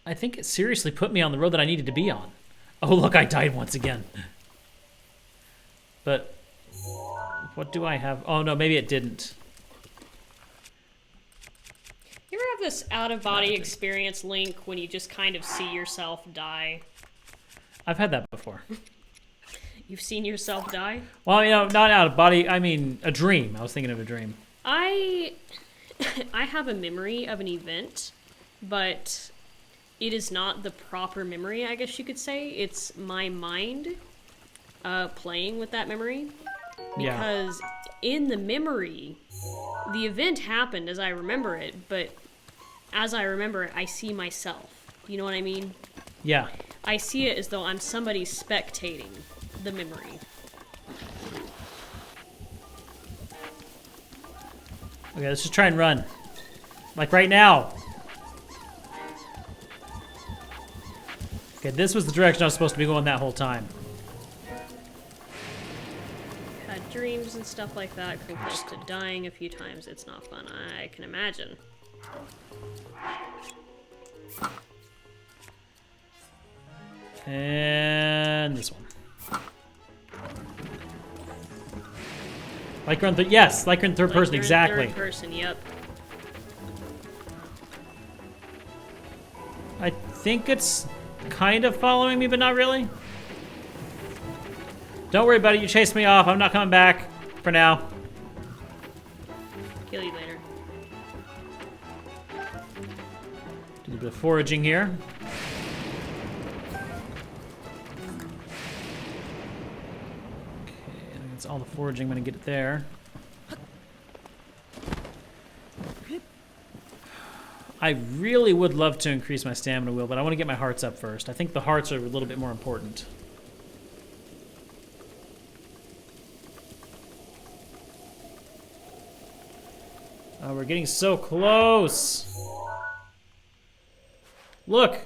I think it seriously put me on the road that I needed to be on. Oh, look, I died once again. But what do I have? Oh, no, maybe it didn't. You ever have this out-of-body experience, Link, when you just kind of see yourself die? I've had that before. You've seen yourself die? Well, you know, not out of body. I mean, a dream. I was thinking of a dream. I have a memory of an event, but it is not the proper memory, I guess you could say. It's my mind playing with that memory. Yeah. Because in the memory, the event happened as I remember it, but as I remember it, I see myself. You know what I mean? Yeah. I see it as though I'm somebody spectating the memory. Okay, let's just try and run. Like right now. Okay, this was the direction I was supposed to be going that whole time. Had dreams and stuff like that, close to dying a few times. It's not fun, I can imagine. And this one. Like you're on yes, like you're in third person, you're in exactly. Third person, yep. I think it's kind of following me, but not really. Don't worry, buddy. You chased me off. I'm not coming back for now. Kill you later. Do a bit of foraging here. Okay, I think that's all the foraging. I'm gonna get it there. I really would love to increase my stamina wheel, but I want to get my hearts up first. I think the hearts are a little bit more important. Oh, we're getting so close. Look.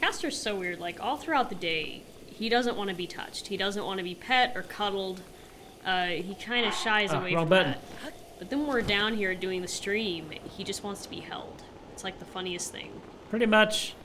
Castor's so weird. Like, all throughout the day, he doesn't want to be touched. He doesn't want to be pet or cuddled. He kind of shies away wrong from button. that. But then when we're down here doing the stream, he just wants to be held. It's like the funniest thing. Pretty much.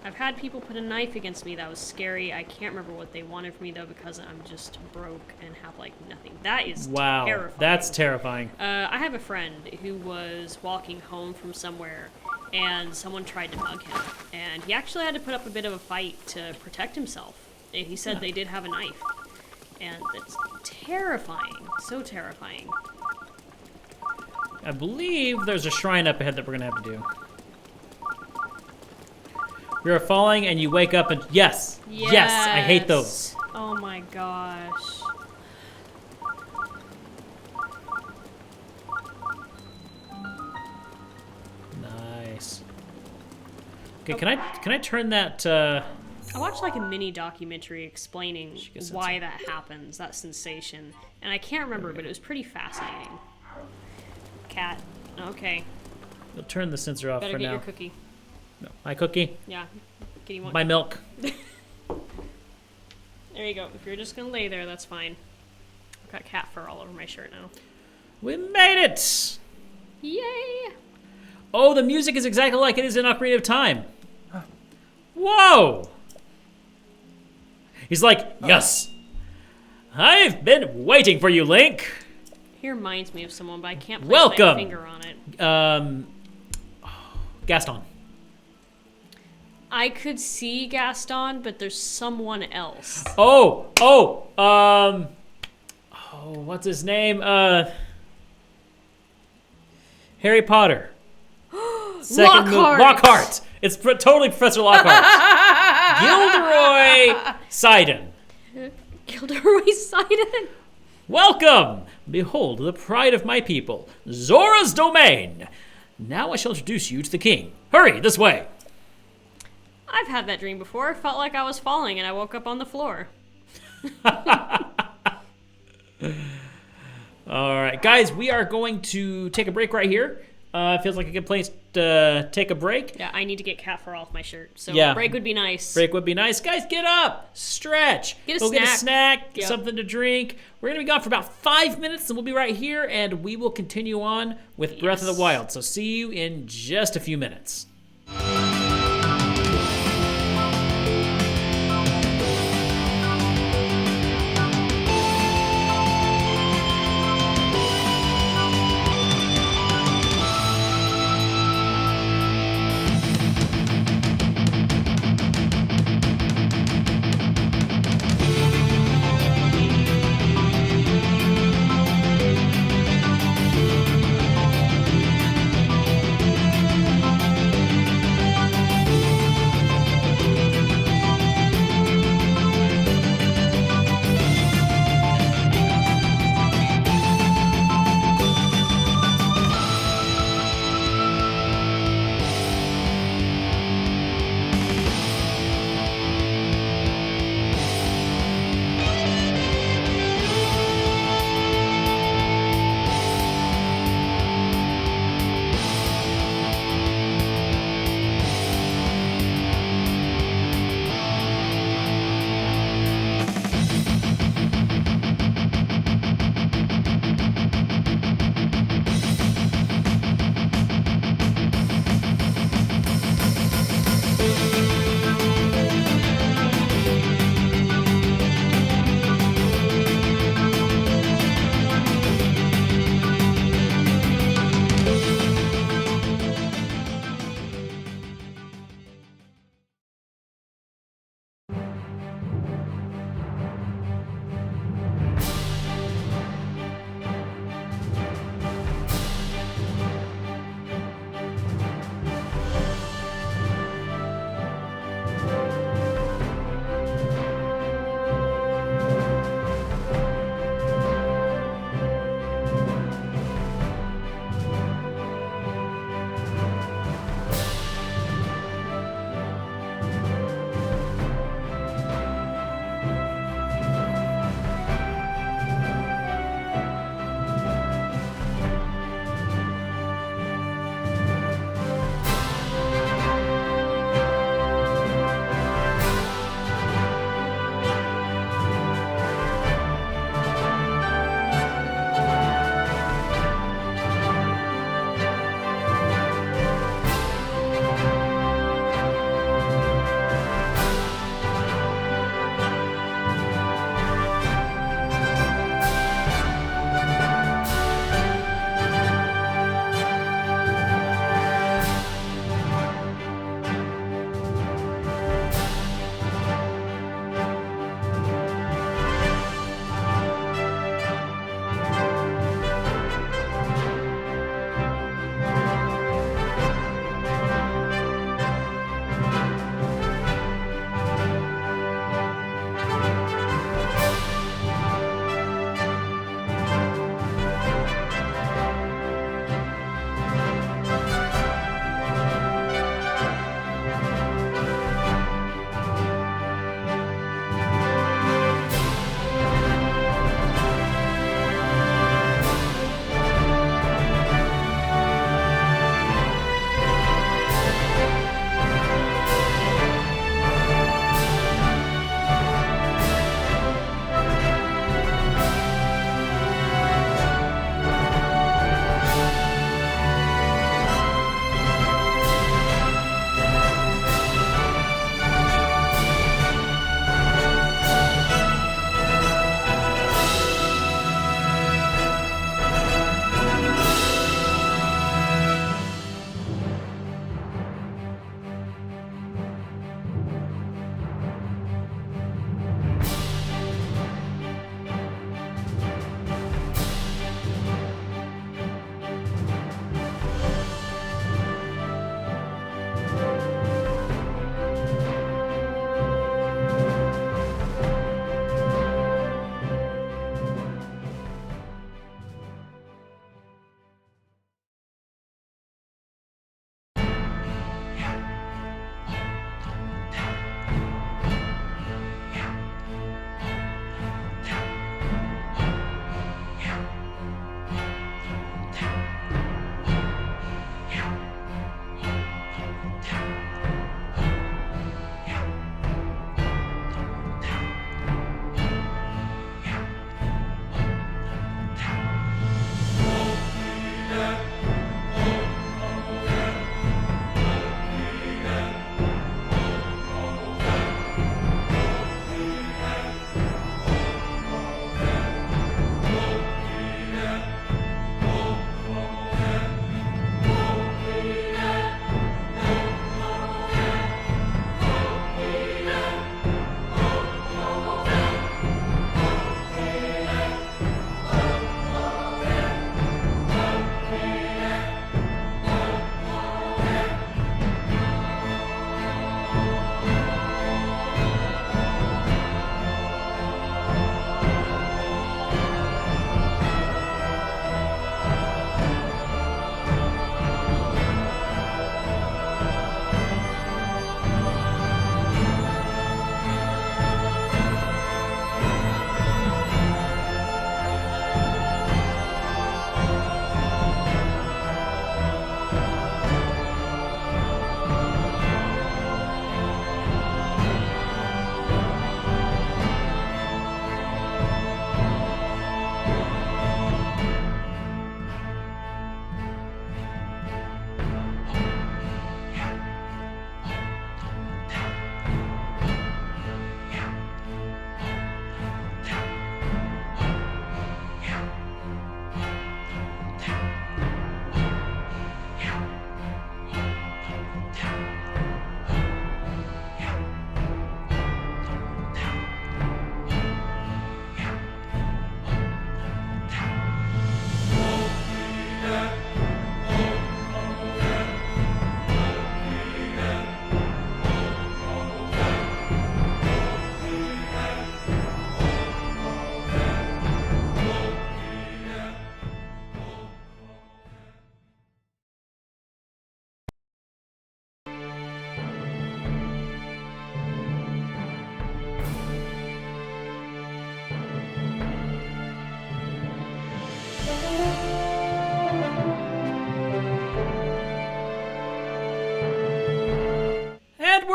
I've had people put a knife against me that was scary. I can't remember what they wanted from me, though, because I'm just broke and have, like, nothing. That is Wow. terrifying. That's terrifying. I have a friend who was walking home from somewhere, and someone tried to mug him. And he actually had to put up a bit of a fight to protect himself. And he said they did have a knife. And it's terrifying. So terrifying. I believe there's a shrine up ahead that we're going to have to do. You're falling and you wake up and... Yes! Yes! I hate those. Oh my gosh. Nice. Okay, can I turn that... I watched like a mini documentary explaining gets why that happens, that sensation. And I can't remember, but it was pretty fascinating. Cat. Okay. We'll turn the sensor off Better for get now. your cookie. No. My cookie. Yeah. Kitty wants My milk. There you go. If you're just gonna lay there, that's fine. I've got cat fur all over my shirt now. We made it! Yay! Oh, the music is exactly like it is in Ocarina of Time. Whoa! He's like, yes! I've been waiting for you, Link! He reminds me of someone, but I can't place Welcome. my finger on it. Gaston. I could see Gaston, but there's someone else. What's his name? Harry Potter. Second Lockhart. Lockhart. It's totally Professor Lockhart. Gilderoy Sidon. Gilderoy Sidon. Welcome! Behold the pride of my people, Zora's domain. Now I shall introduce you to the king. Hurry, this way. I've had that dream before. It felt like I was falling and I woke up on the floor. All right, guys, we are going to take a break right here. Feels like a good place to take a break. Yeah, I need to get cat fur off my shirt. So Yeah. break would be nice. Break would be nice. Guys, get up, stretch, Get a go get a snack. snack, Yep. something to drink. We're going to be gone for about 5 minutes, and we'll be right here, and we will continue on with Breath of the Yes. Wild. So see you in just a few minutes.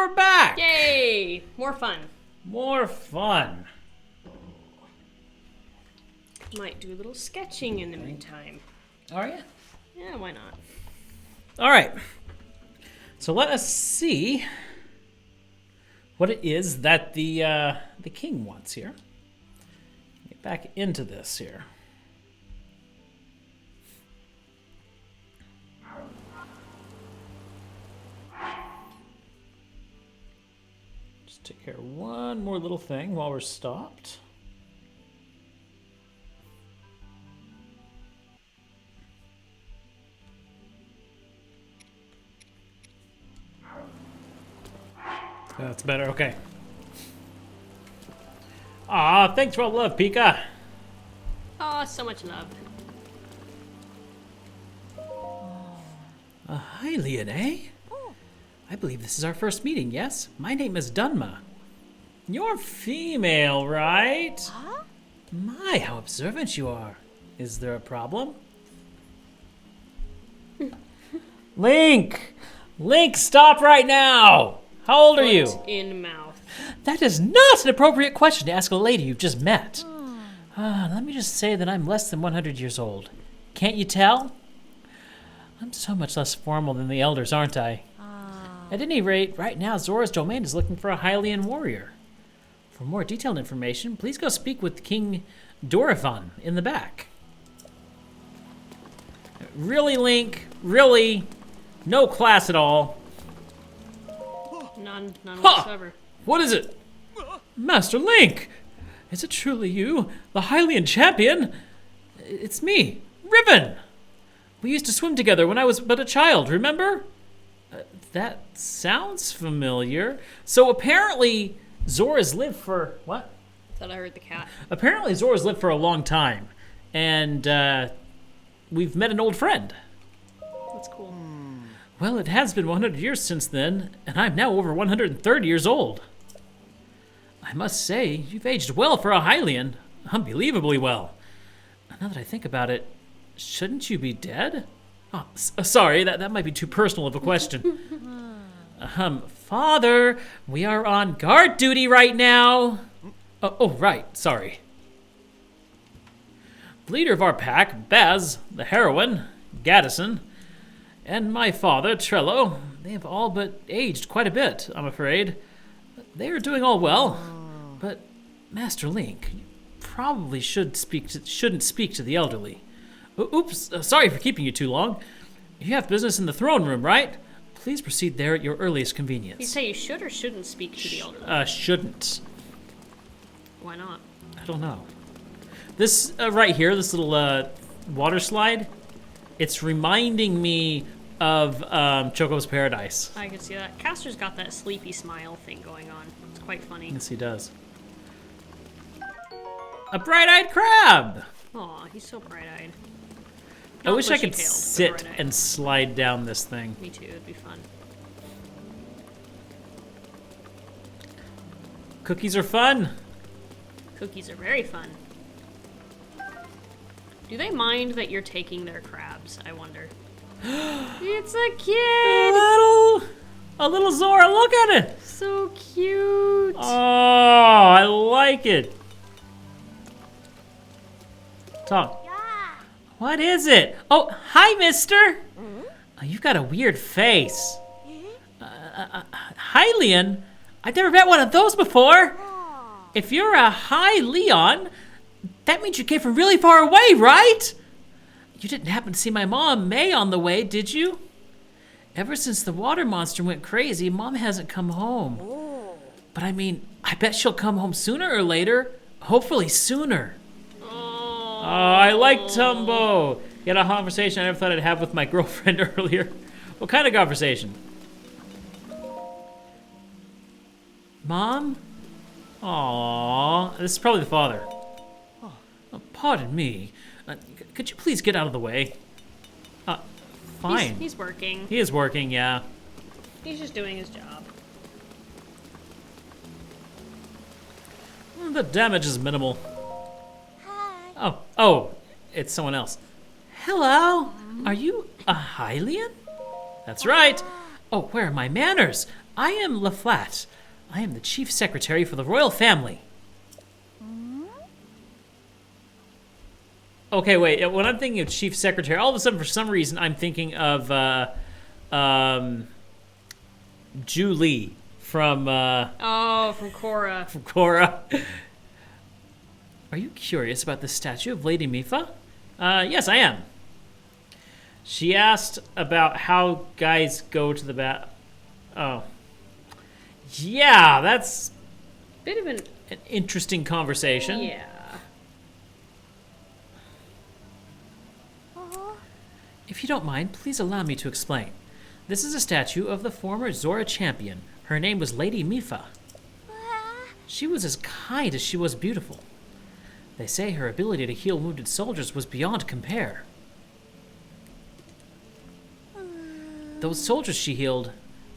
we're back! Yay! More fun. More fun. Might do a little sketching in the meantime. Are you? Yeah, why not? All right. So let us see what it is that the king wants here. Get back into this here. Just take care of one more little thing while we're stopped. That's better, okay. Aw, thanks for all the love, Pika. Oh, so much love. A Hylian, eh? I believe this is our first meeting, yes? My name is Dunma. You're female, right? Huh? My, how observant you are. Is there a problem? Link! Link, stop right now! How old are you? Foot in mouth. That is not an appropriate question to ask a lady you've just met. Let me just say that I'm less than 100 years old. Can't you tell? I'm so much less formal than the elders, aren't I? At any rate, right now Zora's domain is looking for a Hylian warrior. For more detailed information, please go speak with King Dorifan in the back. Really, Link? Really? No class at all? None Ha! whatsoever. What is it? Master Link! Is it truly you, the Hylian champion? It's me, Riven! We used to swim together when I was but a child, remember? That sounds familiar. So apparently Zora's lived for, what? Thought I heard the cat. Apparently Zora's lived for a long time. And we've met an old friend. That's cool. Well, it has been 100 years since then, and I'm now over 130 years old. I must say, you've aged well for a Hylian. Unbelievably well. Now that I think about it, shouldn't you be dead? Oh, sorry, that might be too personal of a question. Father, we are on guard duty right now. Oh, right, sorry. The leader of our pack, Baz, the heroine, Gaddison, and my father, Trello, they have all but aged quite a bit, I'm afraid. They are doing all well, but Master Link, you probably shouldn't speak to the elderly. Oops, sorry for keeping you too long. You have business in the throne room, right? Please proceed there at your earliest convenience. You say you should or shouldn't speak to the elderly? Shouldn't. Why not? I don't know. This right here, this little water slide, it's reminding me of Choco's Paradise. I can see that. Castor's got that sleepy smile thing going on. It's quite funny. Yes, he does. A bright-eyed crab! Aw, he's so bright-eyed. I Not wish I could bushy-tailed, but sit bright-eyed. and slide down this thing. Me too, it'd be fun. Cookies are fun. Cookies are very fun. Do they mind that you're taking their crabs, I wonder? It's a kid! A little Zora, look at it! So cute! Oh, I like it. Tom, Yeah. what is it? Oh, hi, mister. Oh, you've got a weird face. Hylian? I've never met one of those before. If you're a Hylian, that means you came from really far away, right? You didn't happen to see my mom, May, on the way, did you? Ever since the water monster went crazy, Mom hasn't come home. But I mean, I bet she'll come home sooner or later. Hopefully sooner. Oh, I like Tumbo. You had a conversation I never thought I'd have with my girlfriend earlier. What kind of conversation? Mom? Aww, this is probably the father. Oh, pardon me. Could you please get out of the way? Fine. He's working. He is working, yeah. He's just doing his job. The damage is minimal. Hi. Oh, it's someone else. Hello, are you a Hylian? That's right. Oh, where are my manners? I am LaFlatte. I am the chief secretary for the royal family. Okay, wait. When I'm thinking of chief secretary, all of a sudden, for some reason, I'm thinking of Julie from from Korra. from Korra. Are you curious about the statue of Lady Mifa? Yes, I am. She asked about how guys go to the bath. Oh. Yeah, that's Bit of an interesting conversation. yeah. If you don't mind, please allow me to explain. This is a statue of the former Zora champion. Her name was Lady Mifa. She was as kind as she was beautiful. They say her ability to heal wounded soldiers was beyond compare. Those soldiers she healed,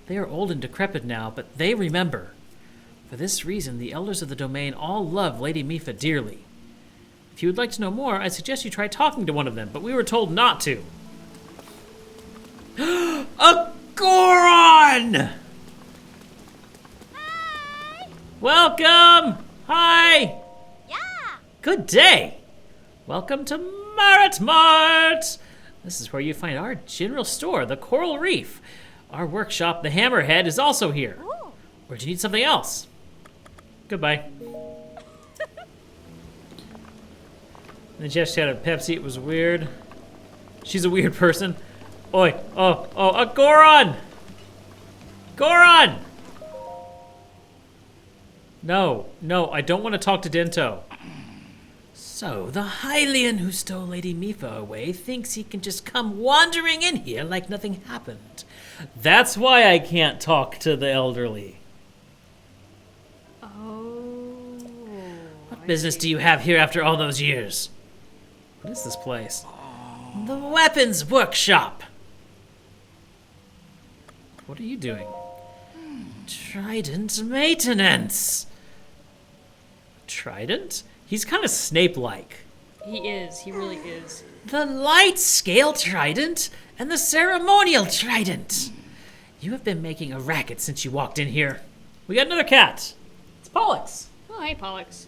they are old and decrepit now, but they remember. For this reason, the elders of the domain all love Lady Mifa dearly. If you would like to know more, I suggest you try talking to one of them, but we were told not to. A Goron! Hi! Welcome! Hi! Yeah! Good day! Welcome to Marit Mart! This is where you find our general store, the Coral Reef. Our workshop, the Hammerhead, is also here. Ooh. Or do you need something else? Goodbye. And Jess had a Pepsi, it was weird. She's a weird person. Oi, a Goron! Goron! No, I don't want to talk to Dento. So, the Hylian who stole Lady Mifa away thinks he can just come wandering in here like nothing happened. That's why I can't talk to the elderly. Oh. What business do you have here after all those years? What is this place? The Weapons Workshop. What are you doing? Trident maintenance. Trident? He's kind of Snape-like. He is. He really is. The light scale trident and the ceremonial trident. You have been making a racket since you walked in here. We got another cat. It's Pollux. Oh, hey, Pollux.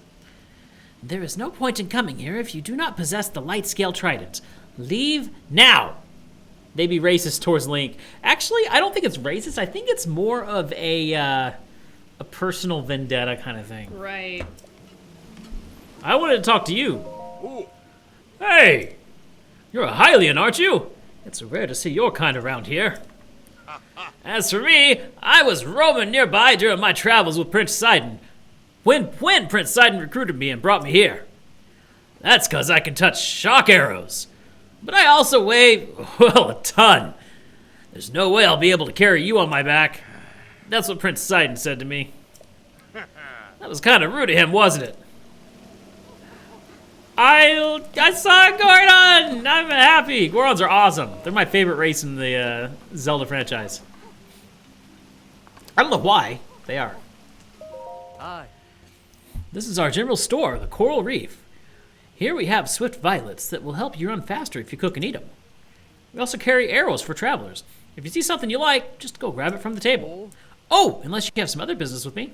There is no point in coming here if you do not possess the light scale trident. Leave now. They be racist towards Link. Actually, I don't think it's racist. I think it's more of a personal vendetta kind of thing. Right. I wanted to talk to you. Hey, you're a Hylian, aren't you? It's rare to see your kind around here. As for me, I was roaming nearby during my travels with Prince Sidon. When Prince Sidon recruited me and brought me here. That's because I can touch shock arrows. But I also weigh, well, a ton. There's no way I'll be able to carry you on my back. That's what Prince Sidon said to me. That was kind of rude of him, wasn't it? I saw a Gordon! I'm happy. Gorons are awesome. They're my favorite race in the Zelda franchise. I don't know why. They are. Aye. This is our general store, the Coral Reef. Here we have swift violets that will help you run faster if you cook and eat them. We also carry arrows for travelers. If you see something you like, just go grab it from the table. Oh, unless you have some other business with me.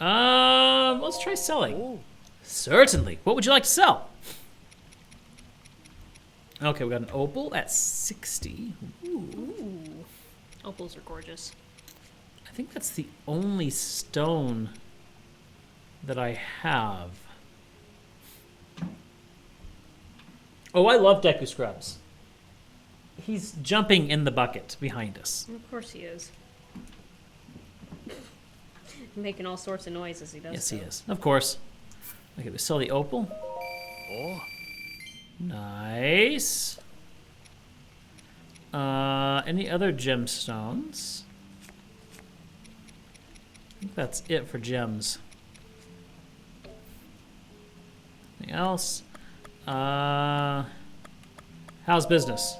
Let's try selling. Oh. Certainly. What would you like to sell? Okay, we got an opal at 60. Ooh. Opals are gorgeous. I think that's the only stone that I have. Oh, I love Deku Scrubs. He's jumping in the bucket behind us. Of course he is. Making all sorts of noise as he does. Yes, so. he is. Of course. Okay, we sell the opal. Oh. Nice. Any other gemstones? I think that's it for gems. Anything else? How's business?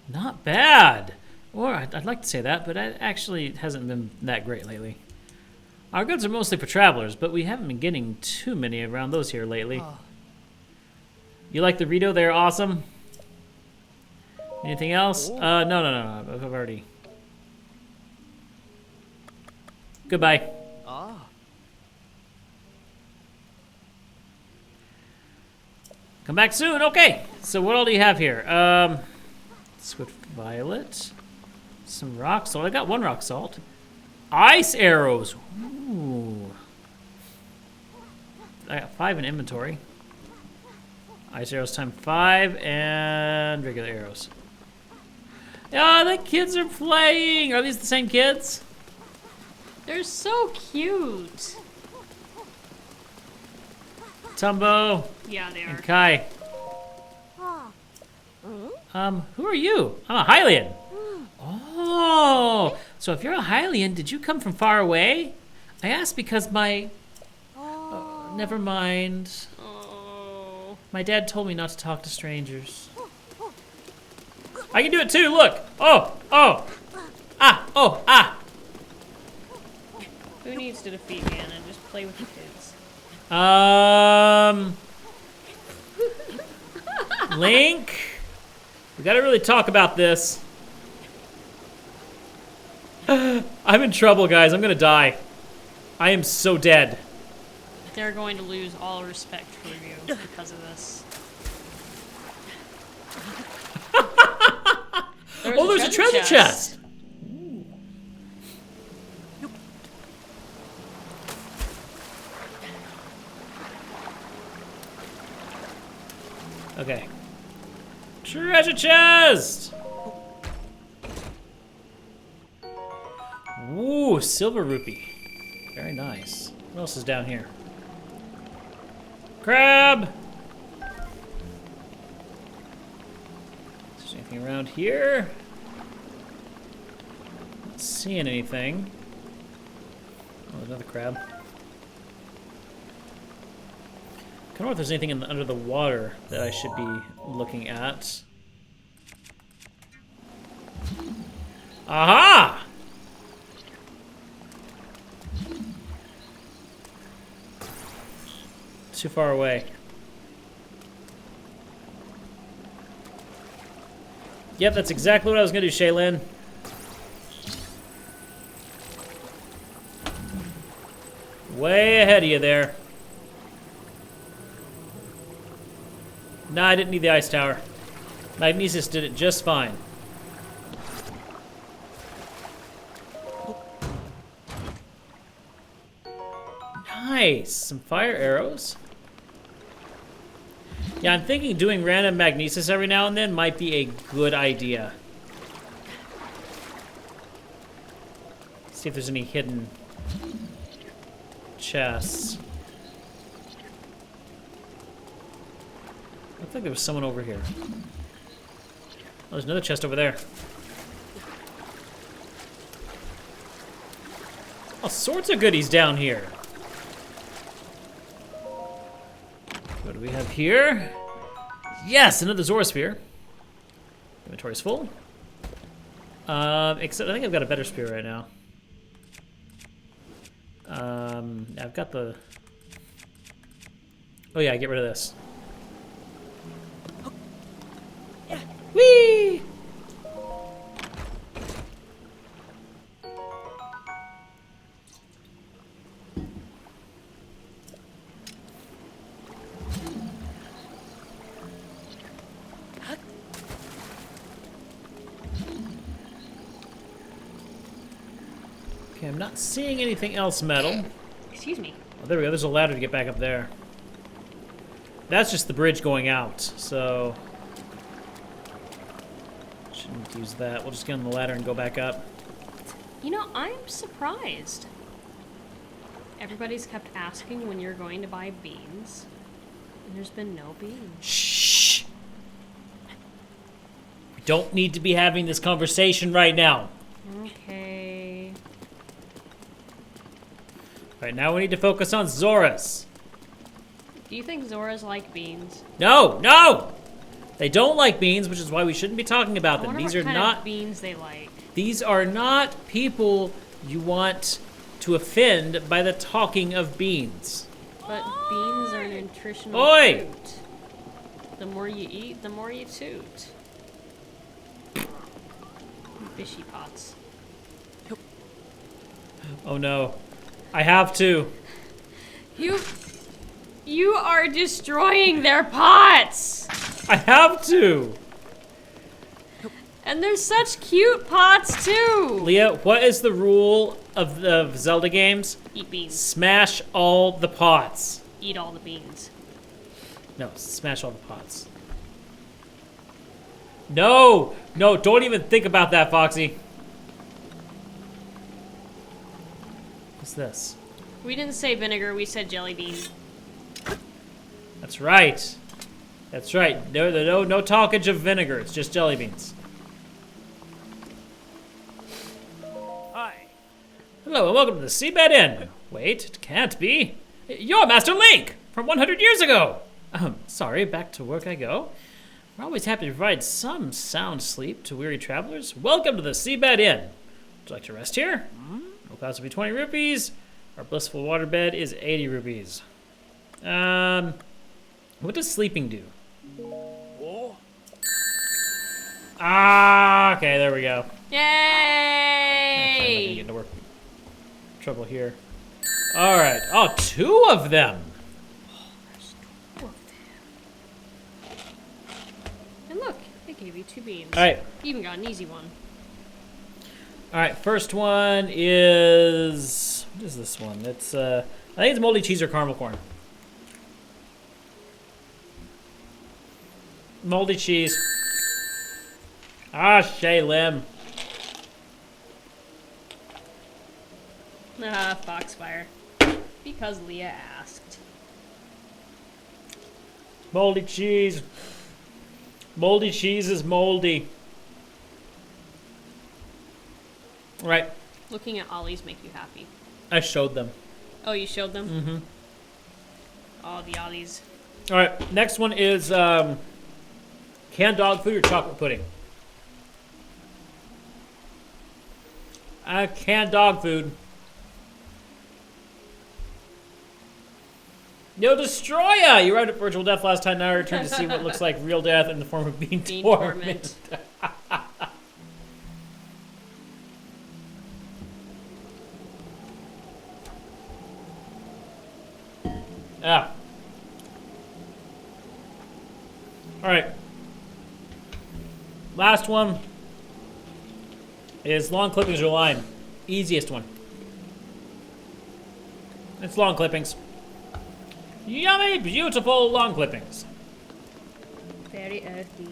Not bad. Or I'd like to say that, but it actually hasn't been that great lately. Our goods are mostly for travelers, but we haven't been getting too many around those here lately. You like the Rito? They're awesome. Anything else? No. I've already. Goodbye. Ah. Come back soon. Okay. So what all do you have here? Swift violet. Some rock salt. I got 1 rock salt. Ice arrows. Ooh. I got 5 in inventory. Ice arrows times 5 and regular arrows. Oh, the kids are playing. Are these the same kids? They're so cute. Tumbo Yeah, they are. and Kai. Who are you? I'm a Hylian. Oh, so if you're a Hylian, did you come from far away? I asked because my... never mind. Oh. My dad told me not to talk to strangers. I can do it too, look! Oh! Oh! Ah! Oh! Ah! Who needs to defeat Ganon? Just play with the kids. Link? We gotta really talk about this. I'm in trouble, guys. I'm gonna die. I am so dead. They're going to lose all respect for you because of this. Oh, there's a treasure chest! Okay. Treasure chest! Ooh, silver rupee. Very nice. What else is down here? Crab! Is there anything around here? Not seeing anything. Oh, there's another crab. I don't know if there's anything under the water that I should be looking at. Aha! Too far away. Yep, that's exactly what I was gonna do, Shaylin. Way ahead of you there. Nah, I didn't need the ice tower. Magnesis did it just fine. Nice! Some fire arrows. Yeah, I'm thinking doing random magnesis every now and then might be a good idea. See if there's any hidden chests. Looked like there was someone over here. Oh, there's another chest over there. All sorts of goodies down here. What do we have here? Yes, another Zora Spear. Inventory's full. Except I think I've got a better spear right now. I've got the... Oh yeah, get rid of this. Whee! Okay, I'm not seeing anything else metal. Excuse me. Oh, there we go. There's a ladder to get back up there. That's just the bridge going out, so... Shouldn't use that. We'll just get on the ladder and go back up. You know, I'm surprised. Everybody's kept asking when you're going to buy beans, and there's been no beans. Shh! We don't need to be having this conversation right now. Okay. Right now we need to focus on Zoras. Do you think Zoras like beans? No! No! They don't like beans, which is why we shouldn't be talking about I them. wonder These what are kind not... of beans they like. These are not people you want to offend by the talking of beans. But beans are nutritional Oi! fruit. The more you eat, the more you toot. Fishy pots. Oh no. I have to. You are destroying their pots! I have to! And they're such cute pots, too! Leah, what is the rule of the Zelda games? Eat beans. Smash all the pots. Eat all the beans. No, smash all the pots. No! No, don't even think about that, Foxy. What's this? We didn't say vinegar, we said jelly bean. That's right. That's right. No talkage of vinegar. It's just jelly beans. Hi. Hello and welcome to the Seabed Inn. Wait, it can't be. You're Master Link from 100 years ago. Sorry, back to work I go. We're always happy to provide some sound sleep to weary travelers. Welcome to the Seabed Inn. Would you like to rest here? No cost will be 20 rupees. Our blissful waterbed is 80 rupees. What does sleeping do? Oh. Ah, okay, there we go. Yay! Actually, I'm not gonna get into work trouble here. All right. Oh, 2 of them. And look, they gave you 2 beans. All right. You even got an easy one. All right. First one is what is this one? It's I think it's moldy cheese or caramel corn. Moldy cheese. Ah, Shay Lim. Foxfire. Because Leah asked. Moldy cheese. Moldy cheese is moldy. All right. Looking at Ollie's make you happy. I showed them. Oh, you showed them? Mm-hmm. Oh, the Ollies. All right. Next one is canned dog food or chocolate pudding. Canned dog food. You'll destroy ya! You arrived at virtual death last time. Now I return to see what looks like real death in the form of being Bean tormented. torment. Yeah. All right. Last one is long clippings or lime. Easiest one. It's long clippings. Yummy, beautiful long clippings. Very earthy.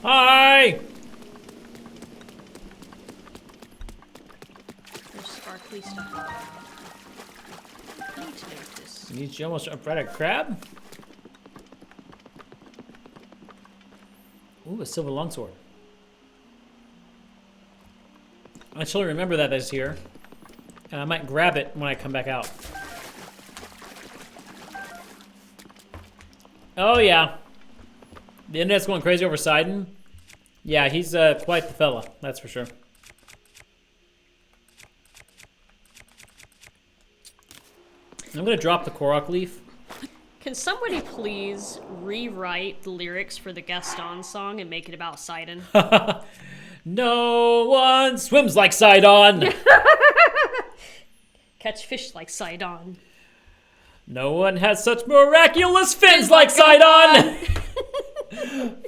Hi! There's sparkly stuff. Neat notice. You almost fried a crab? Ooh, a silver longsword. I still remember that is here. And I might grab it when I come back out. Oh, yeah. The internet's going crazy over Sidon. Yeah, he's quite the fella, that's for sure. I'm going to drop the Korok leaf. Can somebody please rewrite the lyrics for the Gaston song and make it about Sidon? No one swims like Sidon. Catch fish like Sidon. No one has such miraculous fins like Sidon.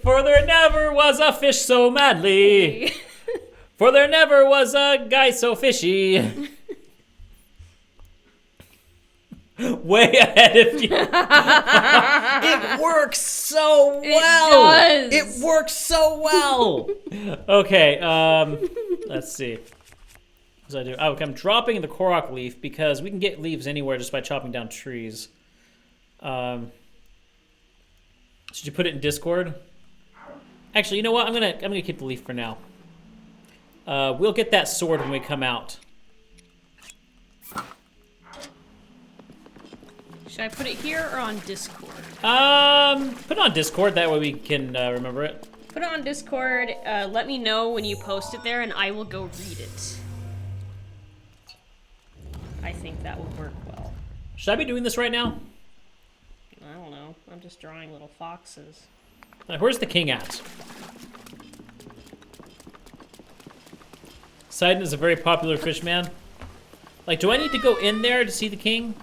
For there never was a fish so madly. For there never was a guy so fishy. Way ahead of you. It works so well. It does. It works so well. Okay, let's see. What does I do? Oh, okay, I'm dropping the Korok leaf because we can get leaves anywhere just by chopping down trees. Should you put it in Discord? Actually, you know what? I'm gonna keep the leaf for now. We'll get that sword when we come out. Should I put it here or on Discord? Put it on Discord. That way we can remember it. Put it on Discord. Let me know when you post it there, and I will go read it. I think that would work well. Should I be doing this right now? I don't know. I'm just drawing little foxes. Where's the king at? Poseidon is a very popular fish man. Like, do I need to go in there to see the king?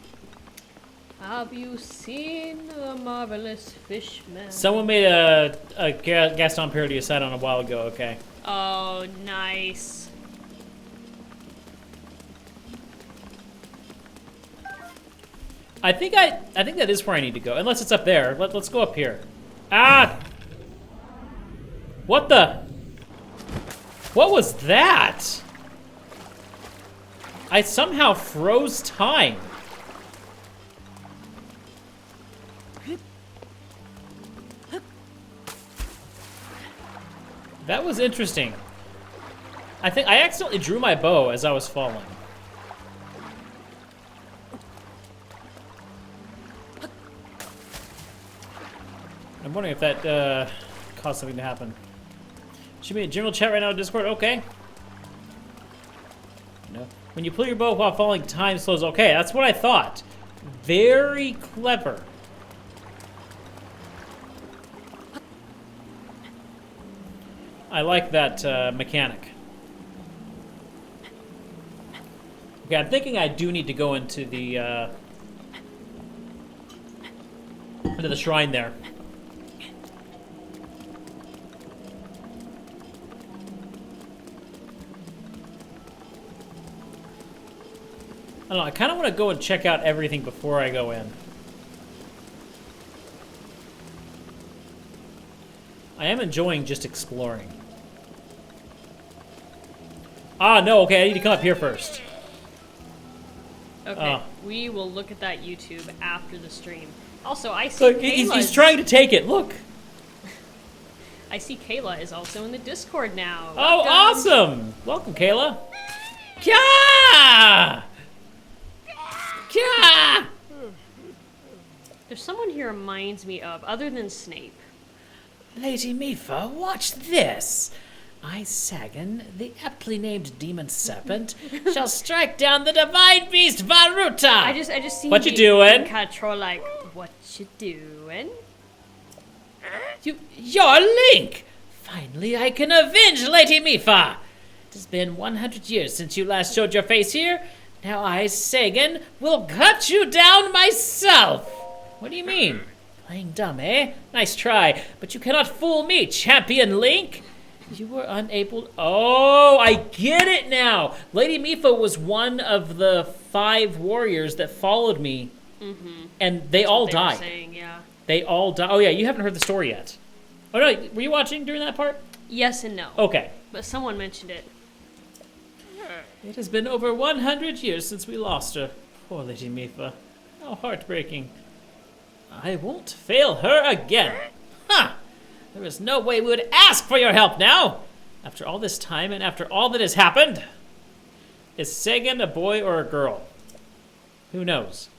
Have you seen the marvelous fishman? Someone made a Gaston parody of Poseidon a while ago, okay. Oh, nice. I think that is where I need to go, unless it's up there. Let's go up here. Ah! What the? What was that? I somehow froze time. That was interesting. I think I accidentally drew my bow as I was falling. I'm wondering if that caused something to happen. Should be a general chat right now in Discord. Okay. No. When you pull your bow while falling, time slows. Okay, that's what I thought. Very clever. I like that mechanic. Okay, I'm thinking I do need to go into the shrine there. I don't know, I kind of want to go and check out everything before I go in. I am enjoying just exploring. Ah, no, okay, I need to come up here first. Okay, we will look at that YouTube after the stream. Also, I see Look, he's trying to take it, look. I see Kayla is also in the Discord now. Oh, Welcome. awesome! Welcome, Kayla. Kya! Kya! There's someone here reminds me of, other than Snape. Lady Mifa, watch this. I, Sagan, the aptly named demon serpent, shall strike down the divine beast Varuta. I just see What you doing? kind of troll like, what you doing? You're Link! Finally, I can avenge Lady Mifa. It has been 100 years since you last showed your face here. Now I, Sagan, will cut you down myself. What do you mean? Playing dumb, eh? Nice try, but you cannot fool me, Champion Link. You were unable... Oh, I get it now. Lady Mifa was one of the 5 warriors that followed me, and they all They were died. saying, yeah. They all died. Oh, yeah, you haven't heard the story yet. Oh, no, were you watching during that part? Yes and no. Okay. But someone mentioned it. It has been over 100 years since we lost her. Poor Lady Mifa. How heartbreaking. I won't fail her again. Huh! There is no way we would ask for your help now. After all this time and after all that has happened. Is Sagan a boy or a girl? Who knows?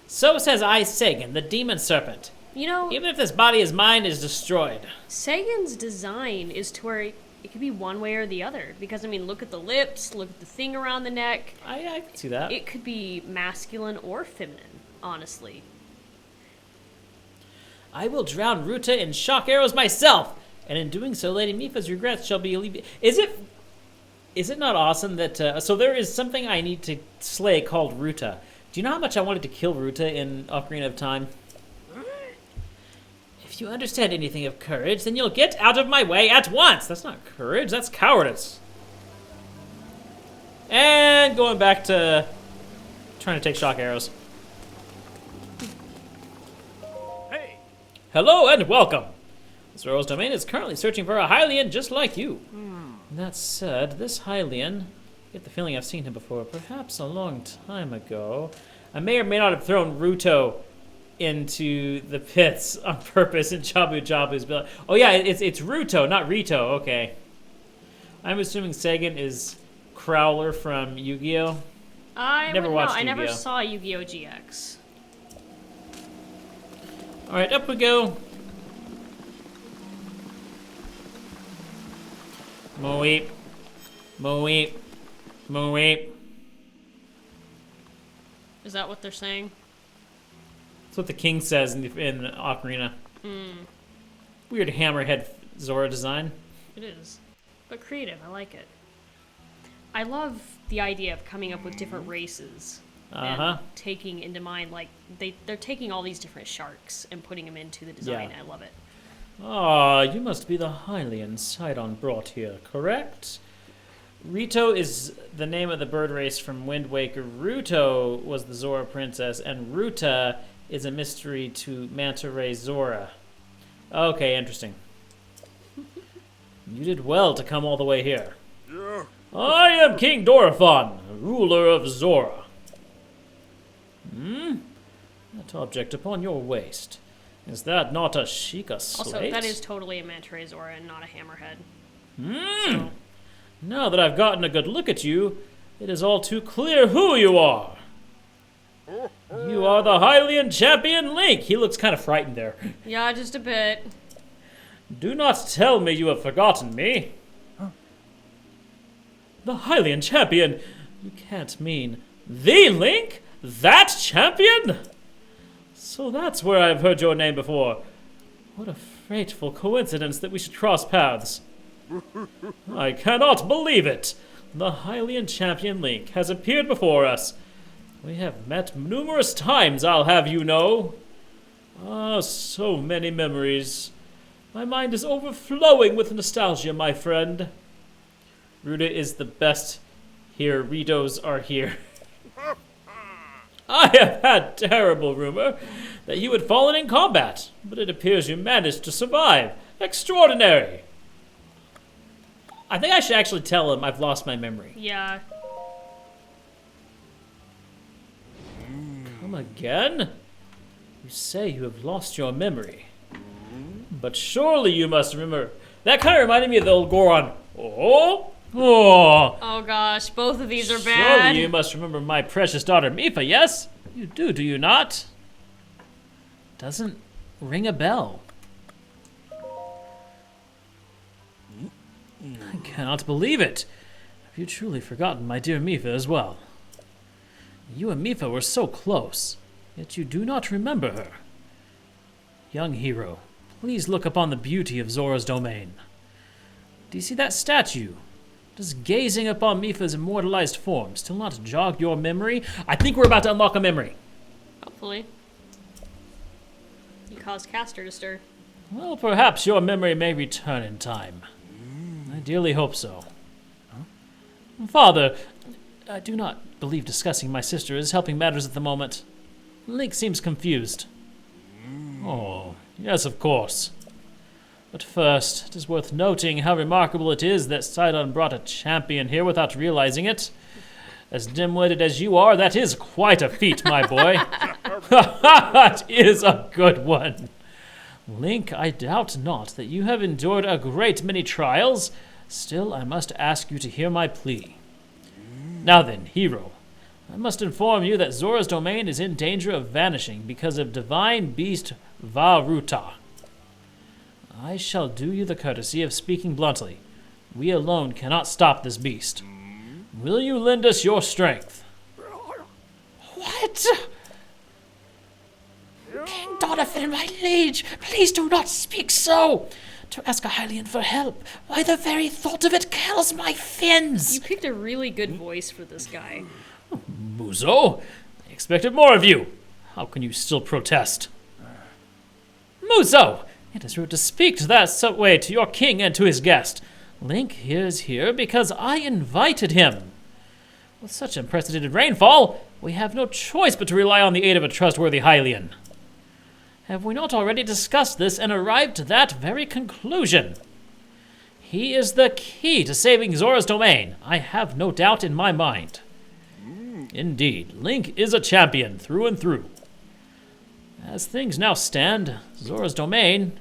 So says I, Sagan, the demon serpent. You know, Even if this body is mine is destroyed. Sagan's design is to where it could be one way or the other. Because, I mean, look at the lips, look at the thing around the neck. I can see that. It could be masculine or feminine, honestly. I will drown Ruta in shock arrows myself, and in doing so, Lady Mifa's regrets shall be alleviated. Is it not awesome that... so there is something I need to slay called Ruta. Do you know how much I wanted to kill Ruta in Ocarina of Time? If you understand anything of courage, then you'll get out of my way at once. That's not courage, that's cowardice. And going back to trying to take shock arrows. Hey! Hello and welcome. This Royal's Domain is currently searching for a Hylian just like you. That said, this Hylian, I get the feeling I've seen him before, perhaps a long time ago. I may or may not have thrown Ruto into the pits on purpose in Jabu Jabu's bill. Oh yeah, it's Ruto, not Rito. Okay. I'm assuming Sagan is Crowler from Yu-Gi-Oh. I Never wouldn't watched know. I never Yu-Gi-Oh. saw Yu-Gi-Oh! GX. All right, up we go. Moeep, moeep, moeep. Is that what they're saying? That's what the king says in Ocarina. Weird hammerhead Zora design. It is. But creative. I like it. I love the idea of coming up with different races. Uh-huh. And taking into mind, like, they're taking all these different sharks and putting them into the design. Yeah. I love it. Ah, you must be the Hylian Sidon brought here, correct? Rito is the name of the bird race from Wind Waker. Ruto was the Zora princess, and Ruta is a mystery to Manta Ray Zora. Okay, interesting. You did well to come all the way here. Yeah. I am King Dorifon, ruler of Zora. That object upon your waist. Is that not a Sheikah slate? Also, that is totally a Manta Ray Zora and not a hammerhead. So. Now that I've gotten a good look at you, it is all too clear who you are. You are the Hylian champion Link. He looks kind of frightened there. Yeah, just a bit. Do not tell me you have forgotten me. The Hylian champion? You can't mean the Link? That champion? So that's where I've heard your name before. What a fateful coincidence that we should cross paths. I cannot believe it. The Hylian champion Link has appeared before us. We have met numerous times, I'll have you know. Ah, so many memories. My mind is overflowing with nostalgia, my friend. Ruta is the best here. Ritos are here. I have had terrible rumor that you had fallen in combat, but it appears you managed to survive. Extraordinary. I think I should actually tell him I've lost my memory. Yeah. Come again? You say you have lost your memory. But surely you must remember. That kind of reminded me of the old Goron. Oh! Oh gosh, both of these are bad. Surely you must remember my precious daughter Mifa, yes? You do you not? Doesn't ring a bell. I cannot believe it. Have you truly forgotten my dear Mifa as well? You and Mifa were so close, yet you do not remember her. Young hero, please look upon the beauty of Zora's domain. Do you see that statue? Does gazing upon Mifa's immortalized form still not jog your memory? I think we're about to unlock a memory. Hopefully. You caused Castor to stir. Well, perhaps your memory may return in time. I dearly hope so. Father, I do not believe discussing my sister is helping matters at the moment. Link seems confused. Oh, yes, of course. But first, it is worth noting how remarkable it is that Sidon brought a champion here without realizing it. As dim-witted as you are, that is quite a feat, my boy. That is a good one. Link, I doubt not that you have endured a great many trials. Still, I must ask you to hear my plea. Now then, hero, I must inform you that Zora's domain is in danger of vanishing because of divine beast Varuta. I shall do you the courtesy of speaking bluntly. We alone cannot stop this beast. Will you lend us your strength? What? King Donovan, my liege, please do not speak so. To ask a Hylian for help, why the very thought of it kills my fins. You picked a really good voice for this guy. Muzo, I expected more of you. How can you still protest? Muzo, it is rude to speak to that way to your king and to his guest. Link is here because I invited him. With such unprecedented rainfall, we have no choice but to rely on the aid of a trustworthy Hylian. Have we not already discussed this and arrived to that very conclusion? He is the key to saving Zora's domain. I have no doubt in my mind. Indeed, Link is a champion through and through. As things now stand, Zora's domain,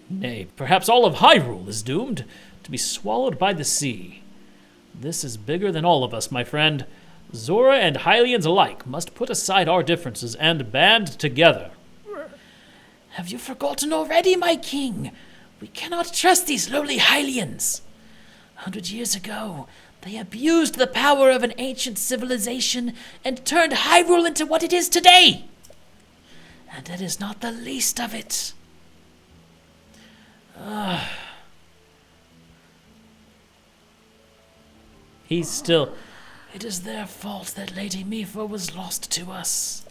nay, perhaps all of Hyrule, is doomed to be swallowed by the sea. This is bigger than all of us, my friend. Zora and Hylians alike must put aside our differences and band together. Have you forgotten already, my king? We cannot trust these lowly Hylians. 100 years ago, they abused the power of an ancient civilization and turned Hyrule into what it is today. And that is not the least of it. He's still... It is their fault that Lady Mifa was lost to us.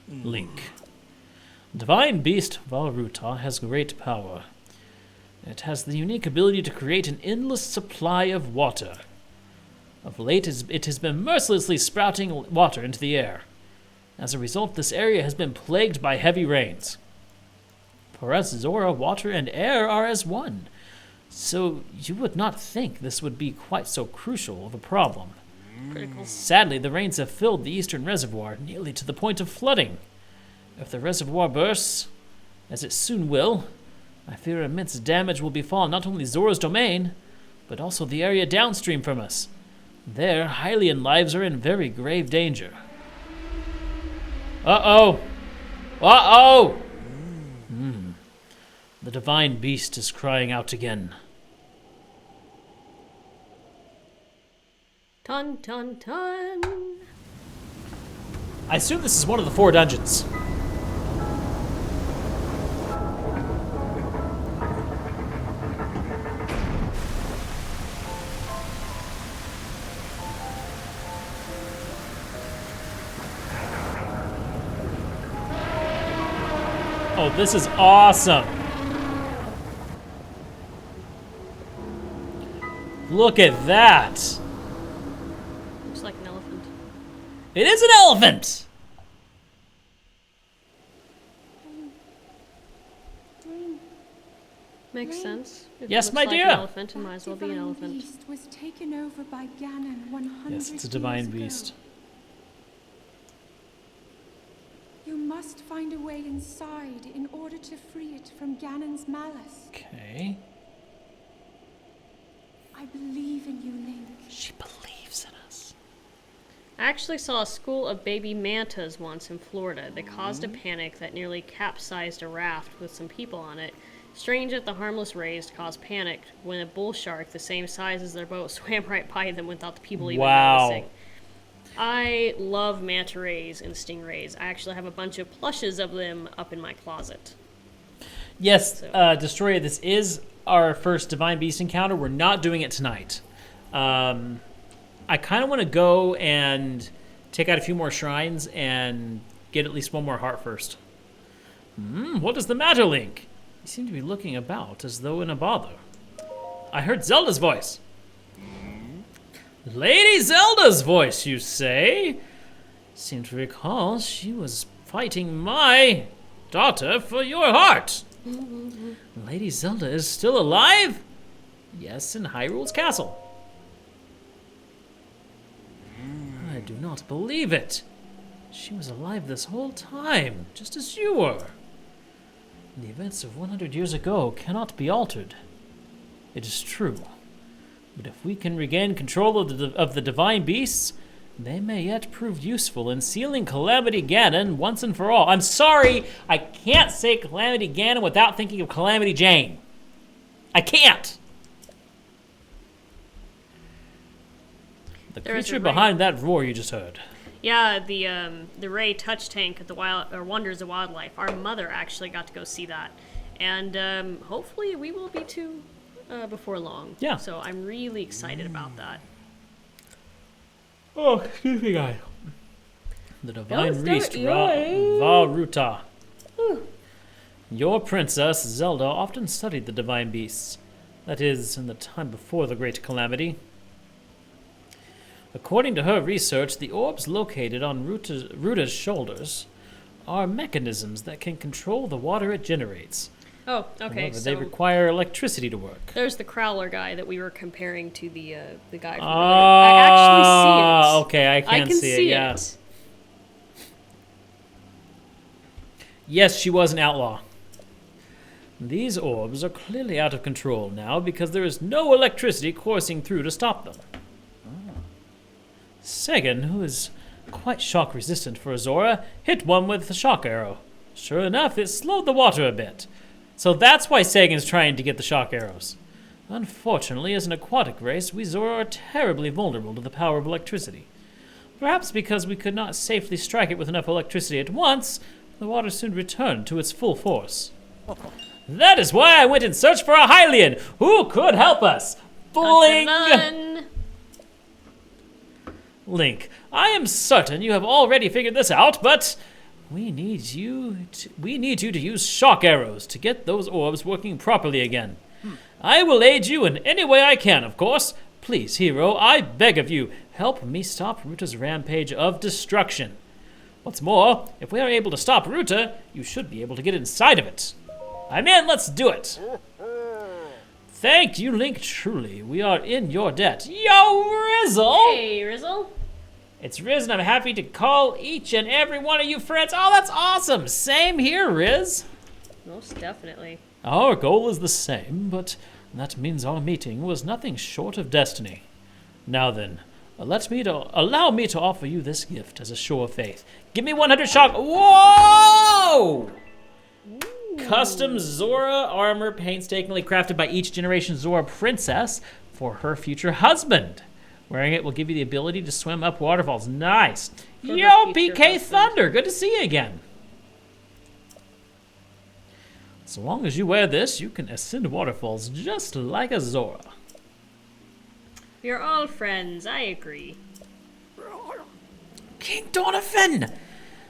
Link. Divine Beast Valruta has great power. It has the unique ability to create an endless supply of water. Of late, it has been mercilessly sprouting water into the air. As a result, this area has been plagued by heavy rains. For us, Zora, water and air are as one. So you would not think this would be quite so crucial of a problem. Critical. Sadly, the rains have filled the eastern reservoir nearly to the point of flooding. If the reservoir bursts, as it soon will, I fear immense damage will befall not only Zora's domain, but also the area downstream from us. There, Hylian lives are in very grave danger. Uh-oh! Uh-oh! The Divine Beast is crying out again. Ton, ton, ton. I assume this is one of the 4 dungeons. Oh, this is awesome. Look at that. Looks like an elephant. It is an elephant. Makes sense. If Yes, it looks my like dear. An elephant, it might as well be an Divine elephant. Beast was taken over by Ganon 100 Yes, it's a Divine years ago. Beast. You must find a way inside in order to free it from Ganon's malice. Okay. I believe in you, Link. She believes in us. I actually saw a school of baby mantas once in Florida. They caused a panic that nearly capsized a raft with some people on it. Strange that the harmless rays caused panic when a bull shark the same size as their boat swam right by them without the people even Wow. noticing. I love manta rays and stingrays. I actually have a bunch of plushes of them up in my closet. Yes, So- Destroyer, this is our first Divine Beast encounter. We're not doing it tonight. I kind of want to go and take out a few more shrines and get at least one more heart first. What is the matter, Link? You seem to be looking about as though in a bother. I heard Zelda's voice. Lady Zelda's voice, you say? Seem to recall she was fighting my daughter for your heart. Lady Zelda is still alive? Yes, in Hyrule's castle. I do not believe it. She was alive this whole time, just as you were. The events of 100 years ago cannot be altered. It is true. But if we can regain control of the Divine Beasts, they may yet prove useful in sealing Calamity Ganon once and for all. I'm sorry, I can't say Calamity Ganon without thinking of Calamity Jane. I can't. The There is a creature ray. behind that roar you just heard. Yeah, the Ray touch tank at the Wonders of Wildlife. Our mother actually got to go see that, and hopefully we will be too before long. Yeah. So I'm really excited about that. Oh, excuse me, guys. The Divine Don't Beast start yawning. Valruta. Your princess, Zelda, often studied the Divine Beasts. That is, in the time before the Great Calamity. According to her research, the orbs located on Ruta's shoulders are mechanisms that can control the water it generates. Oh, okay. However, So they require electricity to work. there's the Crowler guy that we were comparing to the guy from earlier. Ah, I actually see it. okay, I can see it, yeah. Yes, she was an outlaw. These orbs are clearly out of control now because there is no electricity coursing through to stop them. Sagan, who is quite shock resistant for Azora, hit one with the shock arrow. Sure enough, it slowed the water a bit. So that's why Sagan's trying to get the shock arrows. Unfortunately, as an aquatic race, we Zora are terribly vulnerable to the power of electricity. Perhaps because we could not safely strike it with enough electricity at once, the water soon returned to its full force. That is why I went in search for a Hylian who could help us. Bling! Dun. Link, I am certain you have already figured this out, but we need you to use shock arrows to get those orbs working properly again. I will aid you in any way I can, of course. Please, hero, I beg of you, help me stop Ruta's rampage of destruction. What's more, if we are able to stop Ruta, you should be able to get inside of it. I'm in, let's do it. Thank you, Link, truly. We are in your debt. Yo, Rizzle! Hey, Rizzle. It's Riz, and I'm happy to call each and every one of you friends. Oh, that's awesome. Same here, Riz. Most definitely. Our goal is the same, but that means our meeting was nothing short of destiny. Now then, allow me to offer you this gift as a show of faith. Give me 100 shock. Whoa! Custom Zora armor painstakingly crafted by each generation Zora princess for her future husband. Wearing it will give you the ability to swim up waterfalls. Nice. For Yo, her future PK husband. Thunder. Good to see you again. So long as you wear this, you can ascend waterfalls just like a Zora. We're all friends, I agree. King Donovan!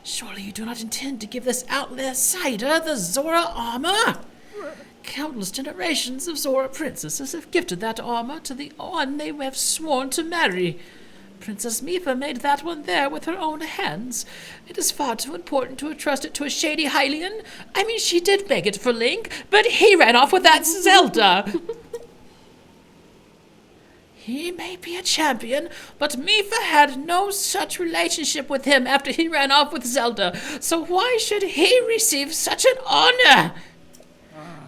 Surely you do not intend to give this outsider the Zora armor? Countless generations of Zora princesses have gifted that armor to the one they have sworn to marry. Princess Mifa made that one there with her own hands. It is far too important to entrust it to a shady Hylian. I mean, she did make it for Link, but he ran off with that Zelda. He may be a champion, but Mifa had no such relationship with him after he ran off with Zelda. So why should he receive such an honor?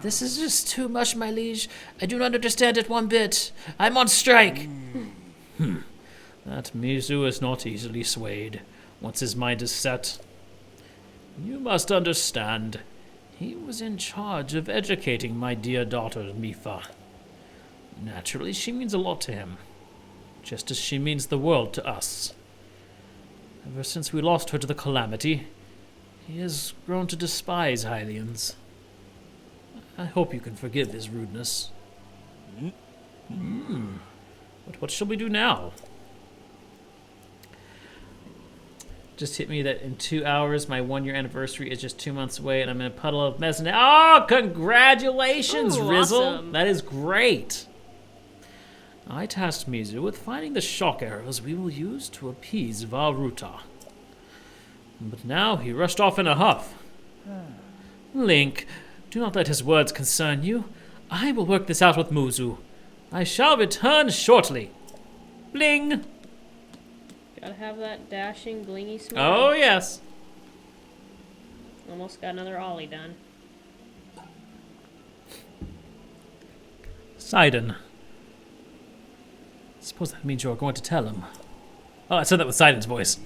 This is just too much, my liege. I do not understand it one bit. I'm on strike. That Mizu is not easily swayed once his mind is set. You must understand, he was in charge of educating my dear daughter, Mifa. Naturally, she means a lot to him, just as she means the world to us. Ever since we lost her to the Calamity, he has grown to despise Hylians. I hope you can forgive his rudeness. But what shall we do now? Just hit me that in 2 hours, my 1-year anniversary is just 2 months away, and I'm in a puddle of mess. Oh, congratulations, Ooh, Rizzle! awesome. That is great. I tasked Mizu with finding the shock arrows we will use to appease Varuta. But now he rushed off in a huff. Link, do not let his words concern you. I will work this out with Muzu. I shall return shortly. Bling! Gotta have that dashing, blingy smile. Oh, yes. Almost got another ollie done. Sidon. Suppose that means you're going to tell him. Oh, I said that with Sidon's voice.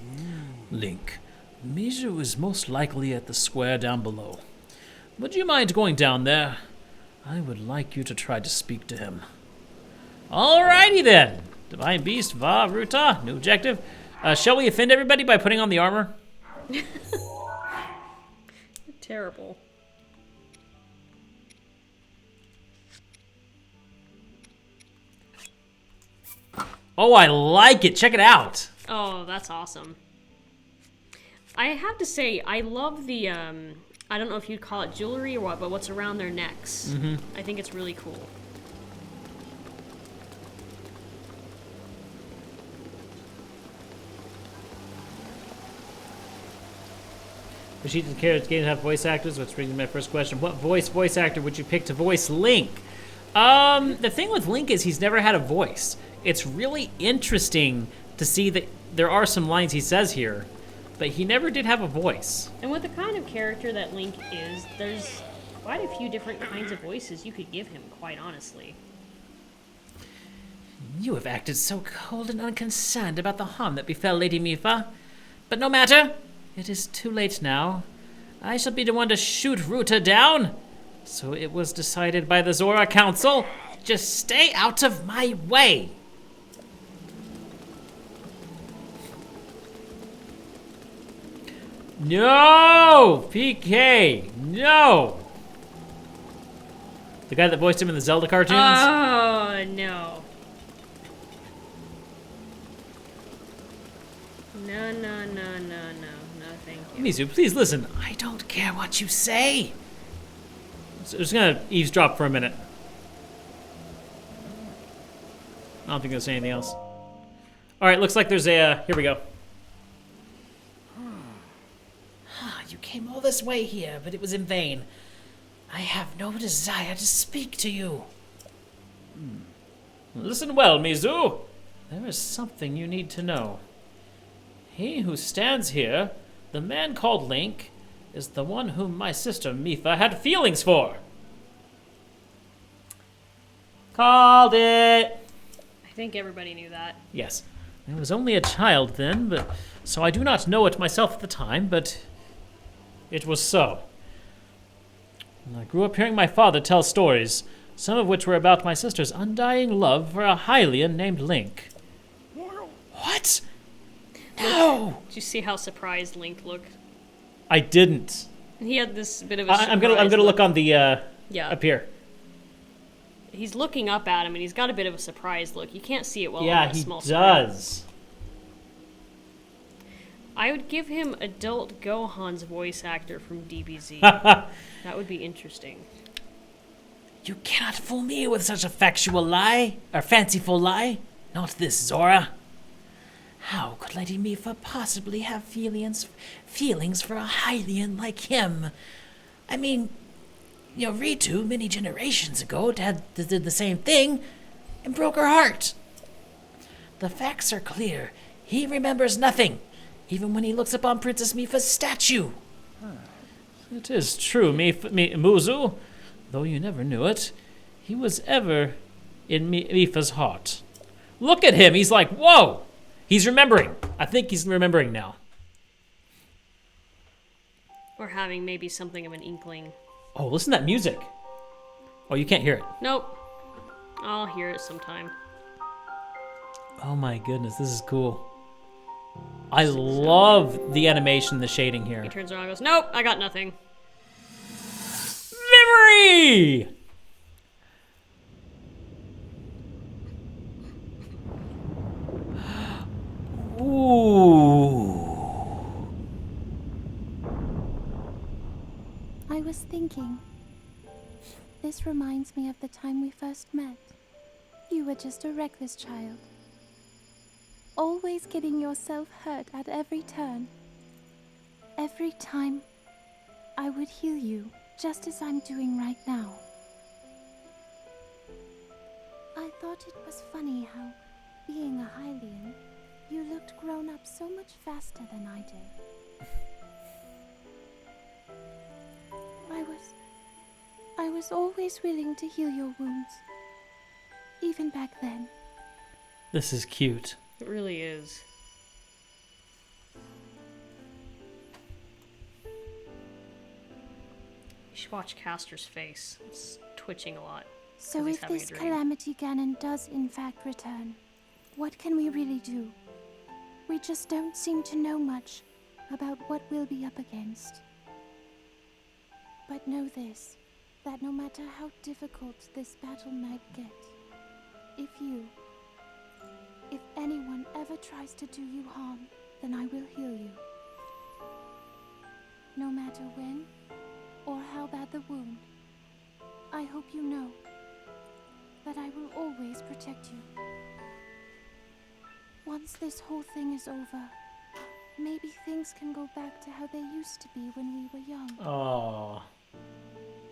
Link, Mizu is most likely at the square down below. Would you mind going down there? I would like you to try to speak to him. Alrighty then. Divine Beast, Varuta, new objective. Shall we offend everybody by putting on the armor? Terrible. Oh, I like it. Check it out. Oh, that's awesome. I have to say, I love the, I don't know if you'd call it jewelry or what, but what's around their necks. I think it's really cool. Rashid and Carrots games have voice actors, which brings me to my first question. What voice actor would you pick to voice Link? The thing with Link is he's never had a voice. It's really interesting to see that there are some lines he says here, but he never did have a voice. And with the kind of character that Link is, there's quite a few different kinds of voices you could give him, quite honestly. You have acted so cold and unconcerned about the harm that befell Lady Mifa. But no matter. It is too late now. I shall be the one to shoot Ruta down. So it was decided by the Zora Council. Just stay out of my way. No! PK! No! The guy that voiced him in the Zelda cartoons? Oh, no. No, no, no, no, no. No, thank you. Mizu, please listen. I don't care what you say. So I'm just gonna eavesdrop for a minute. I don't think there's anything else. Alright, looks like there's a, here we go. You came all this way here, but it was in vain. I have no desire to speak to you. Listen well, Mizu. There is something you need to know. He who stands here, the man called Link, is the one whom my sister Mipha had feelings for. Called it! I think everybody knew that. Yes. I was only a child then, but so I do not know it myself at the time, but it was so. And I grew up hearing my father tell stories, some of which were about my sister's undying love for a Hylian named Link. What? No! Did you see how surprised Link looked? I didn't. He had this bit of a I'm gonna look on the Yeah. up here. He's looking up at him, and he's got a bit of a surprised look. You can't see it well on Yeah, a he small screen. does. I would give him adult Gohan's voice actor from DBZ. That would be interesting. You cannot fool me with such a factual lie, or fanciful lie. Not this, Zora. How could Lady Mipha possibly have feelings for a Hylian like him? I mean, Ritu, many generations ago, did the same thing and broke her heart. The facts are clear. He remembers nothing, even when he looks upon Princess Mipha's statue. It is true, Muzu. Though you never knew it, he was ever in Mipha's heart. Look at him. He's like, whoa. He's remembering. I think he's remembering now. Or having maybe something of an inkling. Oh, listen to that music. Oh, you can't hear it. Nope. I'll hear it sometime. Oh my goodness, this is cool. I love the animation, the shading here. He turns around and goes, nope, I got nothing. Memory! Ooh. I was thinking. This reminds me of the time we first met. You were just a reckless child. Always getting yourself hurt at every turn. Every time, I would heal you, just as I'm doing right now. I thought it was funny how, being a Hylian, you looked grown up so much faster than I did. I was always willing to heal your wounds, even back then. This is cute. It really is. You should watch Castor's face. It's twitching a lot. So 'cause he's if having a this dream. Calamity Ganon does in fact return, what can we really do? We just don't seem to know much about what we'll be up against. But know this, that no matter how difficult this battle might get, if anyone ever tries to do you harm, then I will heal you. No matter when or how bad the wound, I hope you know that I will always protect you. Once this whole thing is over, maybe things can go back to how they used to be when we were young. Oh.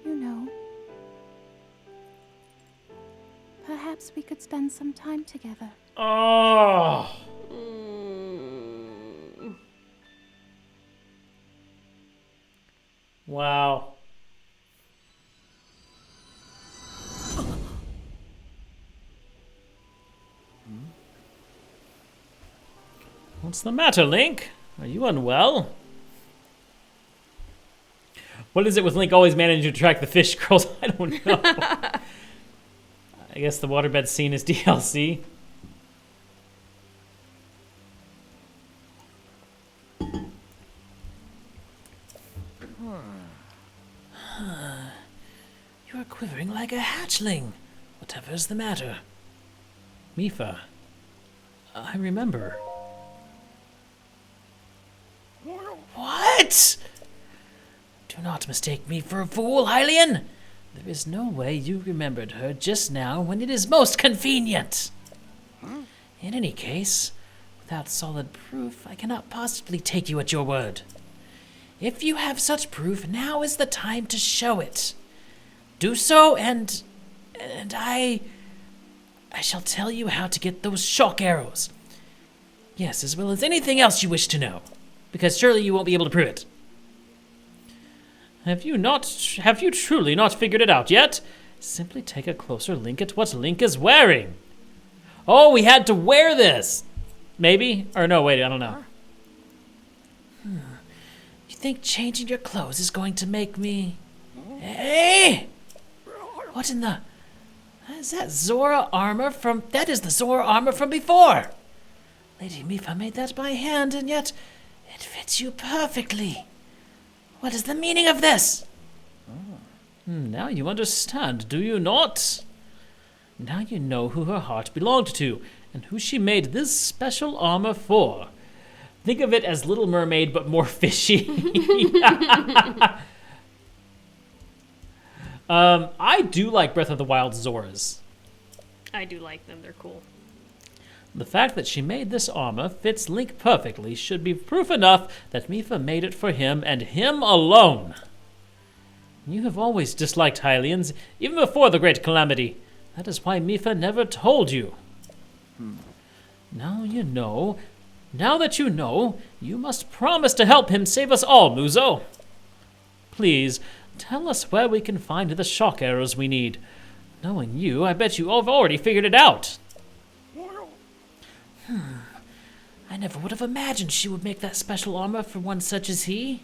You know. Perhaps we could spend some time together. Oh. Wow. What's the matter, Link? Are you unwell? What is it with Link always managing to track the fish girls? I don't know. I guess the waterbed scene is DLC. You are quivering like a hatchling. Whatever is the matter? Mifa, I remember. What? Do not mistake me for a fool, Hylian. There is no way you remembered her just now when it is most convenient. In any case, without solid proof, I cannot possibly take you at your word. If you have such proof, now is the time to show it. Do so, and I shall tell you how to get those shock arrows. Yes, as well as anything else you wish to know, because surely you won't be able to prove it. Have you truly not figured it out yet? Simply take a closer look at what Link is wearing. Oh, we had to wear this! Maybe? Or no, wait, I don't know. You think changing your clothes is going to make me... Hey! What in the... Is that Zora armor from... That is the Zora armor from before! Lady Mifa made that by hand, and yet it fits you perfectly. What is the meaning of this? Now you understand, do you not? Now you know who her heart belonged to, and who she made this special armor for. Think of it as Little Mermaid, but more fishy. I do like Breath of the Wild Zoras. I do like them. They're cool. The fact that she made this armor fits Link perfectly should be proof enough that Mifa made it for him and him alone. You have always disliked Hylians, even before the Great Calamity. That is why Mifa never told you. Now you know. Now that you know, you must promise to help him save us all, Muzo. Please, tell us where we can find the shock arrows we need. Knowing you, I bet you have already figured it out. I never would have imagined she would make that special armor for one such as he.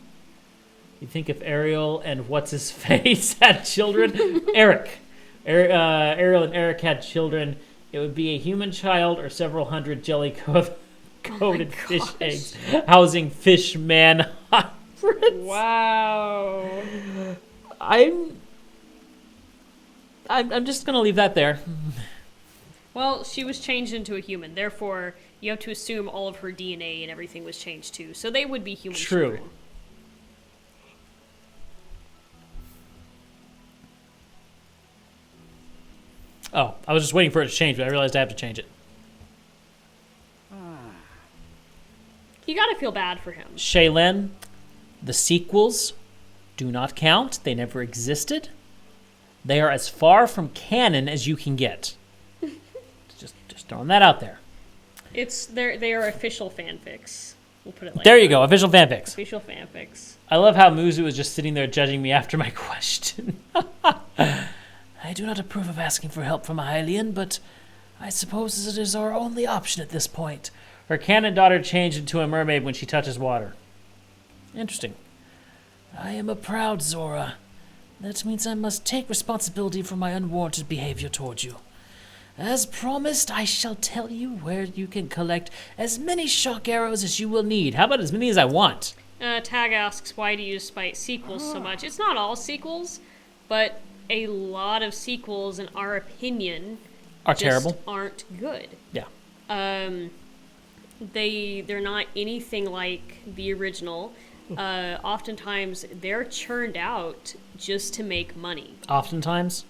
You think if Ariel and what's-his-face had children? Eric. Ariel and Eric had children, it would be a human child or several hundred jelly-coated fish eggs housing fish man hybrids. Wow. I'm just going to leave that there. Well, she was changed into a human. Therefore, you have to assume all of her DNA and everything was changed too. So they would be human True. children. Oh, I was just waiting for it to change, but I realized I have to change it. You gotta feel bad for him. Shaylin, the sequels do not count. They never existed. They are as far from canon as you can get. just throwing that out there. They are official fanfics. We'll put it like There that. you go, official fanfics. Official fanfics. I love how Muzu was just sitting there judging me after my question. I do not approve of asking for help from a Hylian, but I suppose it is our only option at this point. Her canon daughter changed into a mermaid when she touches water. Interesting. I am a proud Zora. That means I must take responsibility for my unwarranted behavior toward you. As promised, I shall tell you where you can collect as many shock arrows as you will need. How about as many as I want? Tag asks, why do you spite sequels so much? It's not all sequels, but a lot of sequels, in our opinion, Are terrible. Aren't good. Yeah. They're not anything like the original. Oftentimes, they're churned out just to make money. Oftentimes?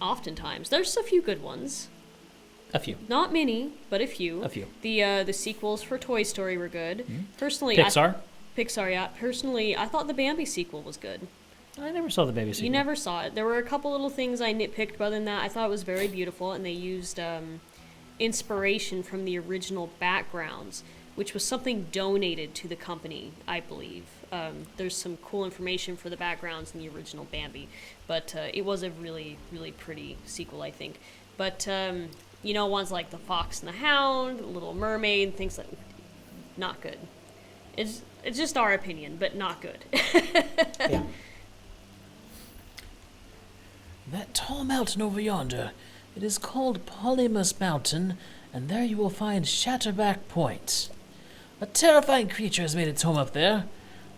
Oftentimes. There's a few good ones. A few. Not many, but a few. A few. The sequels for Toy Story were good. Personally, Pixar? Pixar, yeah. Personally, I thought the Bambi sequel was good. I never saw the baby sequel. You never saw it. There were a couple little things I nitpicked, but other than that, I thought it was very beautiful, and they used inspiration from the original backgrounds, which was something donated to the company, I believe. There's some cool information for the backgrounds in the original Bambi, but it was a really, really pretty sequel, I think. But, ones like The Fox and the Hound, Little Mermaid, things like not good. It's just our opinion, but not good. Yeah. That tall mountain over yonder, it is called Polymus Mountain, and there you will find Shatterback Point. A terrifying creature has made its home up there.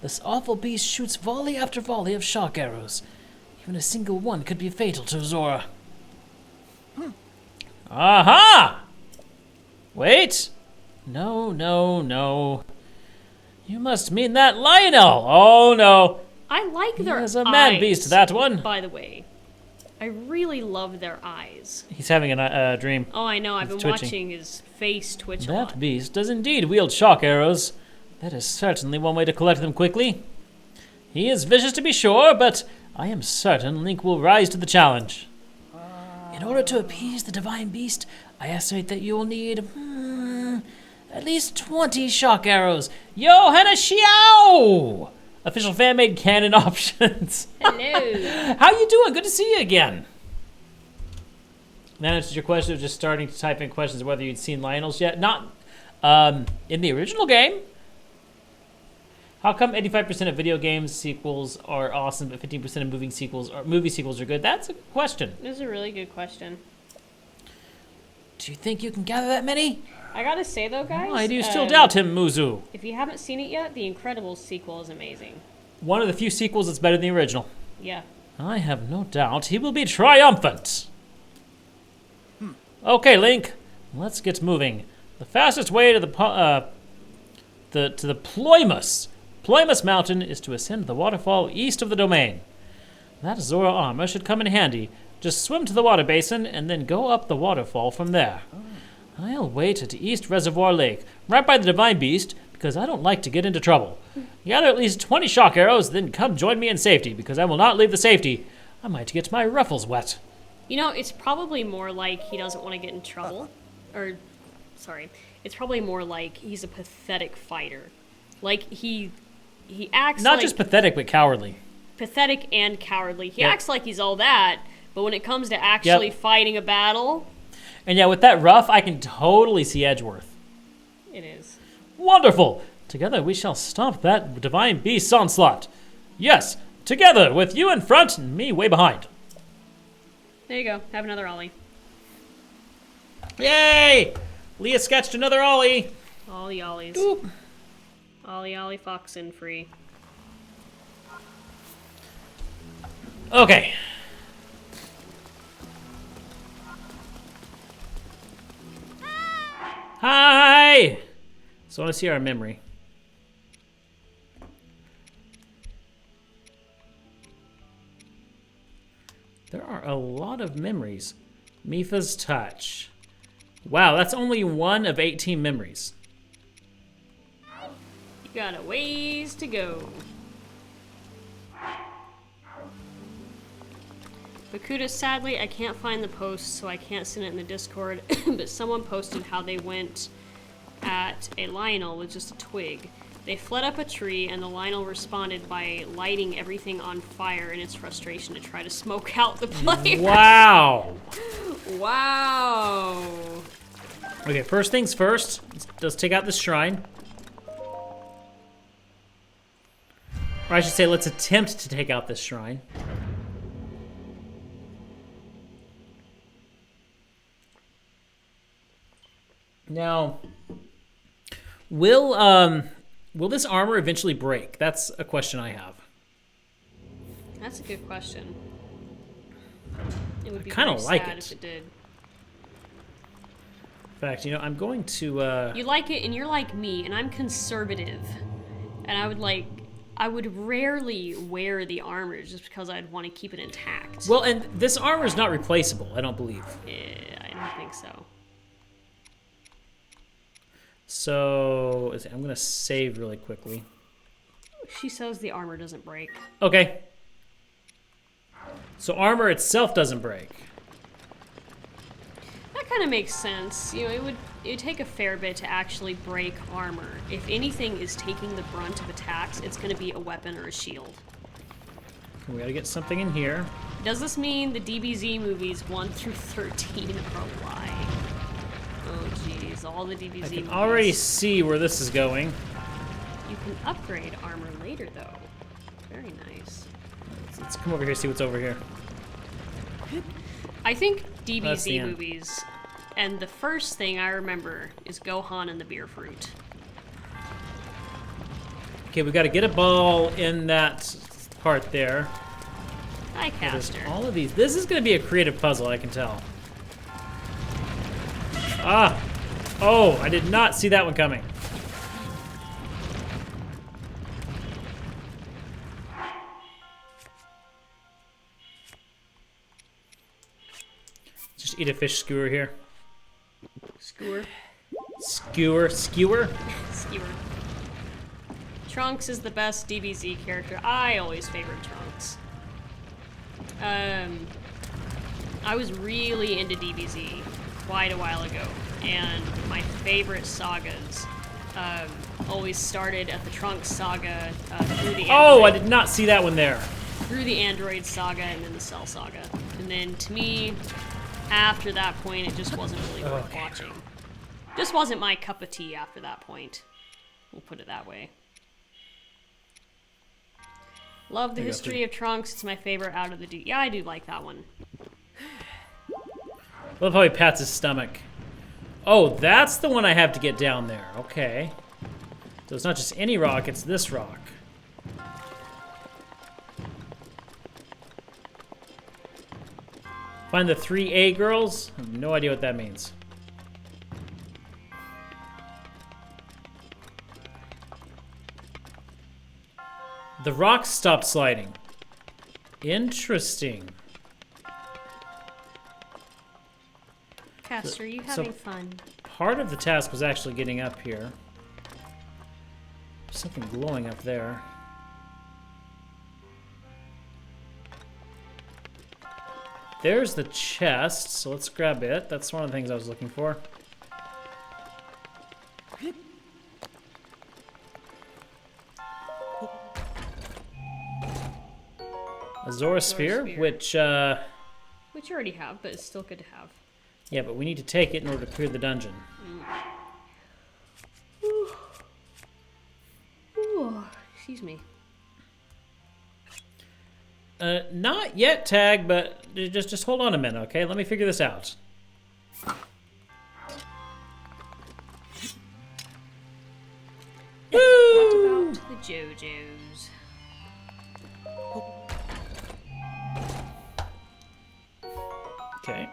This awful beast shoots volley after volley of shock arrows. Even a single one could be fatal to Zora. Aha! Wait. No, no, no. You must mean that Lionel. Oh, no. I like their eyes. There's a man-beast, that one. By the way, I really love their eyes. He's having a dream. Oh, I know. I've been twitching. watching his face twitch a That lot. beast does indeed wield shock arrows. That is certainly one way to collect them quickly. He is vicious to be sure, but I am certain Link will rise to the challenge. In order to appease the divine beast, I estimate that you will need at least 20 shock arrows. Yo, Hannah Xiao! Official fan-made canon options. Hello. How you doing? Good to see you again. That answers your question of just starting to type in questions of whether you'd seen Lionel's yet. Not in the original game. How come 85% of video game sequels are awesome, but 15% of movie sequels are good? That's a question. This is a really good question. Do you think you can gather that many? I gotta say though, guys. Why do you still doubt him, Muzu? If you haven't seen it yet, the Incredibles sequel is amazing. One of the few sequels that's better than the original. Yeah. I have no doubt he will be triumphant. Okay, Link, let's get moving. The fastest way to the Ploymus Mountain is to ascend the waterfall east of the domain. That Zora armor should come in handy. Just swim to the water basin and then go up the waterfall from there. I'll wait at East Reservoir Lake, right by the Divine Beast, because I don't like to get into trouble. Gather at least 20 shock arrows, then come join me in safety, because I will not leave the safety. I might get my ruffles wet. You know, it's probably more like he doesn't want to get in trouble. Or, sorry. It's probably more like he's a pathetic fighter. Like, he acts Not like... just pathetic, but cowardly. Pathetic and cowardly. He Yep. acts like he's all that, but when it comes to actually fighting a battle... And yeah, with that ruff, I can totally see Edgeworth. It is. Wonderful! Together we shall stop that Divine Beast's onslaught. Yes, together, with you in front and me way behind. There you go. Have another ollie. Yay! Leah sketched another ollie. All the ollies. Boop. Ollie foxin free. Okay. Hi! So I want to see our memory. There are a lot of memories. Mifa's touch. Wow, that's only one of 18 memories. You got a ways to go. Bakuda, sadly, I can't find the post, so I can't send it in the Discord, but someone posted how they went at a Lionel with just a twig. They fled up a tree, and the Lionel responded by lighting everything on fire in its frustration to try to smoke out the player. Wow! Wow! Okay, first things first, let's take out this shrine. Or I should say, let's attempt to take out this shrine. Now, will this armor eventually break? That's a question I have. That's a good question. It would be kinda very like sad it. if it did. In fact, you know, I'm going to, You like it, and you're like me, and I'm conservative. And I would rarely wear the armor just because I'd want to keep it intact. well, and this armor is not replaceable, I don't believe. I don't think so. So, I'm going to save really quickly. She says the armor doesn't break. Okay. So armor itself doesn't break. That kind of makes sense. You know, it would take a fair bit to actually break armor. If anything is taking the brunt of attacks, it's going to be a weapon or a shield. We gotta get something in here. Does this mean the DBZ movies 1 through 13 are a lie? Oh jeez, all the DBZ I can movies. already see where this is going. You can upgrade armor later though. Very nice. Let's come over here, see what's over here. I think That's the DBZ end. movies, and the first thing I remember is Gohan and the beer fruit. Okay, we gotta get a ball in that part there. Hi, There's Caster. all of these. This is going to be a creative puzzle, I can tell. Ah! Oh, I did not see that one coming. Just eat a fish skewer here. Skewer. Skewer? Skewer. Trunks is the best DBZ character. I always favored Trunks. I was really into DBZ quite a while ago, and my favorite sagas always started at the Trunks saga through the Oh, I Android, did not see that one there. through the Android saga and then the Cell saga. And then to me, after that point, it just wasn't really worth watching. Just wasn't my cup of tea after that point. We'll put it that way. Love the history of Trunks. It's my favorite out of the Yeah, I do like that one. Love how he pats his stomach. Oh, that's the one I have to get down there. Okay. So it's not just any rock, it's this rock. Find the 3A girls? I have no idea what that means. The rocks stopped sliding. Interesting. Caster, are you So- having fun? Part of the task was actually getting up here. There's something glowing up there. There's the chest, so let's grab it. That's one of the things I was looking for. A Zora Sphere, Sphere. which, Which you already have, but it's still good to have. yeah, but we need to take it in order to clear the dungeon. Ooh, excuse me. Not yet, Tag, but just hold on a minute, okay? Let me figure this out. What about the JoJo's? Okay.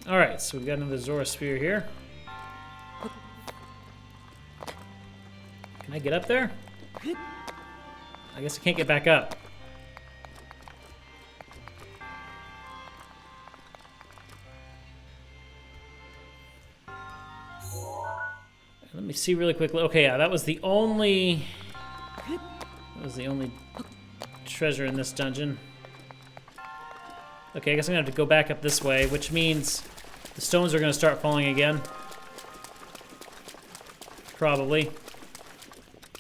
Alright, so we've got another Zora Sphere here. Can I get up there? I guess I can't get back up. Let me see really quickly. Okay, yeah, that was the only treasure in this dungeon. Okay, I guess I'm gonna have to go back up this way, which means the stones are gonna start falling again. Probably.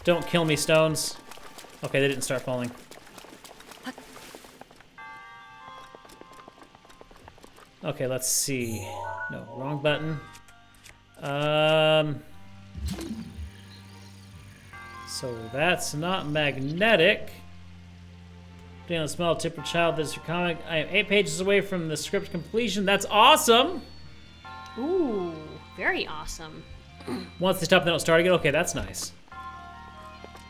Don't kill me, stones. Okay, they didn't start falling. Okay, let's see. No, wrong button. So that's not magnetic. Putting on a small tipper child, this is your comic. I am 8 pages away from the script completion. That's awesome! Ooh, very awesome. Once they stop, they don't start again. Okay, that's nice.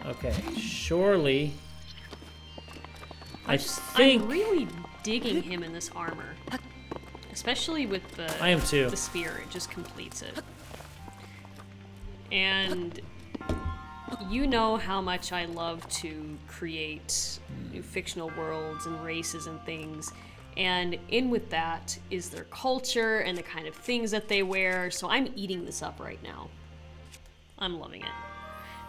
Okay, surely. I think I'm really digging him in this armor. Especially with the I am too. the spear, it just completes it. And you know how much I love to create new fictional worlds and races and things. And in with that is their culture and the kind of things that they wear. So I'm eating this up right now. I'm loving it.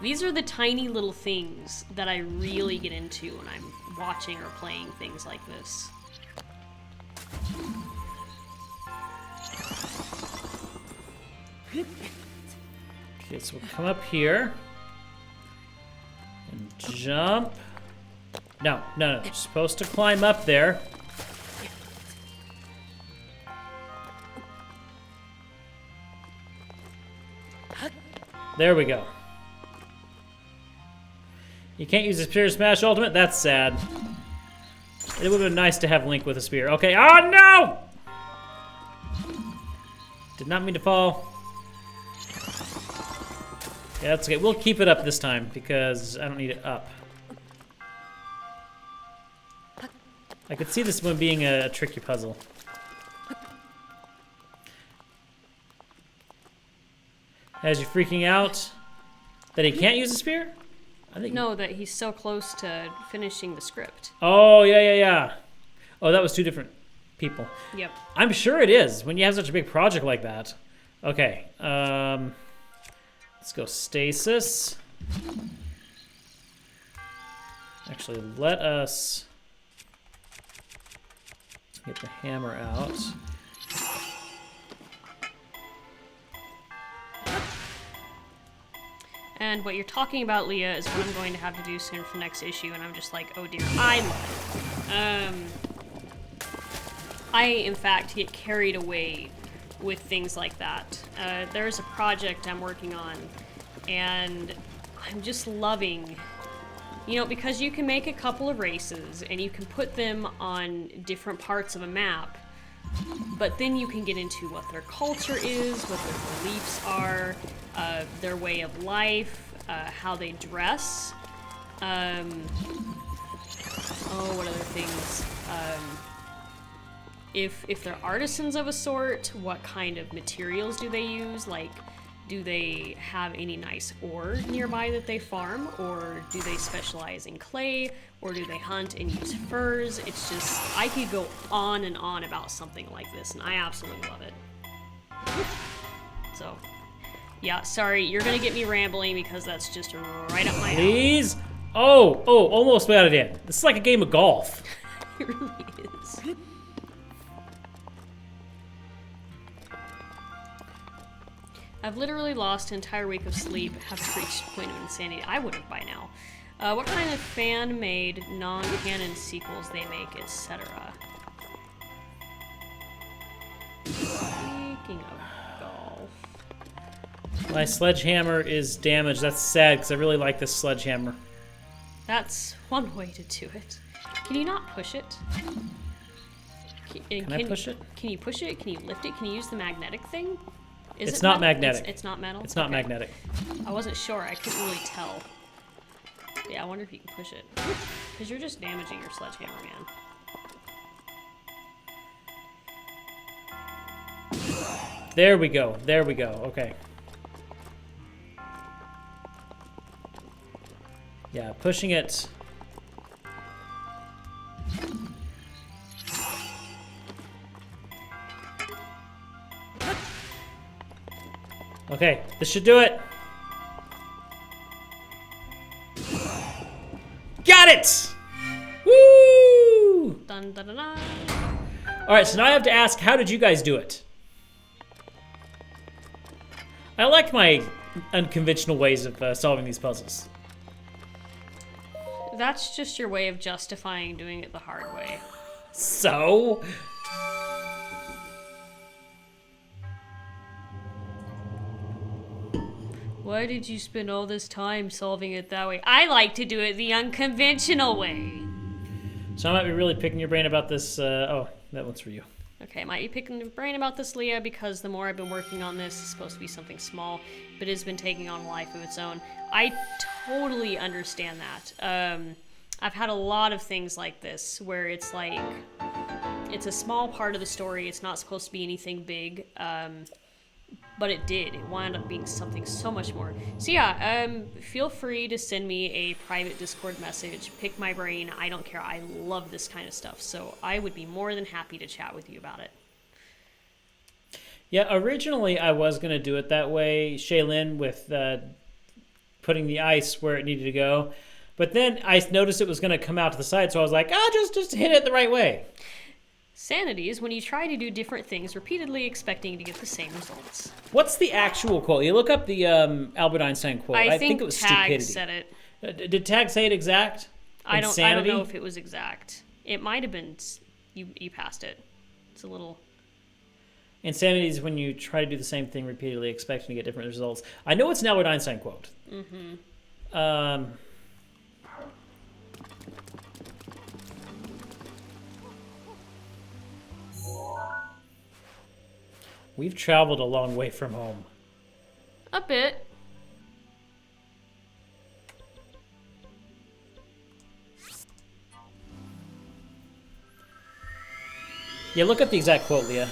These are the tiny little things that I really get into when I'm watching or playing things like this. Okay, so we'll come up here and jump. No, you're supposed to climb up there. There we go. You can't use the spear to smash ultimate? That's sad. It would have been nice to have Link with a spear. Okay, oh no! Did not mean to fall. Yeah, that's okay. We'll keep it up this time because I don't need it up. I could see this one being a tricky puzzle. As you freaking out that he can't use a spear? I think. No, that he's so close to finishing the script. Oh, yeah. Oh, that was two different people. Yep. I'm sure it is when you have such a big project like that. Okay. Let's go stasis. Actually, let us get the hammer out. And what you're talking about, Leah, is what I'm going to have to do soon for next issue, and I'm just like, oh dear, I, in fact, get carried away with things like that. There's a project I'm working on, and I'm just loving, you know, because you can make a couple of races, and you can put them on different parts of a map, but then you can get into what their culture is, what their beliefs are, their way of life, how they dress. What other things? If they're artisans of a sort, what kind of materials do they use? Like, do they have any nice ore nearby that they farm? Or do they specialize in clay? Or do they hunt and use furs? It's just, I could go on and on about something like this, and I absolutely love it. So, yeah, sorry, you're gonna get me rambling because that's just right up my alley. Please? Oh, almost got it in. This is like a game of golf. It really is. I've literally lost an entire week of sleep, have reached a point of insanity. I would have by now. What kind of fan-made, non-canon sequels they make, etc. Speaking of golf. My sledgehammer is damaged. That's sad because I really like this sledgehammer. That's one way to do it. Can you not push it? Can I push it? Can you push it? Can you lift it? Can you use the magnetic thing? It's not magnetic. It's not metal? It's not Okay. magnetic. I wasn't sure. I couldn't really tell. Yeah, I wonder if you can push it. Because you're just damaging your sledgehammer, man. There we go. There we go. Okay. Yeah, pushing it. Okay, this should do it. Got it! Woo! Dun dun dun dun. All right, so now I have to ask, how did you guys do it? I like my unconventional ways of solving these puzzles. That's just your way of justifying doing it the hard way. So? Why did you spend all this time solving it that way? I like to do it the unconventional way. So I might be really picking your brain about this. Oh, that one's for you. Okay, I might be picking your brain about this, Leah, because the more I've been working on this, it's supposed to be something small, but it has been taking on a life of its own. I totally understand that. I've had a lot of things like this, where it's like, it's a small part of the story, it's not supposed to be anything big, but it did. It wound up being something so much more. So yeah, feel free to send me a private Discord message. Pick my brain. I don't care. I love this kind of stuff. So I would be more than happy to chat with you about it. Yeah, originally I was going to do it that way, Shaylin, with putting the ice where it needed to go. But then I noticed it was going to come out to the side, so I was like, just hit it the right way. Sanity is when you try to do different things repeatedly expecting to get the same results. What's the actual quote? You look up the Albert Einstein quote. I think it was Tag stupidity. said it. Did Tag say it exact? I don't Insanity? know if it was exact. It might have been. You passed it. It's a little. Insanity is when you try to do the same thing repeatedly expecting to get different results. I know it's an Albert Einstein quote. Mm-hmm. We've traveled a long way from home. A bit. Yeah, look up the exact quote, Leah.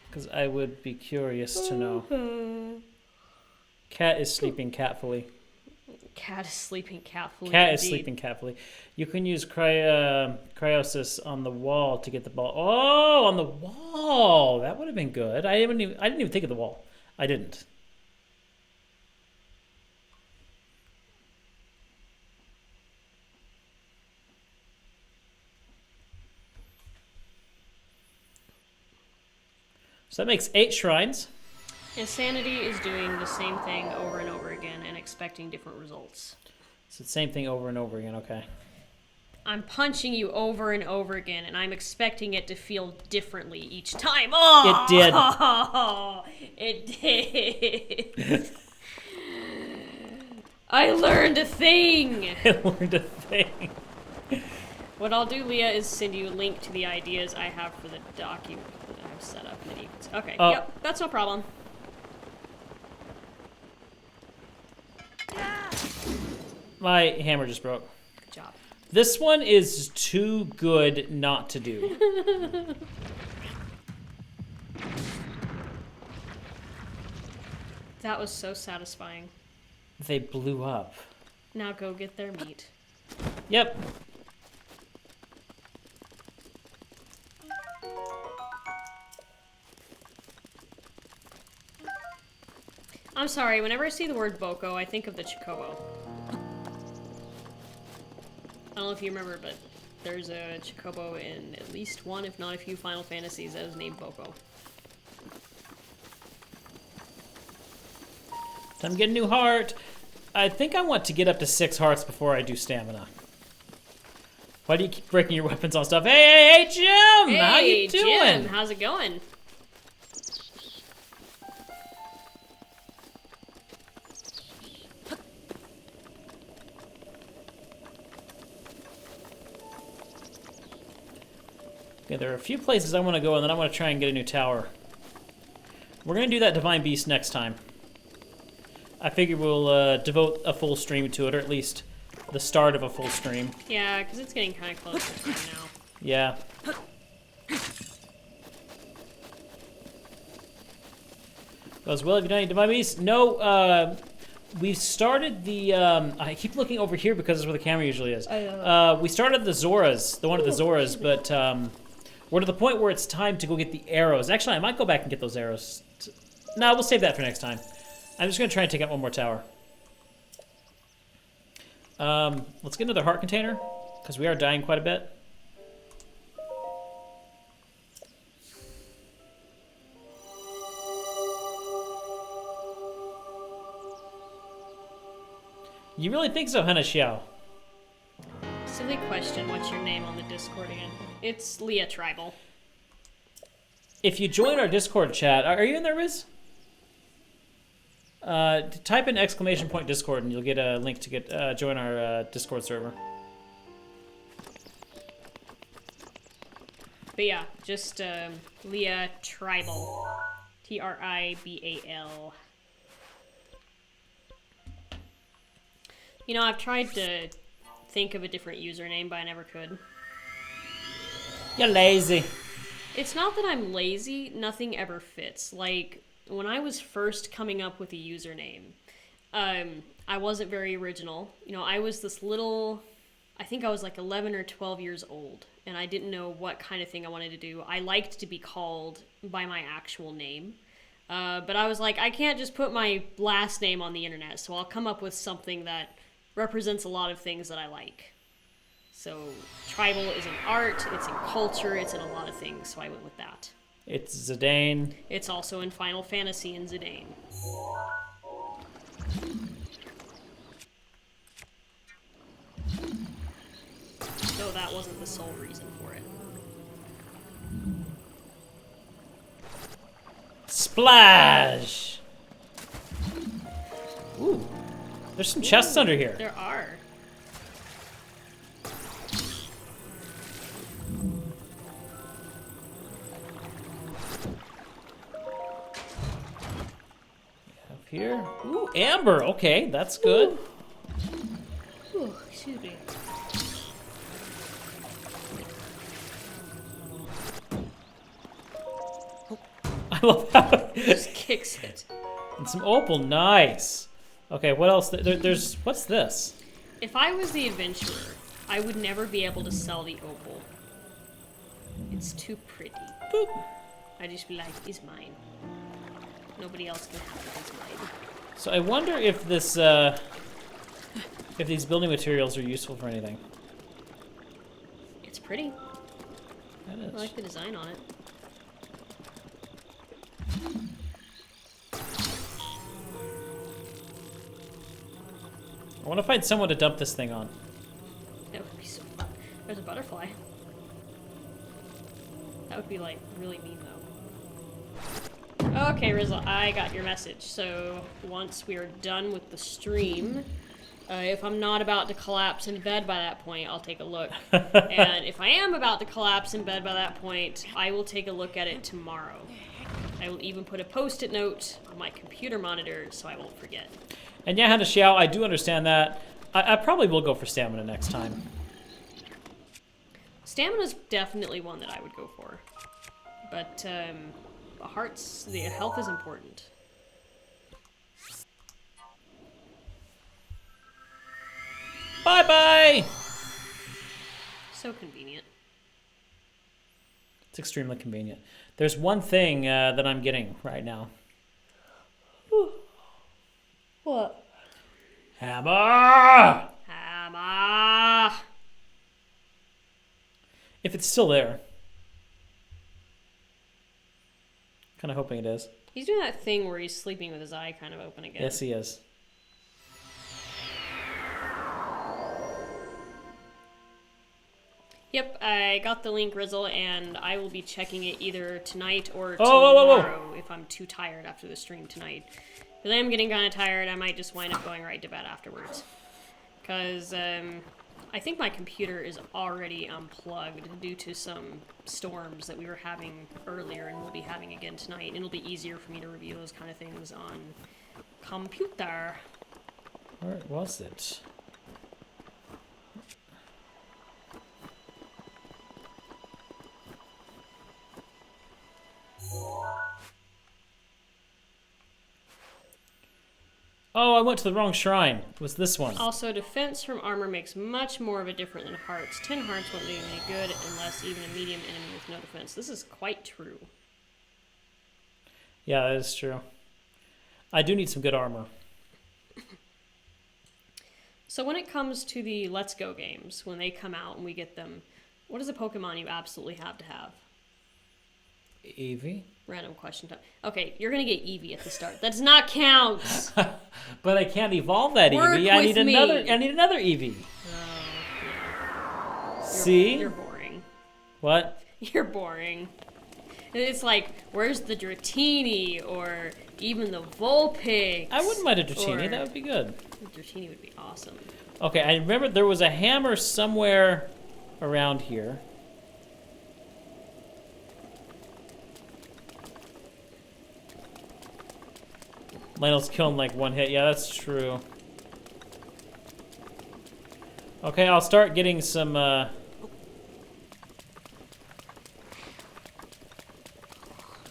Because I would be curious to know. Cat is sleeping catfully. Cat is sleeping catfully. Cat is indeed. sleeping catfully. You can use cryosis on the wall to get the ball. Oh, on the wall. That would have been good. I didn't even think of the wall. I didn't. So that makes 8 shrines. Insanity is doing the same thing over and over again and expecting different results. It's the same thing over and over again, okay. I'm punching you over and over again, and I'm expecting it to feel differently each time. Oh! It did. It did. I learned a thing. I learned a thing. What I'll do, Leah, is send you a link to the ideas I have for the document that I've set up. And then you can... Okay, yep, that's no problem. My hammer just broke. Good job. This one is too good not to do. That was so satisfying. They blew up. Now go get their meat. Yep. I'm sorry, whenever I see the word Boko, I think of the Chocobo. I don't know if you remember, but there's a Chocobo in at least one, if not a few, Final Fantasies that is named Boko. Time to get a new heart. I think I want to get up to 6 hearts before I do stamina. Why do you keep breaking your weapons on stuff? Hey, Jim! Hey, How you doing? Jim, how's it going? Okay, there are a few places I want to go, and then I want to try and get a new tower. We're going to do that Divine Beast next time. I figure we'll devote a full stream to it, or at least the start of a full stream. Yeah, because it's getting kind of close to time now. Yeah. Goes, well, have you done any Divine Beasts? No, we've started the, I keep looking over here because that's where the camera usually is. We started the Zoras, the one of the Zoras, but we're to the point where it's time to go get the arrows. Actually, I might go back and get those arrows. No, we'll save that for next time. I'm just going to try and take out one more tower. Let's get another heart container, because we are dying quite a bit. You really think so, Hannah Xiao? Silly question, what's your name on the Discord again? It's Leah Tribal. If you join our Discord chat, are you in there, Riz? Type in !Discord and you'll get a link to get join our Discord server. But yeah, just Leah Tribal. Tribal. You know, I've tried to think of a different username, but I never could. You're lazy. It's not that I'm lazy, nothing ever fits. Like, when I was first coming up with a username, I wasn't very original. You know, I was this little, I think I was like 11 or 12 years old, and I didn't know what kind of thing I wanted to do. I liked to be called by my actual name, but I was like, I can't just put my last name on the internet, so I'll come up with something that represents a lot of things that I like. So, tribal is in art, it's in culture, it's in a lot of things, so I went with that. It's Zidane. It's also in Final Fantasy and Zidane. Though that wasn't the sole reason for it. Splash! Ooh. There's some chests under here. There are. Up here. Ooh, amber. Okay, that's good. Ooh, excuse me. love how Just kicks it. and some opal, nice. Okay, what else? There's what's this? If I was the adventurer, I would never be able to sell the opal. It's too pretty. Boop. I'd just be like, it's mine. Nobody else can have it, it's mine. So I wonder if this, if these building materials are useful for anything. It's pretty. That I is. like the design on it. I want to find someone to dump this thing on. That would be so fun. There's a butterfly. That would be, like, really mean, though. Okay, Rizzle, I got your message. So, once we are done with the stream, if I'm not about to collapse in bed by that point, I'll take a look. And if I am about to collapse in bed by that point, I will take a look at it tomorrow. I will even put a post-it note on my computer monitor so I won't forget. And yeah, Hannah Xiao, I do understand that. I probably will go for stamina next time. Stamina's definitely one that I would go for. But, the health is important. Bye-bye! So convenient. It's extremely convenient. There's one thing that I'm getting right now. What? Hammer! Hammer! If it's still there. Kind of hoping it is. He's doing that thing where he's sleeping with his eye kind of open again. Yes, he is. Yep, I got the link, Rizzle, and I will be checking it either tonight or whoa, whoa, whoa. tomorrow if I'm too tired after the stream tonight. Because I am getting kind of tired, I might just wind up going right to bed afterwards. Because I think my computer is already unplugged due to some storms that we were having earlier and we'll be having again tonight. And it'll be easier for me to review those kind of things on computer. Where was it? Oh, I went to the wrong shrine. It was this one. Also, defense from armor makes much more of a difference than hearts. 10 hearts won't do you any good unless even a medium enemy with no defense. This is quite true. Yeah, that is true. I do need some good armor. So when it comes to the Let's Go games, when they come out and we get them, what is a Pokemon you absolutely have to have? Eevee? Random question time. Okay, you're gonna get Eevee at the start. That does not count! But I can't evolve that Work Eevee. I with need another. me. I need another Eevee. See? You're boring. What? You're boring. It's like, where's the Dratini, or even the Vulpix? I wouldn't mind a Dratini. Or- That would be good. Dratini would be awesome. Okay, I remember there was a hammer somewhere around here. Lionel's killing like one hit. Yeah, that's true. Okay, I'll start getting some, You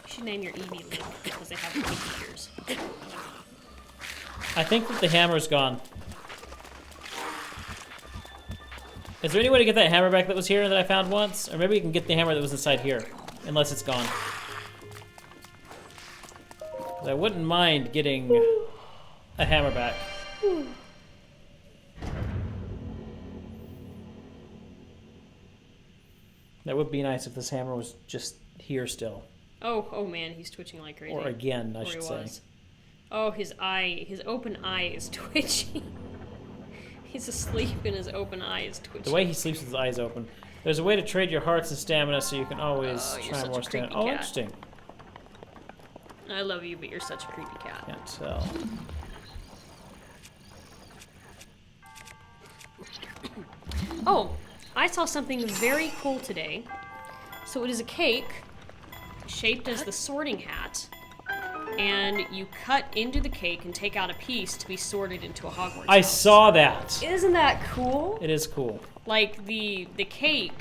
should name your Eevee Link because they have big ears. I think that the hammer's gone. Is there any way to get that hammer back that was here that I found once? Or maybe we can get the hammer that was inside here. Unless it's gone. 'Cause I wouldn't mind getting a hammer back. That would be nice if this hammer was just here still. Oh man, he's twitching like crazy. Or again, I Or should he say. was. Oh, his open eye is twitching. He's asleep and his open eye is twitching. The way he sleeps with his eyes open. There's a way to trade your hearts and stamina so you can always Oh, you're try such more a stamina. creepy Oh, cat. interesting. I love you, but you're such a creepy cat. Can't tell. Oh, I saw something very cool today. So it is a cake shaped as the Sorting Hat, and you cut into the cake and take out a piece to be sorted into a Hogwarts I house. saw that. Isn't that cool? It is cool. Like the cake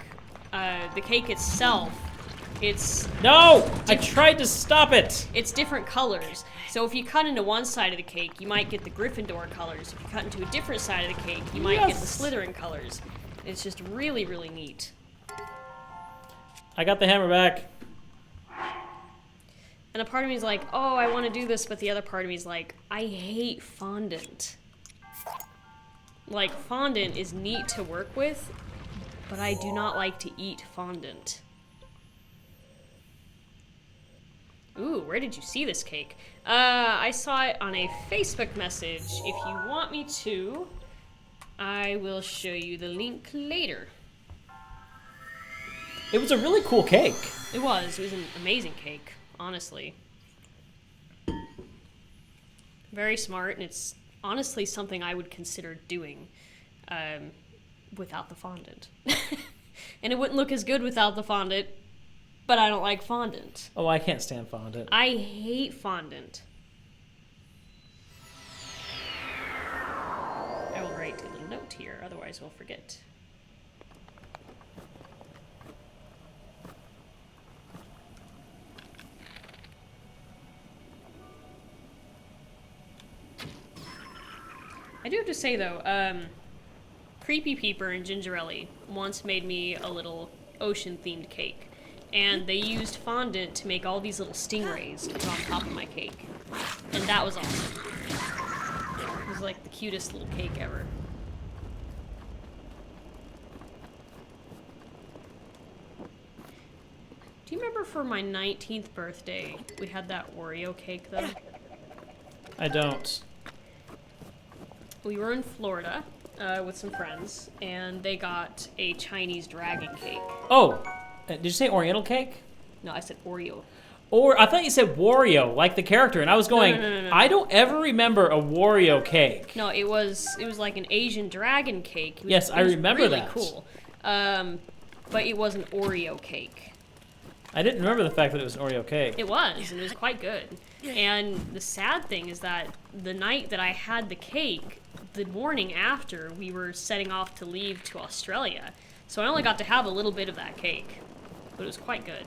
itself It's No! I tried to stop it! it's different colors. So if you cut into one side of the cake, you might get the Gryffindor colors. If you cut into a different side of the cake, you might get the Slytherin colors. It's just really, really neat. I got the hammer back. And a part of me is like, oh, I want to do this, but the other part of me is like, I hate fondant. Like, fondant is neat to work with, but I do not like to eat fondant. Ooh, where did you see this cake? I saw it on a Facebook message. If you want me to, I will show you the link later. It was a really cool cake. It was an amazing cake, honestly. Very smart, and it's honestly something I would consider doing without the fondant. And it wouldn't look as good without the fondant, but I don't like fondant. Oh, I can't stand fondant. I hate fondant. I will write a little note here, otherwise we'll forget. I do have to say though, Creepy Peeper and Gingerelli once made me a little ocean-themed cake. And they used fondant to make all these little stingrays to put on top of my cake. And that was awesome. It was like the cutest little cake ever. Do you remember for my 19th birthday, we had that Oreo cake though? I don't. We were in Florida with some friends, and they got a Chinese dragon cake. Oh, did you say Oriental cake? No, I said Oreo. Or I thought you said Wario, like the character, and I was going, No. I don't ever remember a Wario cake. No, it was like an Asian dragon cake. It was, Yes, I remember really that. Cool. But it was an Oreo cake. I didn't remember the fact that it was an Oreo cake. It was, and it was quite good. And the sad thing is that the night that I had the cake, the morning after, we were setting off to leave to Australia. So I only got to have a little bit of that cake, but it was quite good.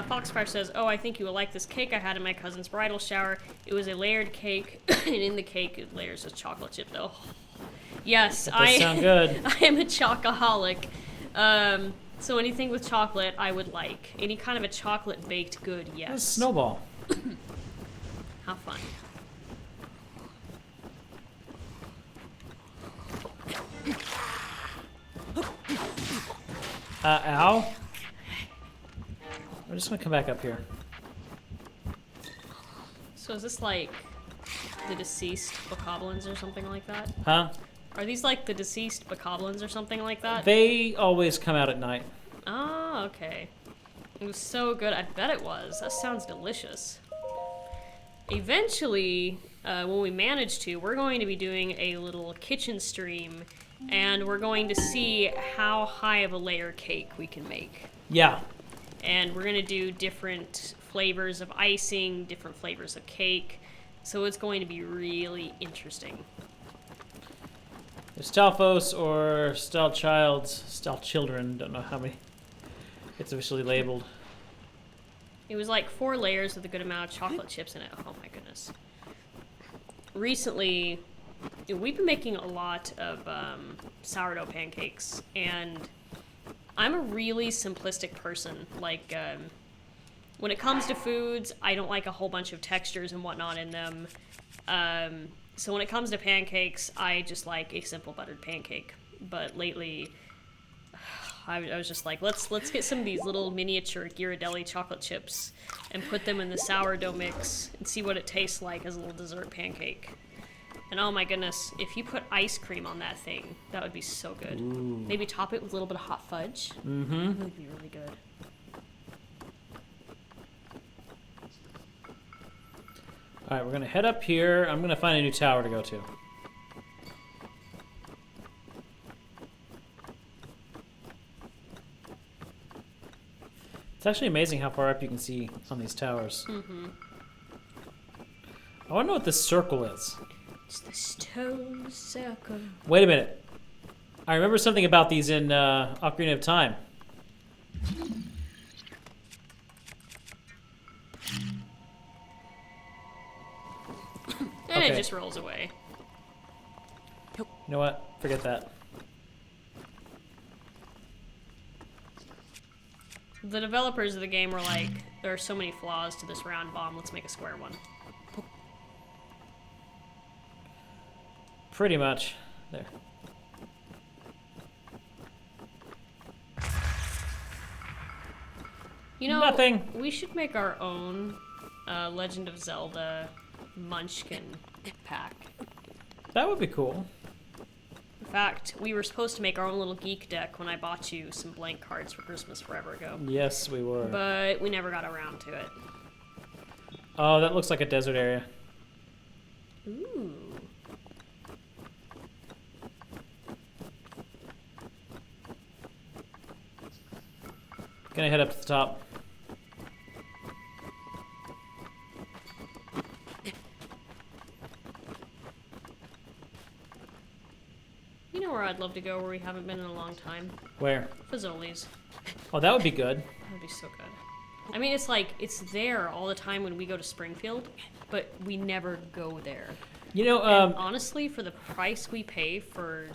Foxfire says, oh, I think you will like this cake I had in my cousin's bridal shower. It was a layered cake, and in the cake, it layers of chocolate chip. Oh, yes, That does sound good. I am a chocoholic. So anything with chocolate, I would like. Any kind of a chocolate baked good, It was yes. Snowball. How fun. Ow. I'm just gonna come back up here. So is this like the deceased bokoblins or something like that? Huh? Are these like the deceased bokoblins or something like that? They always come out at night. Oh, okay. It was so good. I bet it was. That sounds delicious. Eventually, when we manage to, we're going to be doing a little kitchen stream, and we're going to see how high of a layer cake we can make. Yeah. And we're going to do different flavors of icing, different flavors of cake. So it's going to be really interesting. Stalfos or Stalchildren, don't know how many it's officially labeled. It was like 4 layers with a good amount of chocolate chips in it. Oh my goodness. Recently, we've been making a lot of sourdough pancakes, and I'm a really simplistic person. Like, when it comes to foods, I don't like a whole bunch of textures and whatnot in them. So when it comes to pancakes, I just like a simple buttered pancake. But lately, I was just like, let's get some of these little miniature Ghirardelli chocolate chips and put them in the sourdough mix and see what it tastes like as a little dessert pancake. And oh my goodness, if you put ice cream on that thing, that would be so good. Ooh. Maybe top it with a little bit of hot fudge. Mm-hmm. That would be really good. Alright, we're gonna head up here. I'm gonna find a new tower to go to. It's actually amazing how far up you can see on these towers. Mm-hmm. I wanna know what this circle is. It's the stone circle. Wait a minute. I remember something about these in Ocarina of Time. And Okay. it just rolls away. You know what? Forget that. The developers of the game were like, there are so many flaws to this round bomb, let's make a square one. Pretty much. There. You know, Nothing. we should make our own Legend of Zelda Munchkin pack. That would be cool. In fact, we were supposed to make our own little geek deck when I bought you some blank cards for Christmas forever ago. Yes, we were. But we never got around to it. Oh, that looks like a desert area. Ooh. Gonna head up to the top. You know where I'd love to go where we haven't been in a long time? Where? Fazoli's. Oh, that would be good. That would be so good. I mean, it's like, it's there all the time when we go to Springfield, but we never go there. You know, And honestly, for the price we pay for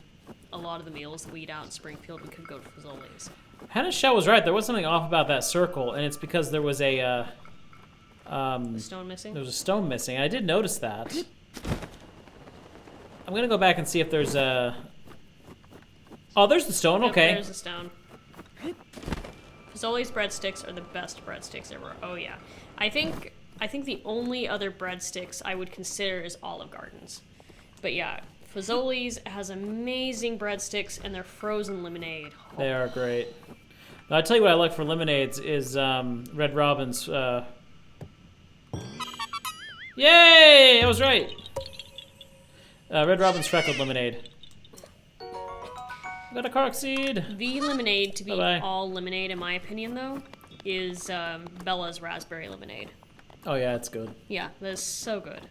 a lot of the meals that we eat out in Springfield, we could go to Fazoli's. Hannah Shell was right. There was something off about that circle, and it's because there was a The stone missing? there was a stone missing. I did notice that. I'm gonna go back and see if there's a. Oh, there's the stone. Yep, Okay. there's the stone. Fazoli's breadsticks are the best breadsticks ever. Oh yeah. I think the only other breadsticks I would consider is Olive Garden's. But yeah, Fazoli's has amazing breadsticks and their frozen lemonade. They are great. Now, I'll tell you what I like for lemonades is Red Robin's. Yay! I was right. Red Robin's freckled lemonade. Got a cork seed. The lemonade to be Bye-bye. all lemonade, in my opinion, though, is Bella's raspberry lemonade. Oh yeah, it's good. Yeah, that's so good.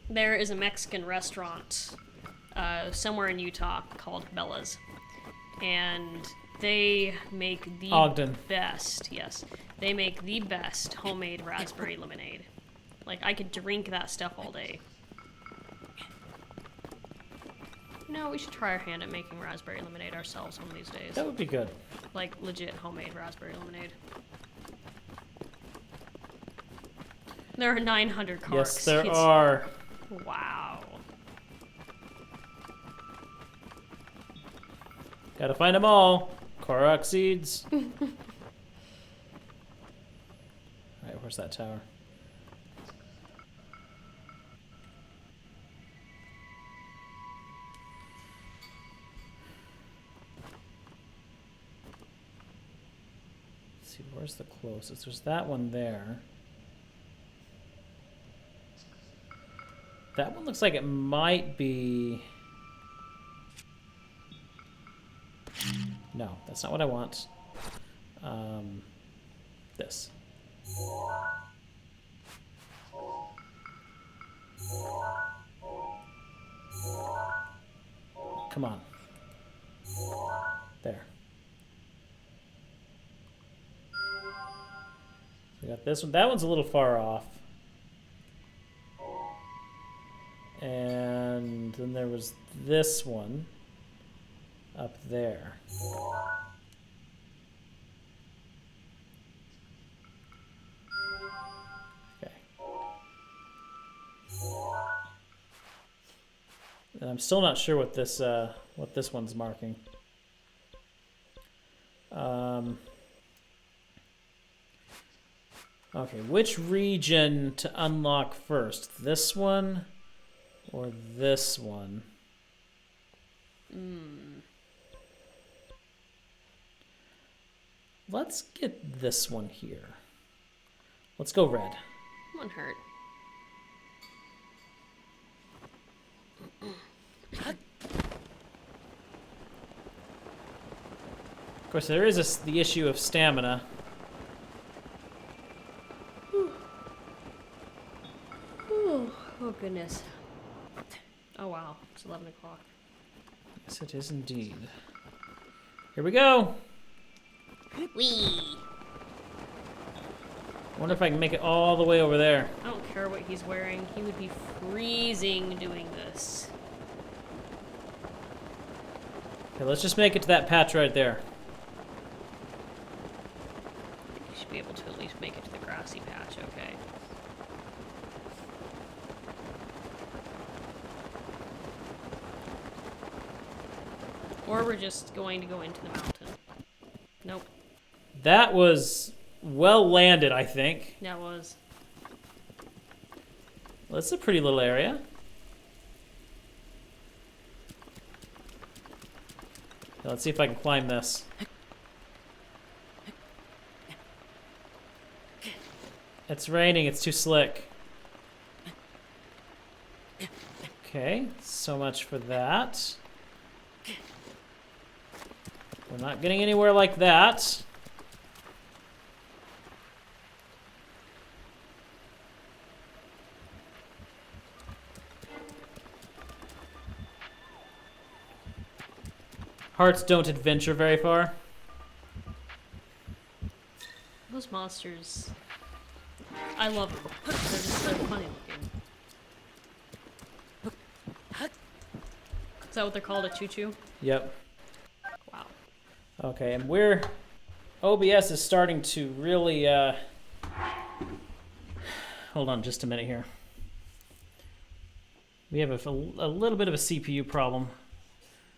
There is a Mexican restaurant somewhere in Utah called Bella's, and they make the Ogden. best. Yes, they make the best homemade raspberry lemonade. Like, I could drink that stuff all day. No, we should try our hand at making raspberry lemonade ourselves one of these days. That would be good. Like, legit homemade raspberry lemonade. There are 900 corks. Yes, there It's- are. Wow. Gotta find them all. Korok seeds. Alright, where's that tower? Let's see, where's the closest? There's that one there. That one looks like it might be... No, that's not what I want. This. Come on. There. We got this one. That one's a little far off. And then there was this one up there. Okay. And I'm still not sure what this one's marking. Okay, which region to unlock first? This one or this one? Let's get this one here. Let's go red. One hurt. Of course, there is the issue of stamina. Oh, goodness. Oh, wow. It's 11 o'clock. Yes, it is indeed. Here we go. Whee! I wonder if I can make it all the way over there. I don't care what he's wearing. He would be freezing doing this. Okay, let's just make it to that patch right there. You should be able to at least make it to the grassy patch, okay. Or we're just going to go into the mountain. Nope, That was well landed, I think. that was. Well, that's a pretty little area. Okay, let's see if I can climb this. It's raining, it's too slick. Okay, so much for that. We're not getting anywhere like that. Hearts don't adventure very far. Those monsters, I love them. They're just so funny looking. Is that what they're called, a choo-choo? Yep. Wow. Okay, and OBS is starting to really, hold on just a minute here. We have a little bit of a CPU problem.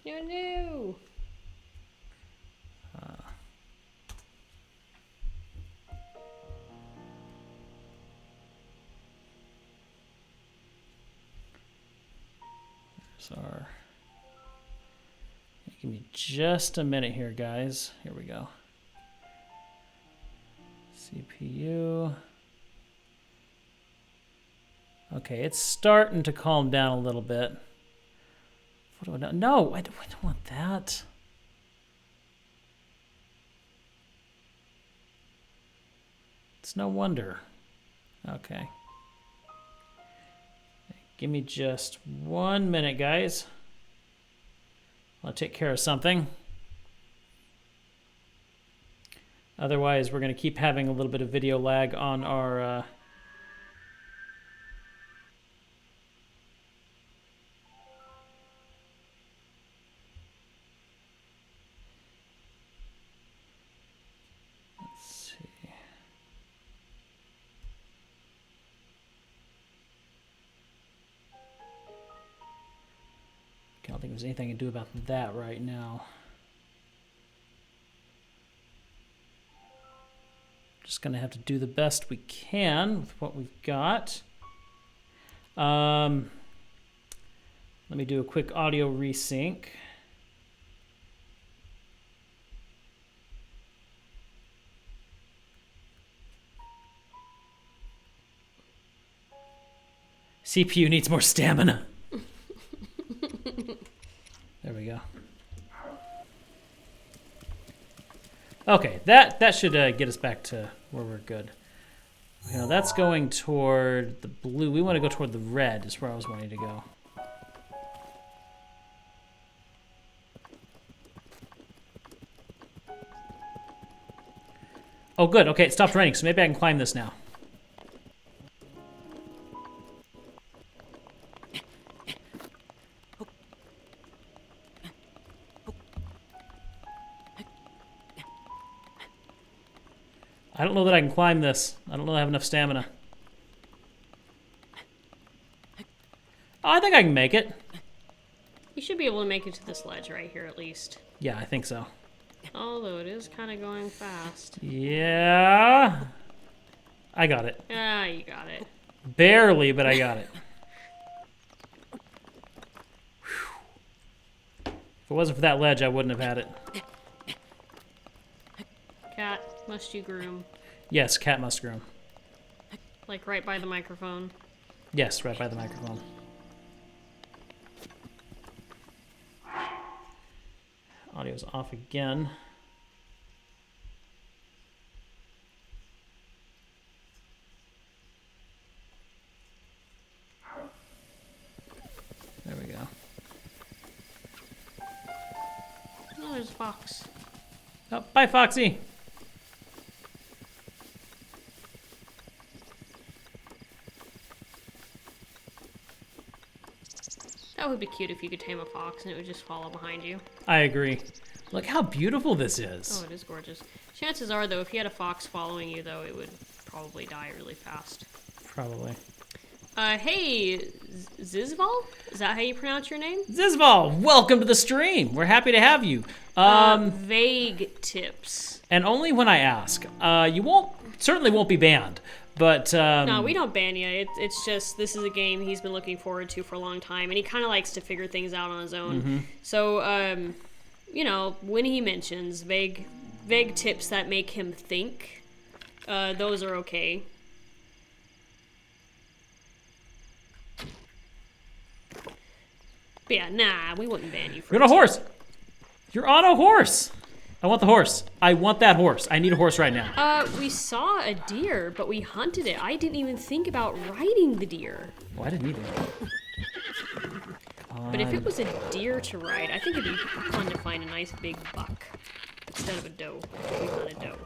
No. Our... Give me just a minute here, guys. Here we go. CPU. Okay, it's starting to calm down a little bit. What do I know? No, I don't want that. It's no wonder. Okay. Give me just 1 minute, guys. I'll take care of something. Otherwise, we're going to keep having a little bit of video lag on our... Let's see. I don't think there's anything I can do about that right now. Just gonna have to do the best we can with what we've got. Let me do a quick audio resync. CPU needs more stamina. There we go. Okay, that should get us back to where we're good. You know, that's going toward the blue. We want to go toward the red is where I was wanting to go. Oh, good. Okay, it stopped raining, so maybe I can climb this now. I don't know that I can climb this. I don't know that I have enough stamina. Oh, I think I can make it. You should be able to make it to this ledge right here at least. Yeah, I think so. Although it is kind of going fast. Yeah. I got it. Ah, you got it. Barely, but I got it. If it wasn't for that ledge, I wouldn't have had it. Cat, must you groom? Yes, cat must groom. Like right by the microphone. Yes, right by the microphone. Audio's off again. There we go. Oh, there's a fox. Oh, bye, Foxy. That would be cute if you could tame a fox and it would just follow behind you. I agree. Look how beautiful this is. Oh, it is gorgeous. Chances are, though, if you had a fox following you, though, it would probably die really fast. Probably. Hey, Zizval? Is that how you pronounce your name? Zizval, welcome to the stream. We're happy to have you. Vague tips. And only when I ask. You certainly won't be banned. But No, we don't ban you. It's just this is a game he's been looking forward to for a long time, and he kind of likes to figure things out on his own. So, you know, when he mentions vague tips that make him think, those are okay. But yeah, nah, we wouldn't ban you for you're on a it. horse. You're on a horse. I want the horse. I want that horse. I need a horse right now. We saw a deer, but we hunted it. I didn't even think about riding the deer. Oh, I didn't either. But if it was a deer to ride, I think it'd be fun to find a nice big buck instead of a doe. We found a doe.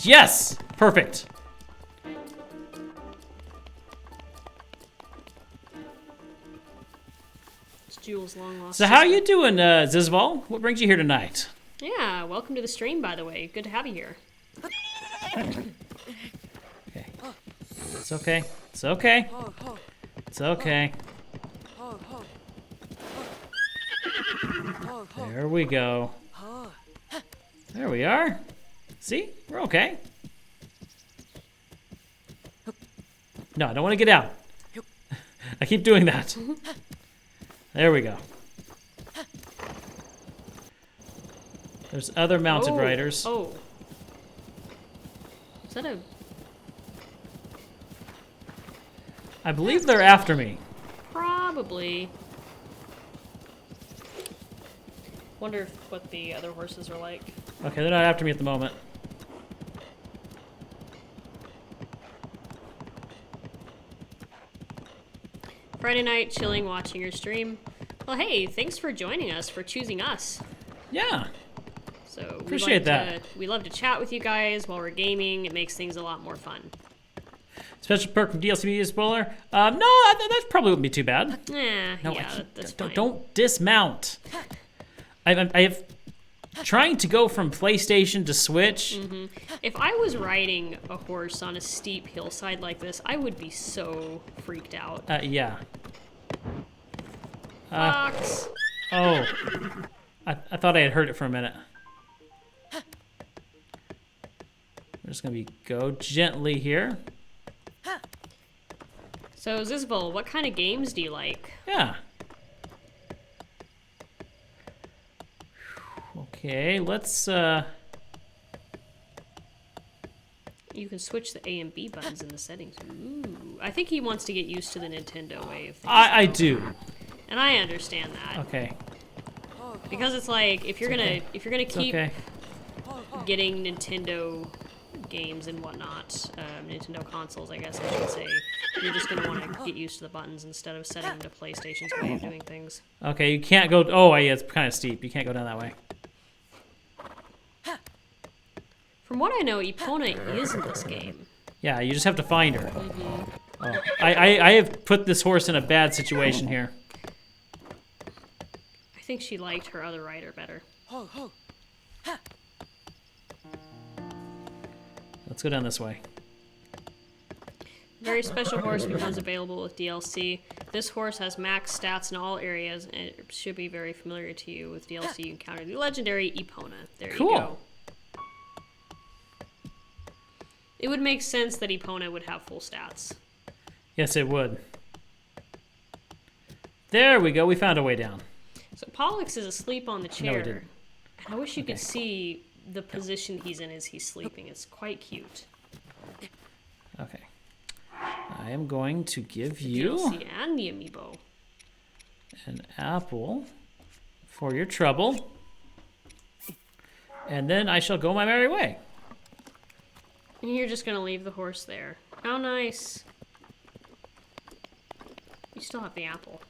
Yes! Perfect. It's Jules' long lost So how sister. you doing, Zizval? What brings you here tonight? Yeah, welcome to the stream, by the way. Good to have you here. Okay. It's okay. It's okay. It's okay. There we go. There we are. See? We're okay. No, I don't want to get out. I keep doing that. There we go. There's other mounted riders. Oh. Is that a... I believe they're after me. Probably. Wonder what the other horses are like. Okay, they're not after me at the moment. Friday night, chilling, watching your stream. Well, hey, thanks for joining us, for choosing us. Yeah. So Appreciate that. We love to chat with you guys while we're gaming. It makes things a lot more fun. Special perk from DLC Media Spoiler. No, that probably wouldn't be too bad. No, yeah, that's fine. Don't dismount. I have trying to go from PlayStation to Switch. If I was riding a horse on a steep hillside like this, I would be so freaked out. Yeah. Fox! Oh. I thought I had heard it for a minute. We're just gonna go gently here. So, Zizbel, what kind of games do you like? Yeah. Okay, let's You can switch the A and B buttons in the settings. Ooh. I think he wants to get used to the Nintendo way of things. I do. And I understand that. Okay. Because it's like if you're gonna keep Okay. getting Nintendo games and whatnot, Nintendo consoles, I guess I should say, you're just gonna want to get used to the buttons instead of setting them to PlayStation's way of doing things. Okay, you can't go. Oh, yeah, it's kind of steep. You can't go down that way. From what I know, Epona is in this game. Yeah, you just have to find her. Oh, I have put this horse in a bad situation here. I think she liked her other rider better. Let's go down this way. Very special horse becomes available with DLC. This horse has max stats in all areas, and it should be very familiar to you. With DLC, you encounter the legendary Epona. There Cool. you go. It would make sense that Epona would have full stats. Yes, it would. There we go. We found a way down. So Pollux is asleep on the chair. didn't. And I wish you could see the position he's in as he's sleeping. It's quite cute. Okay. I am going to give you DLC and the amiibo. an apple for your trouble. And then I shall go my merry way. And you're just gonna leave the horse there. How nice. You still have the apple.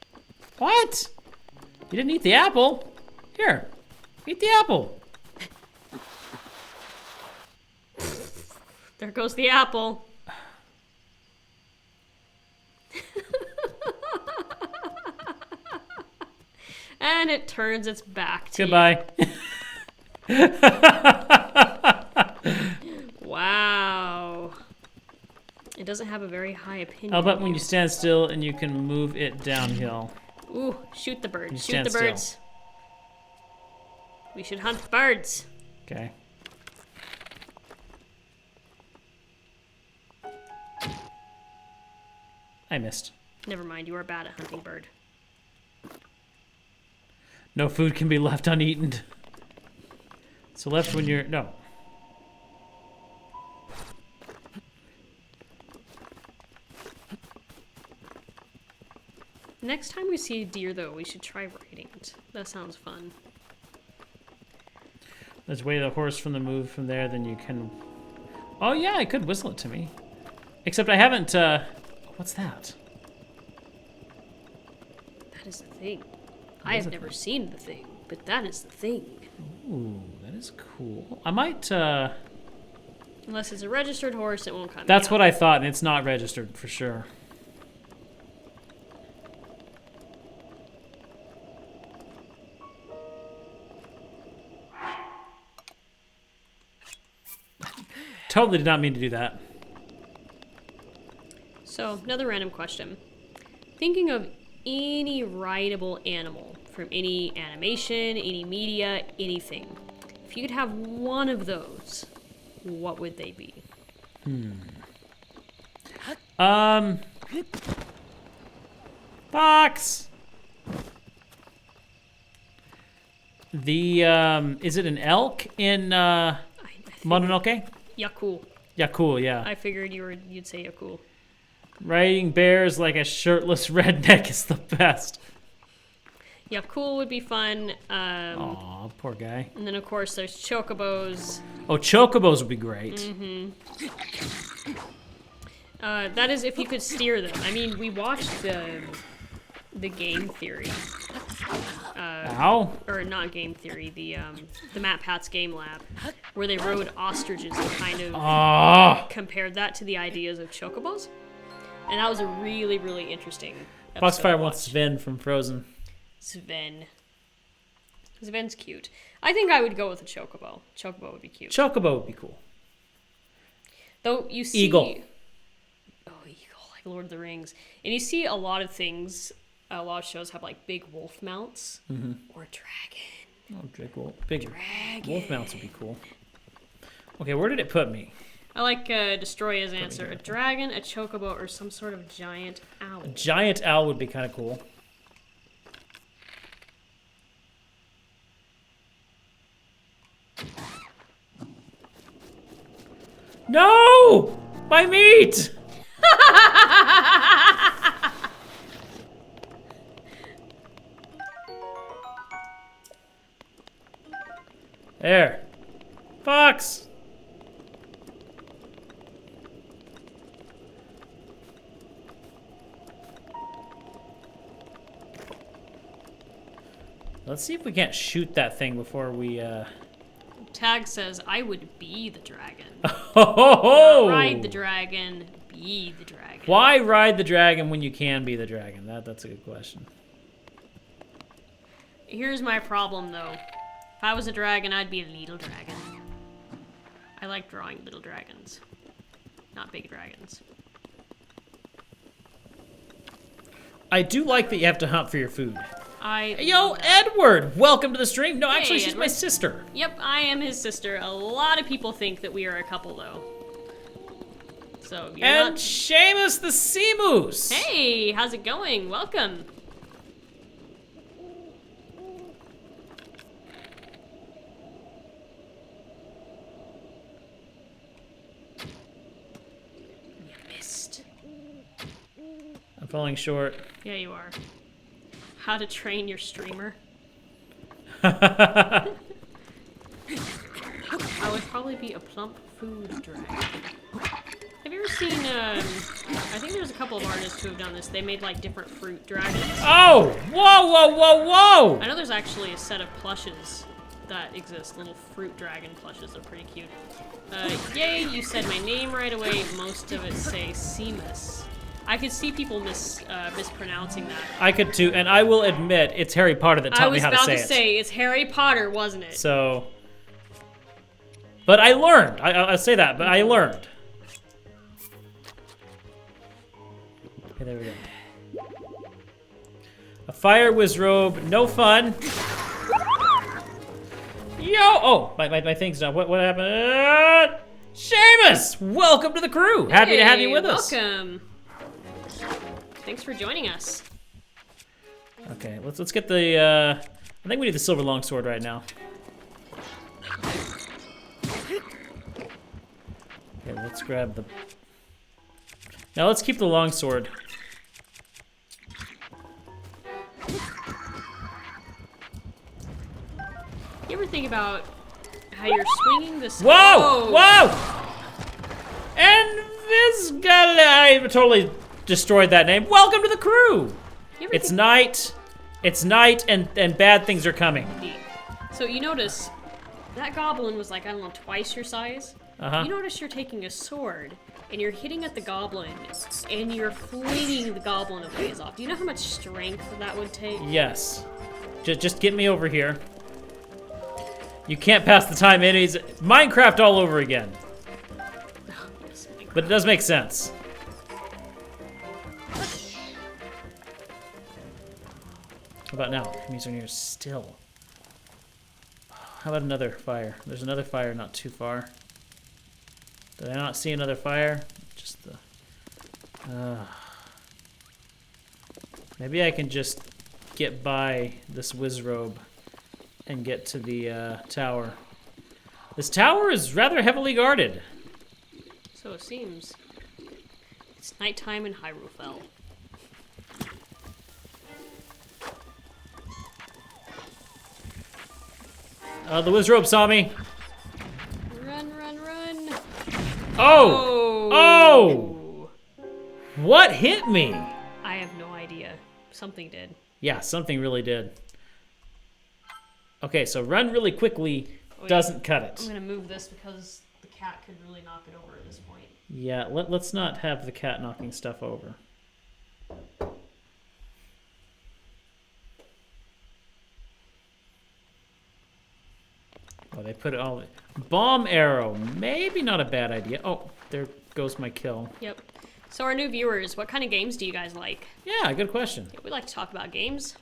What? You didn't eat the apple? Here, eat the apple. There goes the apple. And it turns its back to Goodbye. you. Wow. It doesn't have a very high opinion. How about of when you stand still and you can move it downhill? Ooh, shoot the birds. You Shoot stand the birds. We should hunt birds. Okay. I missed. Never mind, you are bad at hunting bird. No food can be left uneaten. So left when you're... No. Next time we see a deer, though, we should try riding it. That sounds fun. Let's weigh the horse from the move from there, then you can... Oh yeah, I could whistle it to me. Except I haven't, What's that? That is the thing. I have never seen the thing, but that is the thing. Ooh, that is cool. I might, Unless it's a registered horse, it won't come. That's what I thought, and it's not registered for sure. Totally did not mean to do that. So, another random question. Thinking of any rideable animal from any animation, any media, anything. If you could have one of those, what would they be? Fox! The, is it an elk in, I think Mononoke? Yakul. Yeah, cool, yeah. I figured you'd say Yakul. Riding bears like a shirtless redneck is the best. Yakul would be fun. Aw, poor guy. And then, of course, there's chocobos. Oh, chocobos would be great. That is if you could steer them. I mean, we watched the Game Theory. Ow. Or not Game Theory, the Matt Pat's Game Lab, where they rode ostriches and kind of compared that to the ideas of chocobos. And that was a really, really interesting episode. Foxfire wants Sven from Frozen. Sven's cute. I think I would go with a chocobo. Chocobo would be cute. Chocobo would be cool. Though you see... Eagle. Oh, eagle, like Lord of the Rings. And you see a lot of things, a lot of shows have like big wolf mounts. Or dragon. Oh, big Dragon. wolf mounts would be cool. Okay, where did it put me? I like Destroya's answer. A dragon, a chocobo, or some sort of giant owl. A giant owl would be kind of cool. No! My meat! There. Fox! Let's see if we can't shoot that thing before we, Tag says, I would be the dragon. Oh! Ride the dragon, be the dragon. Why ride the dragon when you can be the dragon? That's a good question. Here's my problem, though. If I was a dragon, I'd be a little dragon. I like drawing little dragons, not big dragons. I do like that you have to hunt for your food. Yo, love that. Edward! Welcome to the stream. No, Hey, actually, she's my Edward. sister. Yep, I am his sister. A lot of people think that we are a couple, though. So, you're And not... Seamus the Sea Moose. Hey, how's it going? Welcome. You missed. I'm falling short. Yeah, you are. How to train your streamer. I would probably be a plump food dragon. Have you ever seen, I think there's a couple of artists who have done this. They made, like, different fruit dragons. Oh! Whoa, whoa, whoa, whoa! I know there's actually a set of plushes that exist. Little fruit dragon plushes are pretty cute. Yay, you said my name right away. Most of it say Seamus. I could see people mispronouncing that. I could too, and I will admit it's Harry Potter that taught me how to say it. I was about to say it's Harry Potter, wasn't it? So, but I learned. I'll say that, but I learned. Okay, there we go. A fire wizrobe, no fun. Yo! Oh, my thing's done. What happened? Seamus, welcome to the crew. Happy to have you with us. Welcome. Thanks for joining us. Okay, let's get the. I think we need the silver longsword right now. Okay, let's grab the. Now let's keep the longsword. You ever think about how you're swinging this? Whoa! Whoa! And this guy, I totally destroyed that name. Welcome to the crew. It's night. It's night, and bad things are coming. So you notice that goblin was like, I don't know, twice your size. Uh-huh. You notice you're taking a sword and you're hitting at the goblin and you're flinging the goblin a ways off. Do you know how much strength that would take? Yes. Just get me over here. You can't pass the time in. It's Minecraft all over again. But it does make sense. How about now? Enemies are near still. How about another fire? There's another fire not too far. Did I not see another fire? Just the... Maybe I can just get by this wizrobe and get to the tower. This tower is rather heavily guarded. So it seems. It's nighttime in Hyrule Fell. The wizrobe saw me. Run, run, run. Oh! Oh! What hit me? I have no idea. Something did. Yeah, something really did. Okay, so run really quickly doesn't cut it. I'm gonna move this because the cat could really knock it over at this point. Yeah, let's not have the cat knocking stuff over. Oh, they put it all... Bomb arrow, maybe not a bad idea. Oh, there goes my kill. Yep. So our new viewers, what kind of games do you guys like? Yeah, good question. We like to talk about games.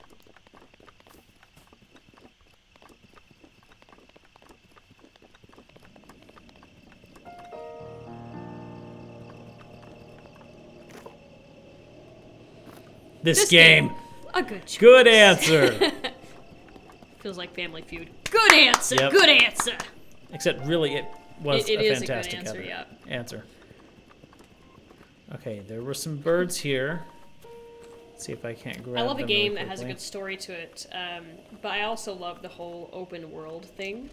This game. A good choice. Good answer. Feels like Family Feud. Good answer. Yep. Good answer. Except really, it was It a is fantastic a good answer, yeah. answer. Okay, there were some birds here. Let's see if I can't grab I love a them game really that has a quickly. good story to it, but I also love the whole open world thing.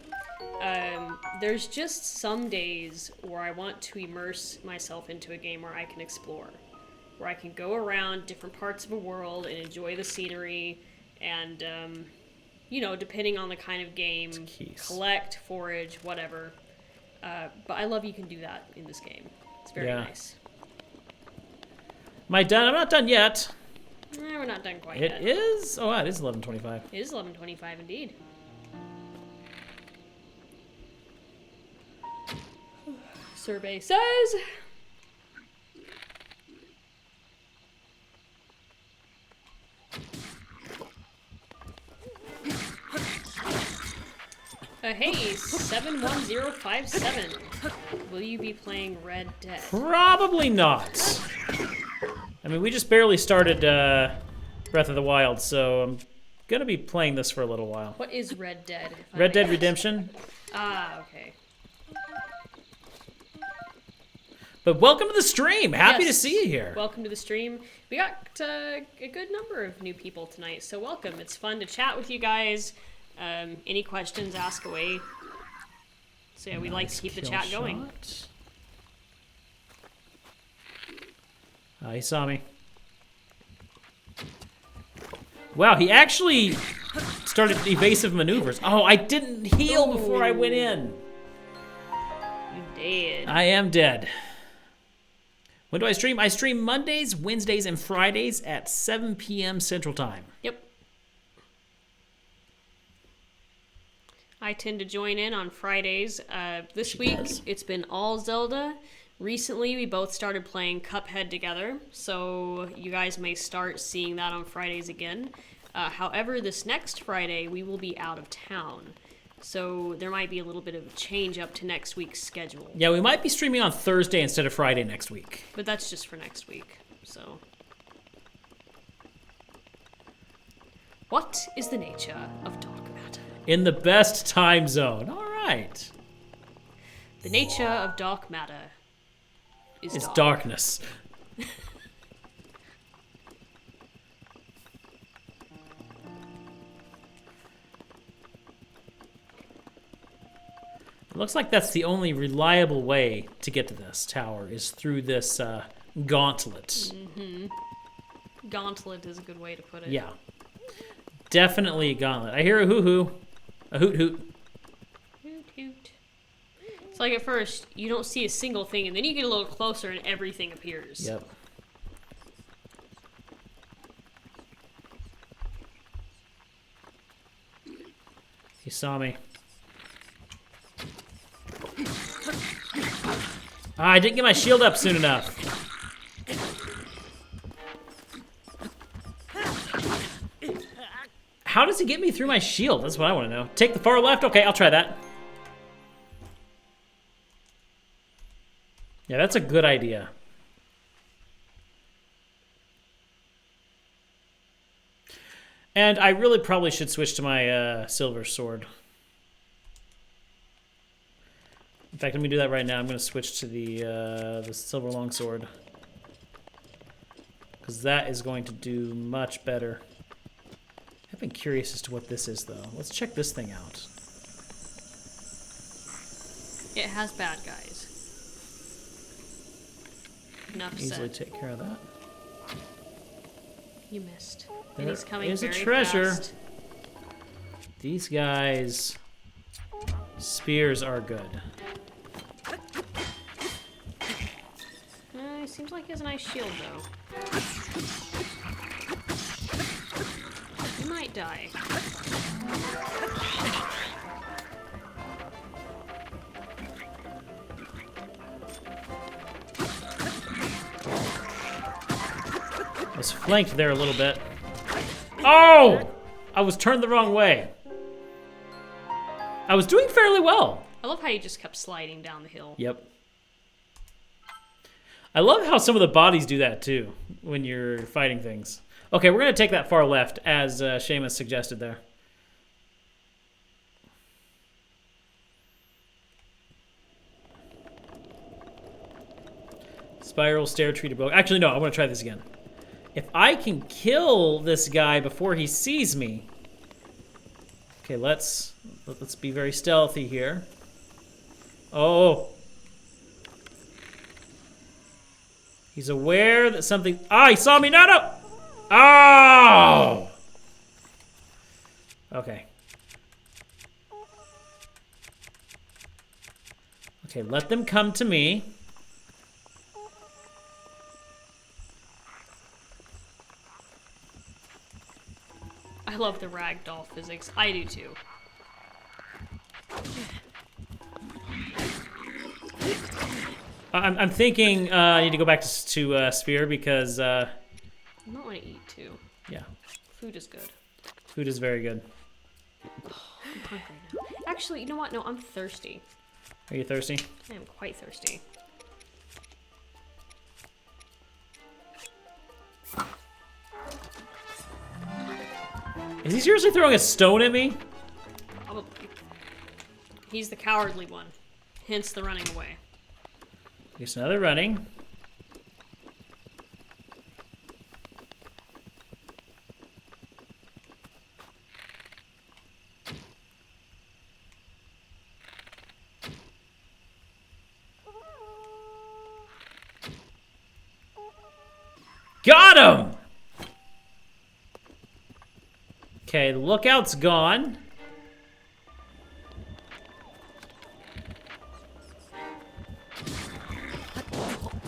There's just some days where I want to immerse myself into a game where I can explore, where I can go around different parts of a world and enjoy the scenery, and you know, depending on the kind of game, collect, forage, whatever. But I love you can do that in this game. It's very nice. Am I done? I'm not done yet. We're not done quite It yet. is? Oh, wow, it is 11:25. It is 11:25 indeed. Survey says... hey, 71057. Will you be playing Red Dead? Probably not. I mean, we just barely started Breath of the Wild, so I'm gonna be playing this for a little while. What is Red Dead? Red Dead Redemption. Ah, okay. But welcome to the stream. Happy to Yes. see you here. Welcome to the stream. We got a good number of new people tonight, so welcome. It's fun to chat with you guys. Any questions, ask away. So yeah, we like to keep the chat going. He saw me. Wow, he actually started evasive maneuvers. Oh, I didn't heal before I went in. You dead. I am dead. When do I stream? I stream Mondays, Wednesdays, and Fridays at 7 p.m. Central Time. Yep. I tend to join in on Fridays. This week, it's been all Zelda. Recently, we both started playing Cuphead together, so you guys may start seeing that on Fridays again. However, this next Friday, we will be out of town, so there might be a little bit of a change up to next week's schedule. Yeah, we might be streaming on Thursday instead of Friday next week. But that's just for next week, so... What is the nature of dark matter? In the best time zone. All right. The nature of dark matter is It's dark. darkness. It looks like that's the only reliable way to get to this tower is through this gauntlet. Mm-hmm. Gauntlet is a good way to put it. Yeah. Definitely a gauntlet. I hear a hoo-hoo. A hoot-hoot. Hoot hoot. It's like at first, you don't see a single thing, and then you get a little closer and everything appears. Yep. He saw me. I didn't get my shield up soon enough. How does he get me through my shield? That's what I want to know. Take the far left? Okay, I'll try that. Yeah, that's a good idea. And I really probably should switch to my silver sword. In fact, let me do that right now. I'm going to switch to the silver longsword. Because that is going to do much better. I've been curious as to what this is, though. Let's check this thing out. It has bad guys. Enough Easily said. take care of that. You missed. There And he's coming is a very treasure. fast. These guys' spears are good. He seems like he has a nice shield, though. He might die. I was flanked there a little bit. Oh! I was turned the wrong way. I was doing fairly well. I love how you just kept sliding down the hill. Yep. I love how some of the bodies do that too when you're fighting things. Okay, we're going to take that far left as Seamus suggested there. Spiral, stair, tree to blow. Actually, no, I want to try this again. If I can kill this guy before he sees me. Okay, let's be very stealthy here. Oh. He's aware that something... Ah, he saw me! No, no! Oh! Okay. Okay, let them come to me. I love the ragdoll physics. I do too. I'm thinking I need to go back to Sphere because... I might want to eat too. yeah, Food is good. food is very good. I'm hungry now. Actually, you know what? No, I'm thirsty. Are you thirsty? I am quite thirsty. Is he seriously throwing a stone at me? Probably. He's the cowardly one. Hence the running away. Here's another running. Got him! Okay, the lookout's gone.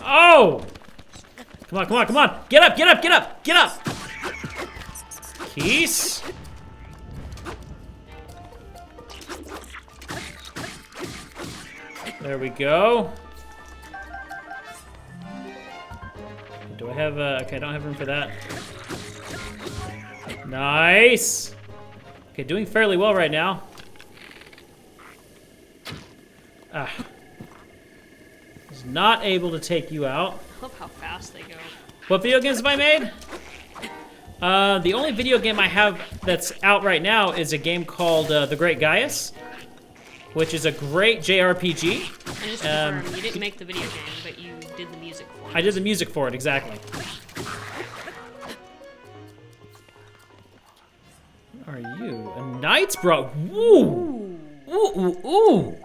Oh! Come on, come on, come on! Get up, get up, get up, get up! Keys. There we go. Do I have, okay, I don't have room for that. Nice! Okay, doing fairly well right now. Ah. Was not able to take you out. I love how fast they go. What video games have I made? The only video game I have that's out right now is a game called The Great Gaius, which is a great JRPG. And just to confirm, you didn't make the video game, but you did the music for it. I did the music for it, exactly. What are you? A Knight's Bro. Woo! Ooh, ooh, ooh!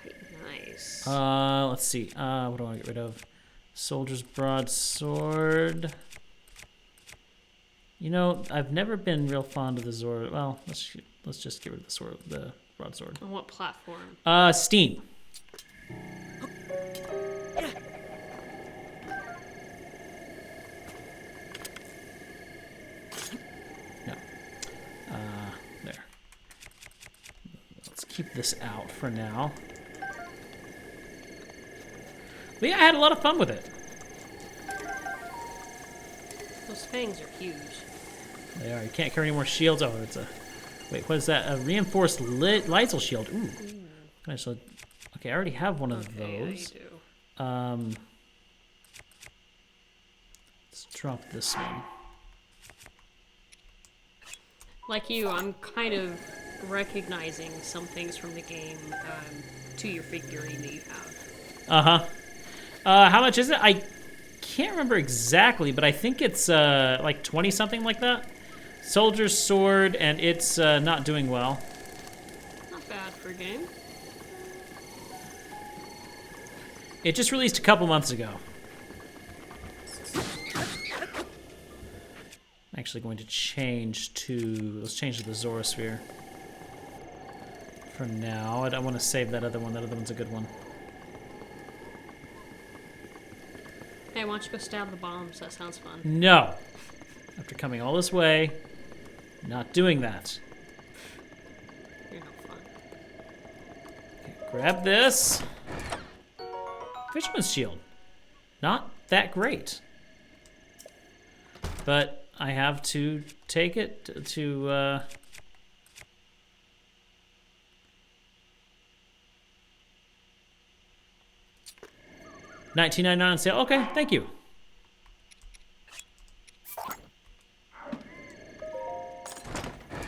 Quite nice. Let's see. What do I want to get rid of? Soldier's Broadsword. You know, I've never been real fond of the Zord. Well, let's just get rid of the sword, the broadsword. On what platform? Steam. No. There. Let's keep this out for now. But yeah, I had a lot of fun with it. Those fangs are huge. They are. You can't carry any more shields. Oh, it's a... Wait, what is that? A reinforced Lysel shield. Ooh. Okay, so... Okay, I already have one of those. Yeah, you do. Let's drop this one. Like you, I'm kind of recognizing some things from the game to your figurine that you have. Uh-huh. How much is it? I can't remember exactly, but I think it's like 20 something like that. Soldier's Sword, and it's not doing well. Not bad for a game. It just released a couple months ago. I'm actually going to change to... Let's change to the Zorosphere. For now. I don't want to save that other one. That other one's a good one. Hey, why don't you go stab the bombs? That sounds fun. No. After coming all this way, not doing that. You're no fun. Okay, grab this. Fisherman's shield. Not that great. But I have to take it to $19.99 on sale. Okay, thank you.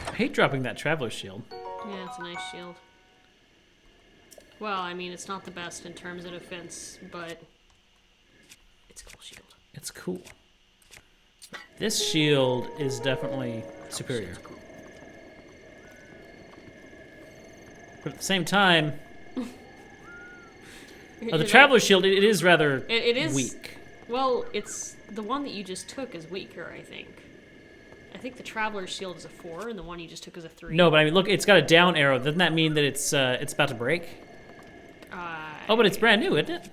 I hate dropping that Traveler's Shield. Yeah, it's a nice shield. Well, I mean, it's not the best in terms of defense, but it's a cool shield. It's cool. This shield is definitely superior. Cool. But at the same time, the Traveler's Shield, it is rather it is weak. Well, it's the one that you just took is weaker, I think. I think the Traveler's Shield is a 4, and the one you just took is a 3. No, but I mean, look, it's got a down arrow. Doesn't that mean that it's about to break? Oh, but it's brand new, isn't it?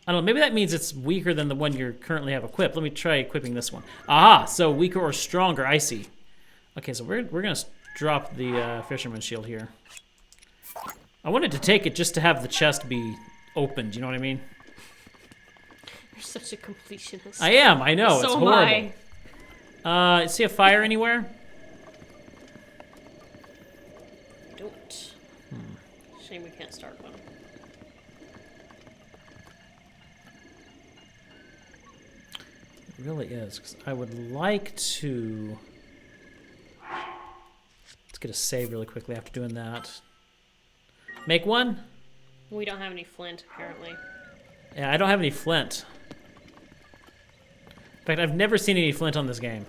I don't know. Maybe that means it's weaker than the one you currently have equipped. Let me try equipping this one. Aha! So weaker or stronger. I see. Okay, so we're gonna drop the Fisherman's Shield here. I wanted to take it just to have the chest be opened. You know what I mean? You're such a completionist. I am. I know. So it's am horrible. I. See a fire anywhere? I don't. Shame we can't start one. It really is, because I would like to... Let's get a save really quickly after doing that. Make one? We don't have any flint, apparently. Yeah, I don't have any flint. In fact, I've never seen any flint on this game.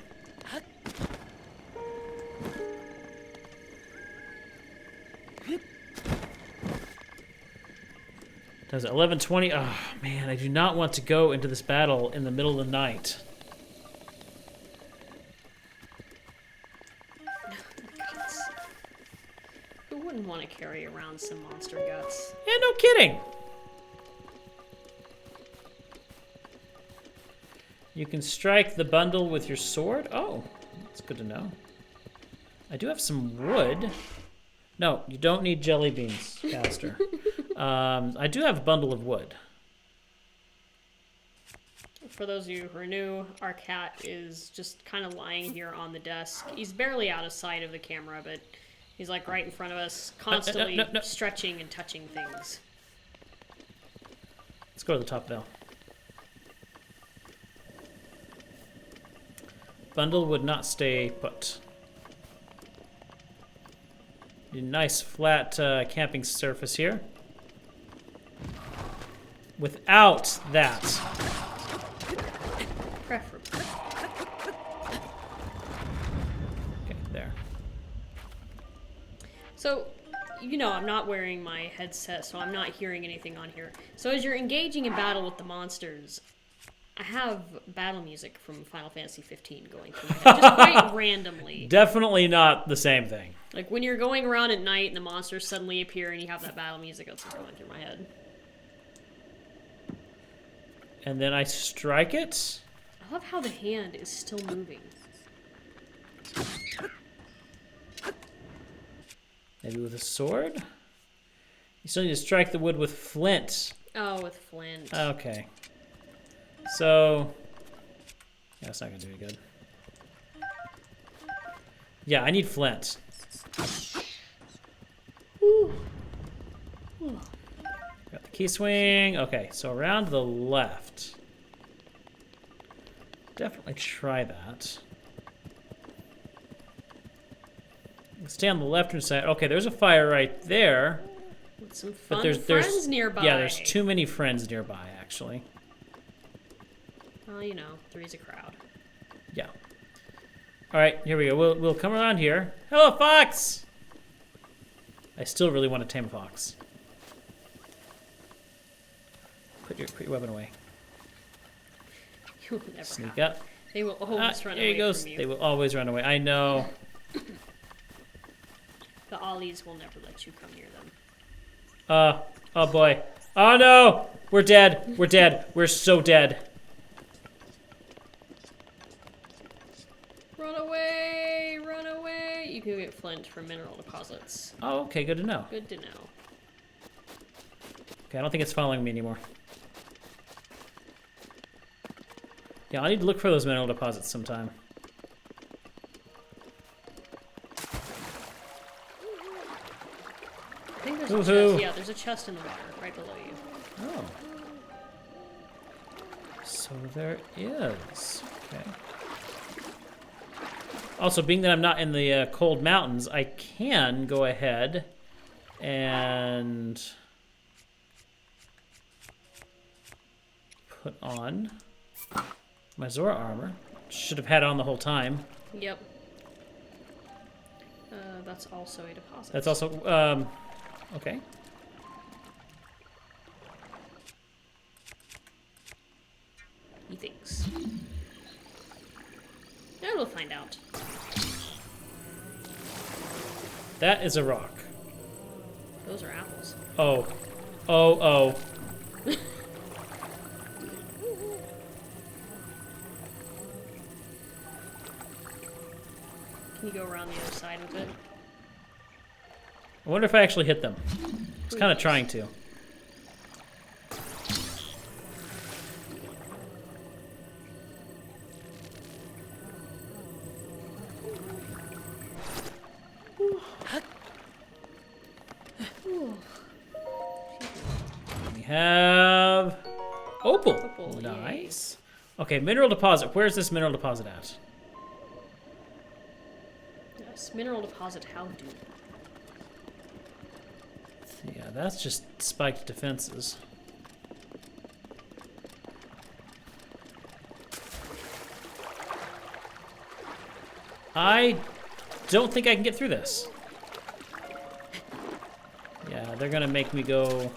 Does it 11:20? Oh man, I do not want to go into this battle in the middle of the night. Guts. Who wouldn't want to carry around some monster guts? Yeah, no kidding. You can strike the bundle with your sword. Oh, that's good to know. I do have some wood. No, you don't need jelly beans, Caster. I do have a bundle of wood. For those of you who are new, our cat is just kind of lying here on the desk. He's barely out of sight of the camera, but he's like right in front of us, constantly no. stretching and touching things. Let's go to the top now. Bundle would not stay put. A nice flat camping surface here. Without that. Preferably. Okay, there. So, you know, I'm not wearing my headset, so I'm not hearing anything on here. So as you're engaging in battle with the monsters, I have battle music from Final Fantasy 15 going through my head, just quite randomly. Definitely not the same thing. Like when you're going around at night and the monsters suddenly appear and you have that battle music, that's what's going through my head. And then I strike it. I love how the hand is still moving. Maybe with a sword? You still need to strike the wood with flint. Oh, with flint. Okay. So, yeah, that's not gonna do any good. Yeah, I need flint. Got the key swing. Okay, so around to the left. Definitely try that. Stay on the left-hand side. Okay, there's a fire right there. With some fun But friends nearby. Yeah, there's too many friends nearby, actually. Well, you know, three's a crowd. Yeah. All right, here we go. We'll come around here. Hello, fox! I still really want to tame a fox. Put your weapon away. You'll never Sneak have. up. They will always run There away he goes. from you. They will always run away. I know. The ollies will never let you come near them. Oh boy. Oh no! We're dead. We're dead. We're so dead. Run away! Run away! You can get flint from mineral deposits. Oh, okay, good to know. Good to know. Okay, I don't think it's following me anymore. Yeah, I need to look for those mineral deposits sometime. I think there's a Woohoo. chest. Yeah, there's a chest in the water right below you. Oh. So there is. Okay. Also, being that I'm not in the cold mountains, I can go ahead and put on my Zora armor. Should have had it on the whole time. Yep. That's also a deposit. That's also, okay. He thinks. Yeah, we'll find out. That is a rock. Those are apples. Oh. Oh, oh. Can you go around the other side with it? I wonder if I actually hit them. I was kind of trying to. We have opal. Opal, yay. Nice. Okay, mineral deposit. Where's this mineral deposit at? Yes, mineral deposit. How do? Yeah, that's just spiked defenses. I don't think I can get through this. Yeah, they're gonna make me go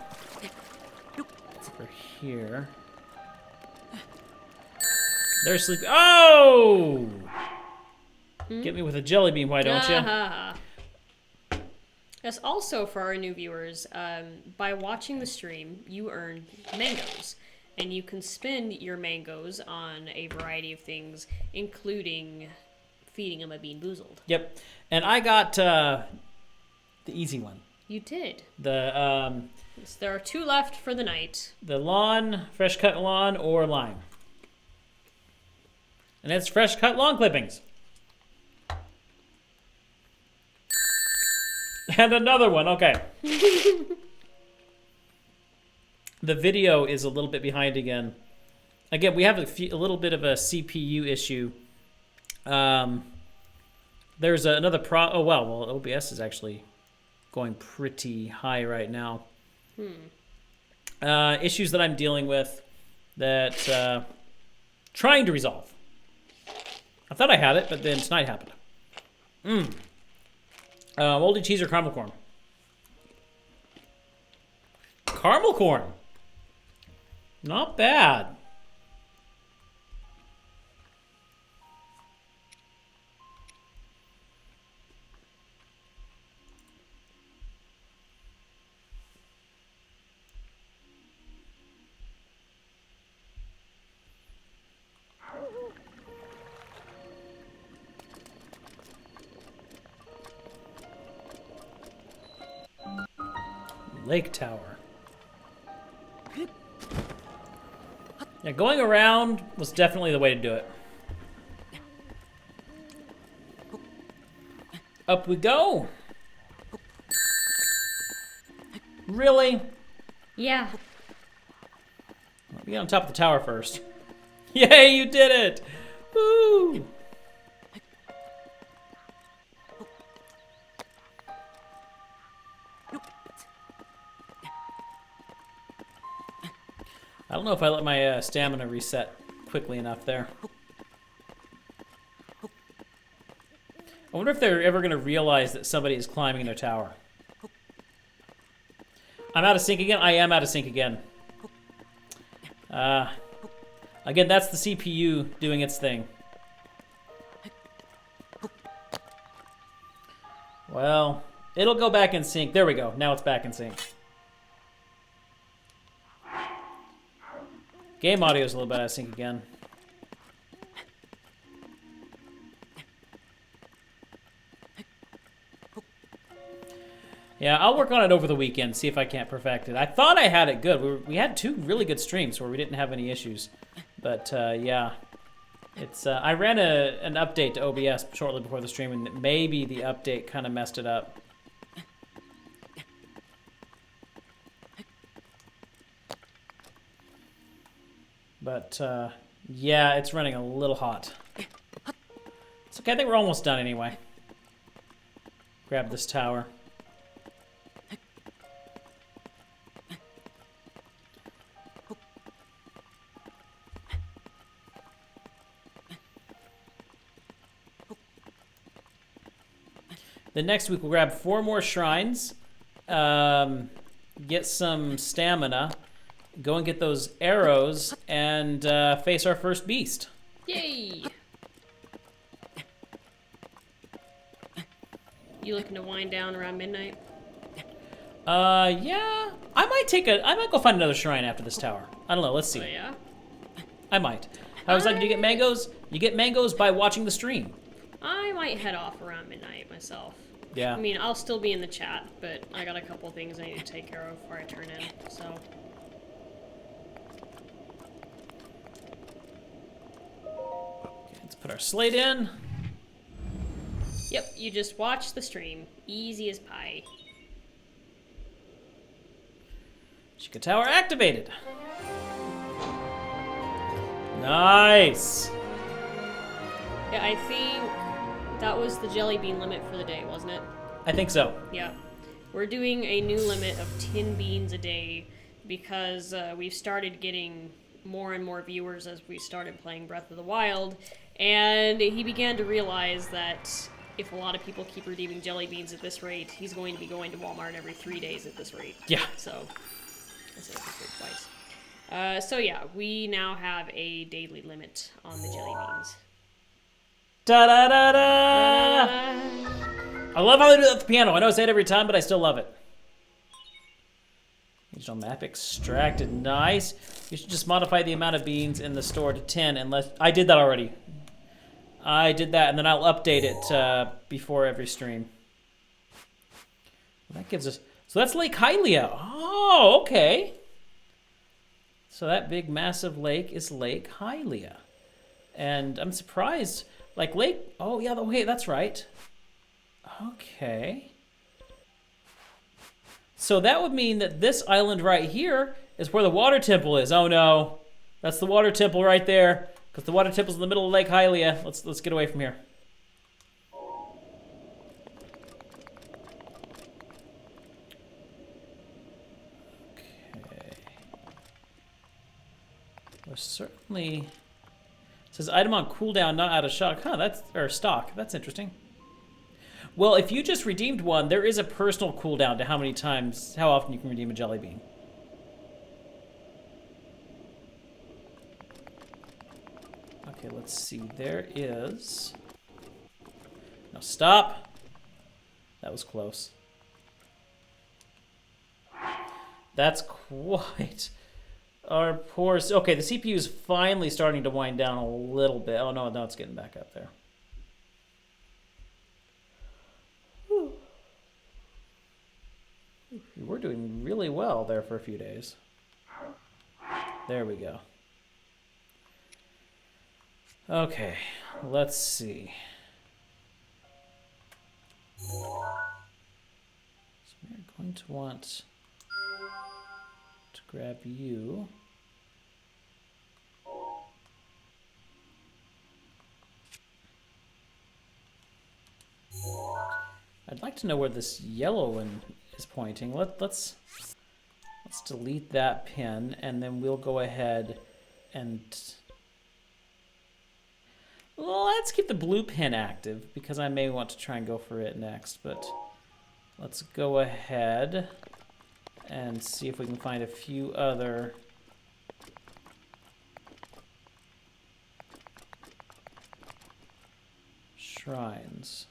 over here. They're sleeping. Oh! Get me with a jelly bean, why don't you? Yes, also for our new viewers, by watching the stream, you earn mangoes. And you can spend your mangoes on a variety of things, including feeding them a Bean Boozled. Yep. And I got the easy one. You did. The So there are 2 left for the night. the lawn, fresh cut lawn or lime. And it's fresh cut lawn clippings. And another one. Okay. The video is a little bit behind again. Again, we have a little bit of a CPU issue. There's another Oh, well, OBS is actually going pretty high right now. Issues that I'm dealing with that trying to resolve. I thought I had it, but then tonight happened. Moldy cheese or caramel corn? Caramel corn. Not bad. Lake Tower. Yeah, going around was definitely the way to do it. Up we go. Really? Yeah. Let me get on top of the tower first. Yay, you did it! Woo! I don't know if I let my stamina reset quickly enough there. I wonder if they're ever going to realize that somebody is climbing their tower. I'm out of sync again? I am out of sync again. Again, that's the CPU doing its thing. Well, it'll go back in sync. There we go. Now it's back in sync. Game audio is a little bit out of sync again. Yeah, I'll work on it over the weekend, see if I can't perfect it. I thought I had it good. We had 2 really good streams where we didn't have any issues. But, yeah. It's I ran an update to OBS shortly before the stream, and maybe the update kind of messed it up. But, yeah, it's running a little hot. It's okay, I think we're almost done anyway. Grab this tower. Then next week we'll grab 4 more shrines, get some stamina, go and get those arrows, and face our first beast. Yay! You looking to wind down around midnight? Yeah. I might go find another shrine after this tower. I don't know, let's see. Oh, yeah? I might. I was like, do you get mangoes? You get mangoes by watching the stream. I might head off around midnight myself. Yeah. I mean, I'll still be in the chat, but I got a couple things I need to take care of before I turn in, so. Okay, let's put our slate in. Yep, you just watch the stream. Easy as pie. Chica Tower activated. Nice. Yeah, I think that was the jelly bean limit for the day, wasn't it? I think so. Yeah. We're doing a new limit of 10 beans a day because we've started getting more and more viewers as we started playing Breath of the Wild, and he began to realize that if a lot of people keep redeeming jelly beans at this rate, he's going to be going to Walmart every 3 days at this rate. Yeah. So, I said this rate twice. So yeah, we now have a daily limit on the jelly beans. Da-da-da-da! I love how they do that with the piano. I know I say it every time, but I still love it. Regional map extracted. Nice. You should just modify the amount of beans in the store to 10 unless... I did that already. I did that, and then I'll update it before every stream. That gives us... So that's Lake Hylia. Oh, okay. So that big, massive lake is Lake Hylia. And I'm surprised. Like Lake... Oh, yeah, okay, that's right. Okay. So that would mean that this island right here is where the water temple is. Oh, no. That's the water temple right there. Because the water temple's in the middle of Lake Hylia. Let's get away from here. Okay. We're certainly... It says item on cooldown, not out of stock. Huh, or stock. That's interesting. Well, if you just redeemed one, there is a personal cooldown to how often you can redeem a jelly bean. Okay, let's see. There is... No, stop! That was close. That's quite... Our poor... Okay, the CPU is finally starting to wind down a little bit. Oh, no, it's getting back up there. We're doing really well there for a few days. There we go. Okay, let's see. So we're going to want to grab you. I'd like to know where this yellow one is pointing. Let's delete that pin, and then we'll go ahead and let's keep the blue pin active because I may want to try and go for it next. But let's go ahead and see if we can find a few other shrines.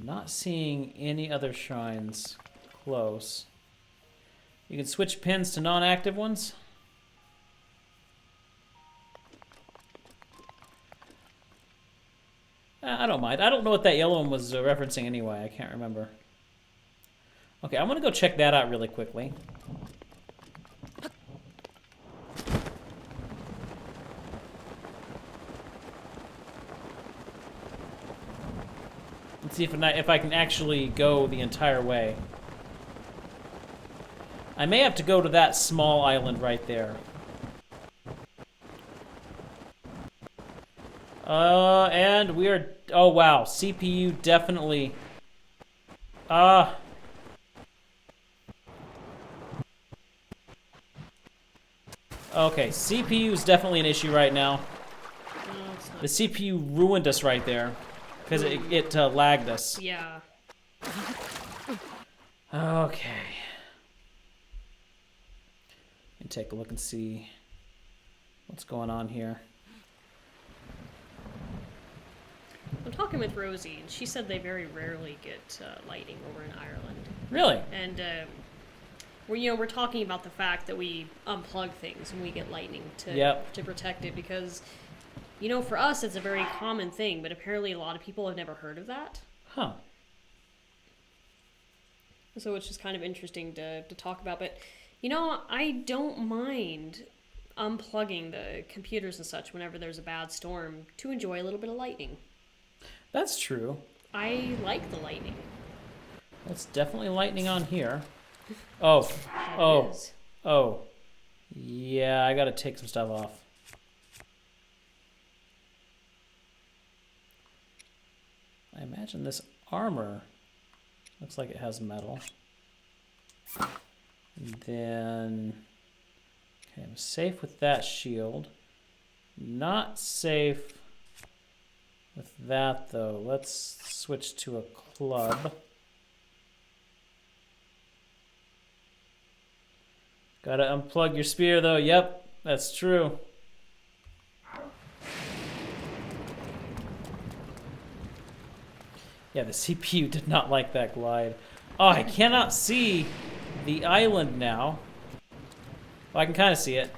Not seeing any other shrines close. You can switch pins to non-active ones. I don't mind. I don't know what that yellow one was referencing anyway. I can't remember. Okay, I'm gonna go check that out really quickly. Let's see if I can actually go the entire way. I may have to go to that small island right there. And we are... Oh, wow. CPU definitely... Okay, CPU is definitely an issue right now. No, it's not. The CPU ruined us right there. Because it lagged us. Yeah. Okay. Let me take a look and see what's going on here. I'm talking with Rosie, and she said they very rarely get lightning over in Ireland. Really? And we're talking about the fact that we unplug things when we get lightning to protect it, because for us it's a very common thing, but apparently a lot of people have never heard of that. Huh. So it's just kind of interesting to talk about. But I don't mind unplugging the computers and such whenever there's a bad storm to enjoy a little bit of lightning. That's true. I like the lightning. It's definitely lightning on here. That is. Oh. Yeah, I gotta take some stuff off. I imagine this armor looks like it has metal. And then... Okay, I'm safe with that shield. Not safe with that, though. Let's switch to a club. Gotta unplug your spear, though. Yep, that's true. Yeah, the CPU did not like that glide. Oh, I cannot see the island now. Well, I can kind of see it.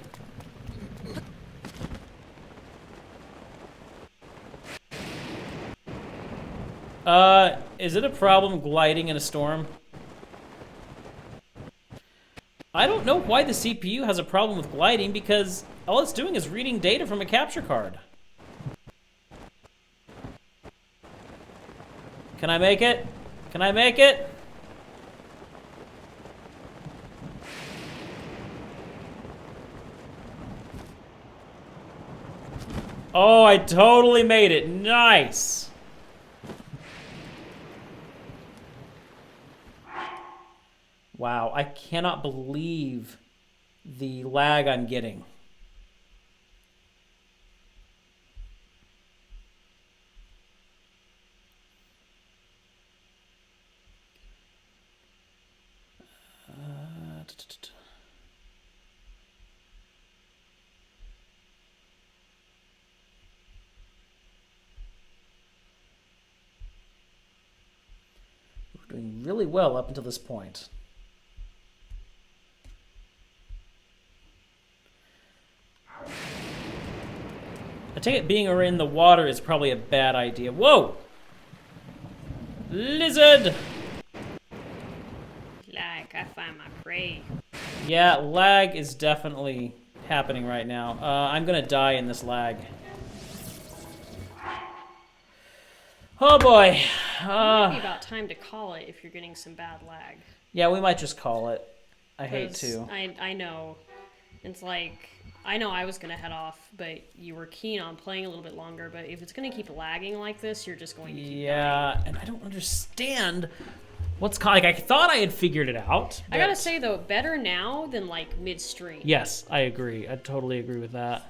Is it a problem gliding in a storm? I don't know why the CPU has a problem with gliding because all it's doing is reading data from a capture card. Can I make it? Can I make it? Oh, I totally made it. Nice. Wow, I cannot believe the lag I'm getting. We're doing really well up until this point. I take it being in the water is probably a bad idea. Whoa! Lizard! Like, I find my prey. Yeah, lag is definitely happening right now. I'm gonna die in this lag. Oh boy. It might be about time to call it if you're getting some bad lag. Yeah, we might just call it. I hate 'Cause to. I know. It's like, I know I was going to head off, but you were keen on playing a little bit longer. But if it's going to keep lagging like this, you're just going to keep dying. Yeah, and I don't understand what's like. I thought I had figured it out. I gotta but- say, though, better now than like midstream. Yes, I agree. I totally agree with that.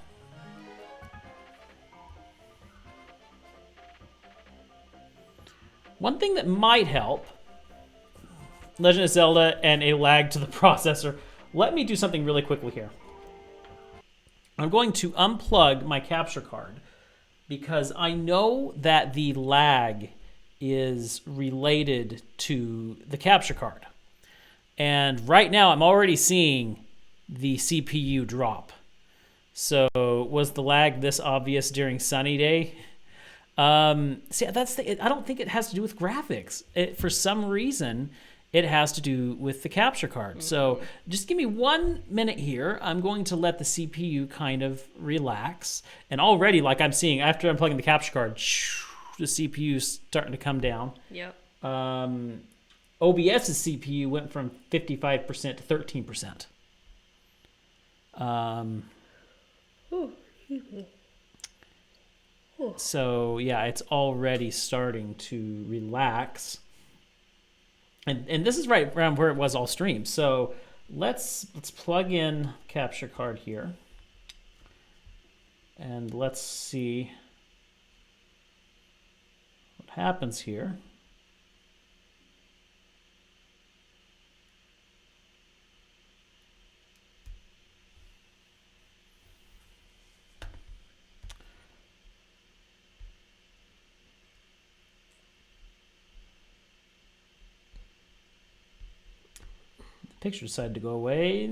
One thing that might help, Legend of Zelda and a lag to the processor. Let me do something really quickly here. I'm going to unplug my capture card because I know that the lag is related to the capture card. And right now I'm already seeing the CPU drop. So was the lag this obvious during sunny day? See, that's I don't think it has to do with graphics. For some reason, it has to do with the capture card. Mm-hmm. So just give me 1 minute here. I'm going to let the CPU kind of relax. And already, like I'm seeing, after unplugging the capture card, the CPU's starting to come down. Yep. OBS's CPU went from 55% to 13%. So yeah, it's already starting to relax. And this is right around where it was all streamed. So let's plug in capture card here. And let's see what happens here. Picture decided to go away.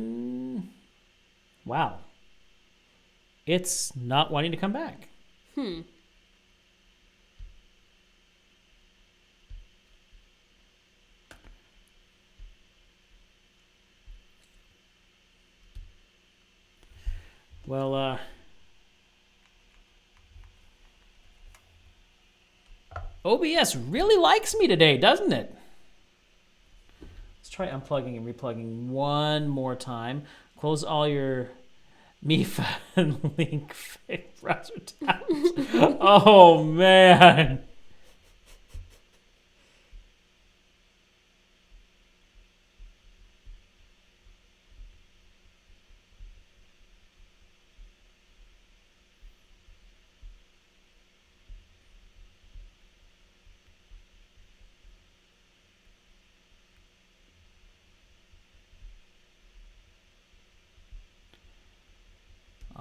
Wow. It's not wanting to come back. Well, OBS really likes me today, doesn't it? Let's try unplugging and replugging one more time. Close all your MIFA and link browser tabs. Oh, man.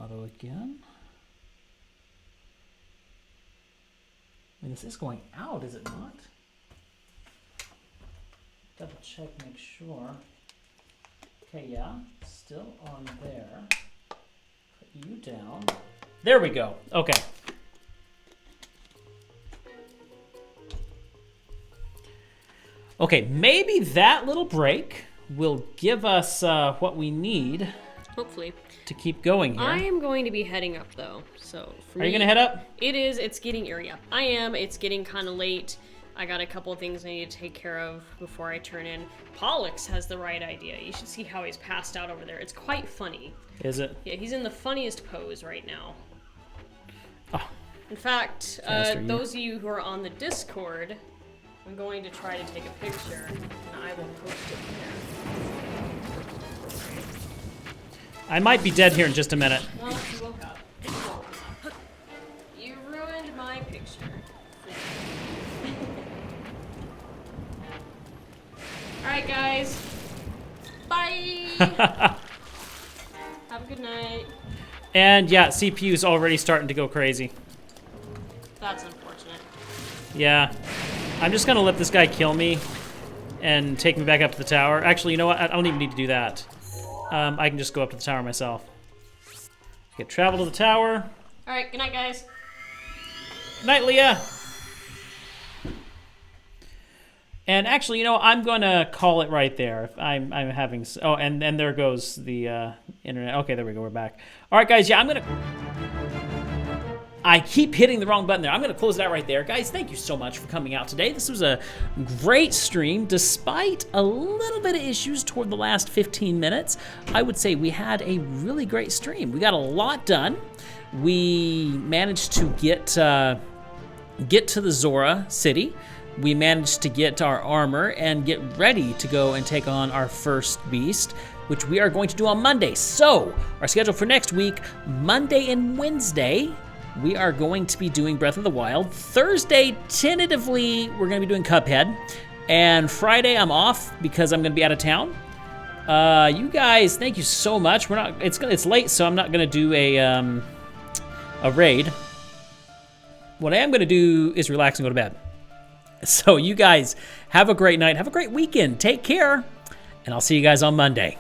Auto again. I mean, this is going out, is it not? double check, make sure. Okay, yeah, still on there. Put you down. There we go. Okay. Okay, maybe that little break will give us what we need Hopefully. to keep going here. I am going to be heading up though, so for Are you me, gonna head up? It is. It's getting eerie up. I am. It's getting kind of late. I got a couple of things I need to take care of before I turn in. Pollux has the right idea. You should see how he's passed out over there. It's quite funny. Is it? Yeah, he's in the funniest pose right now. Oh. In fact, Faster, you. those of you who are on the Discord, I'm going to try to take a picture, and I will post it there. I might be dead here in just a minute. Well, you woke up. You ruined my picture. Alright, guys. Bye! Have a good night. And yeah, CPU's already starting to go crazy. That's unfortunate. Yeah. I'm just gonna let this guy kill me and take me back up to the tower. Actually, you know what? I don't even need to do that. I can just go up to the tower myself. Okay, travel to the tower. Alright, good night, guys. Night, Leah. And actually, you know, I'm gonna call it right there. I'm having. Oh, and there goes the internet. Okay, there we go. We're back. All right, guys. Yeah, I'm gonna. I keep hitting the wrong button there. I'm going to close it out right there. Guys, thank you so much for coming out today. This was a great stream. Despite a little bit of issues toward the last 15 minutes, I would say we had a really great stream. We got a lot done. We managed to get to the Zora city. We managed to get our armor and get ready to go and take on our first beast, which we are going to do on Monday. So, our schedule for next week, Monday and Wednesday, we are going to be doing Breath of the Wild. Thursday, tentatively, we're going to be doing Cuphead. And Friday, I'm off because I'm going to be out of town. You guys, thank you so much. It's late, so I'm not going to do a raid. What I am going to do is relax and go to bed. So you guys, have a great night. Have a great weekend. Take care. And I'll see you guys on Monday.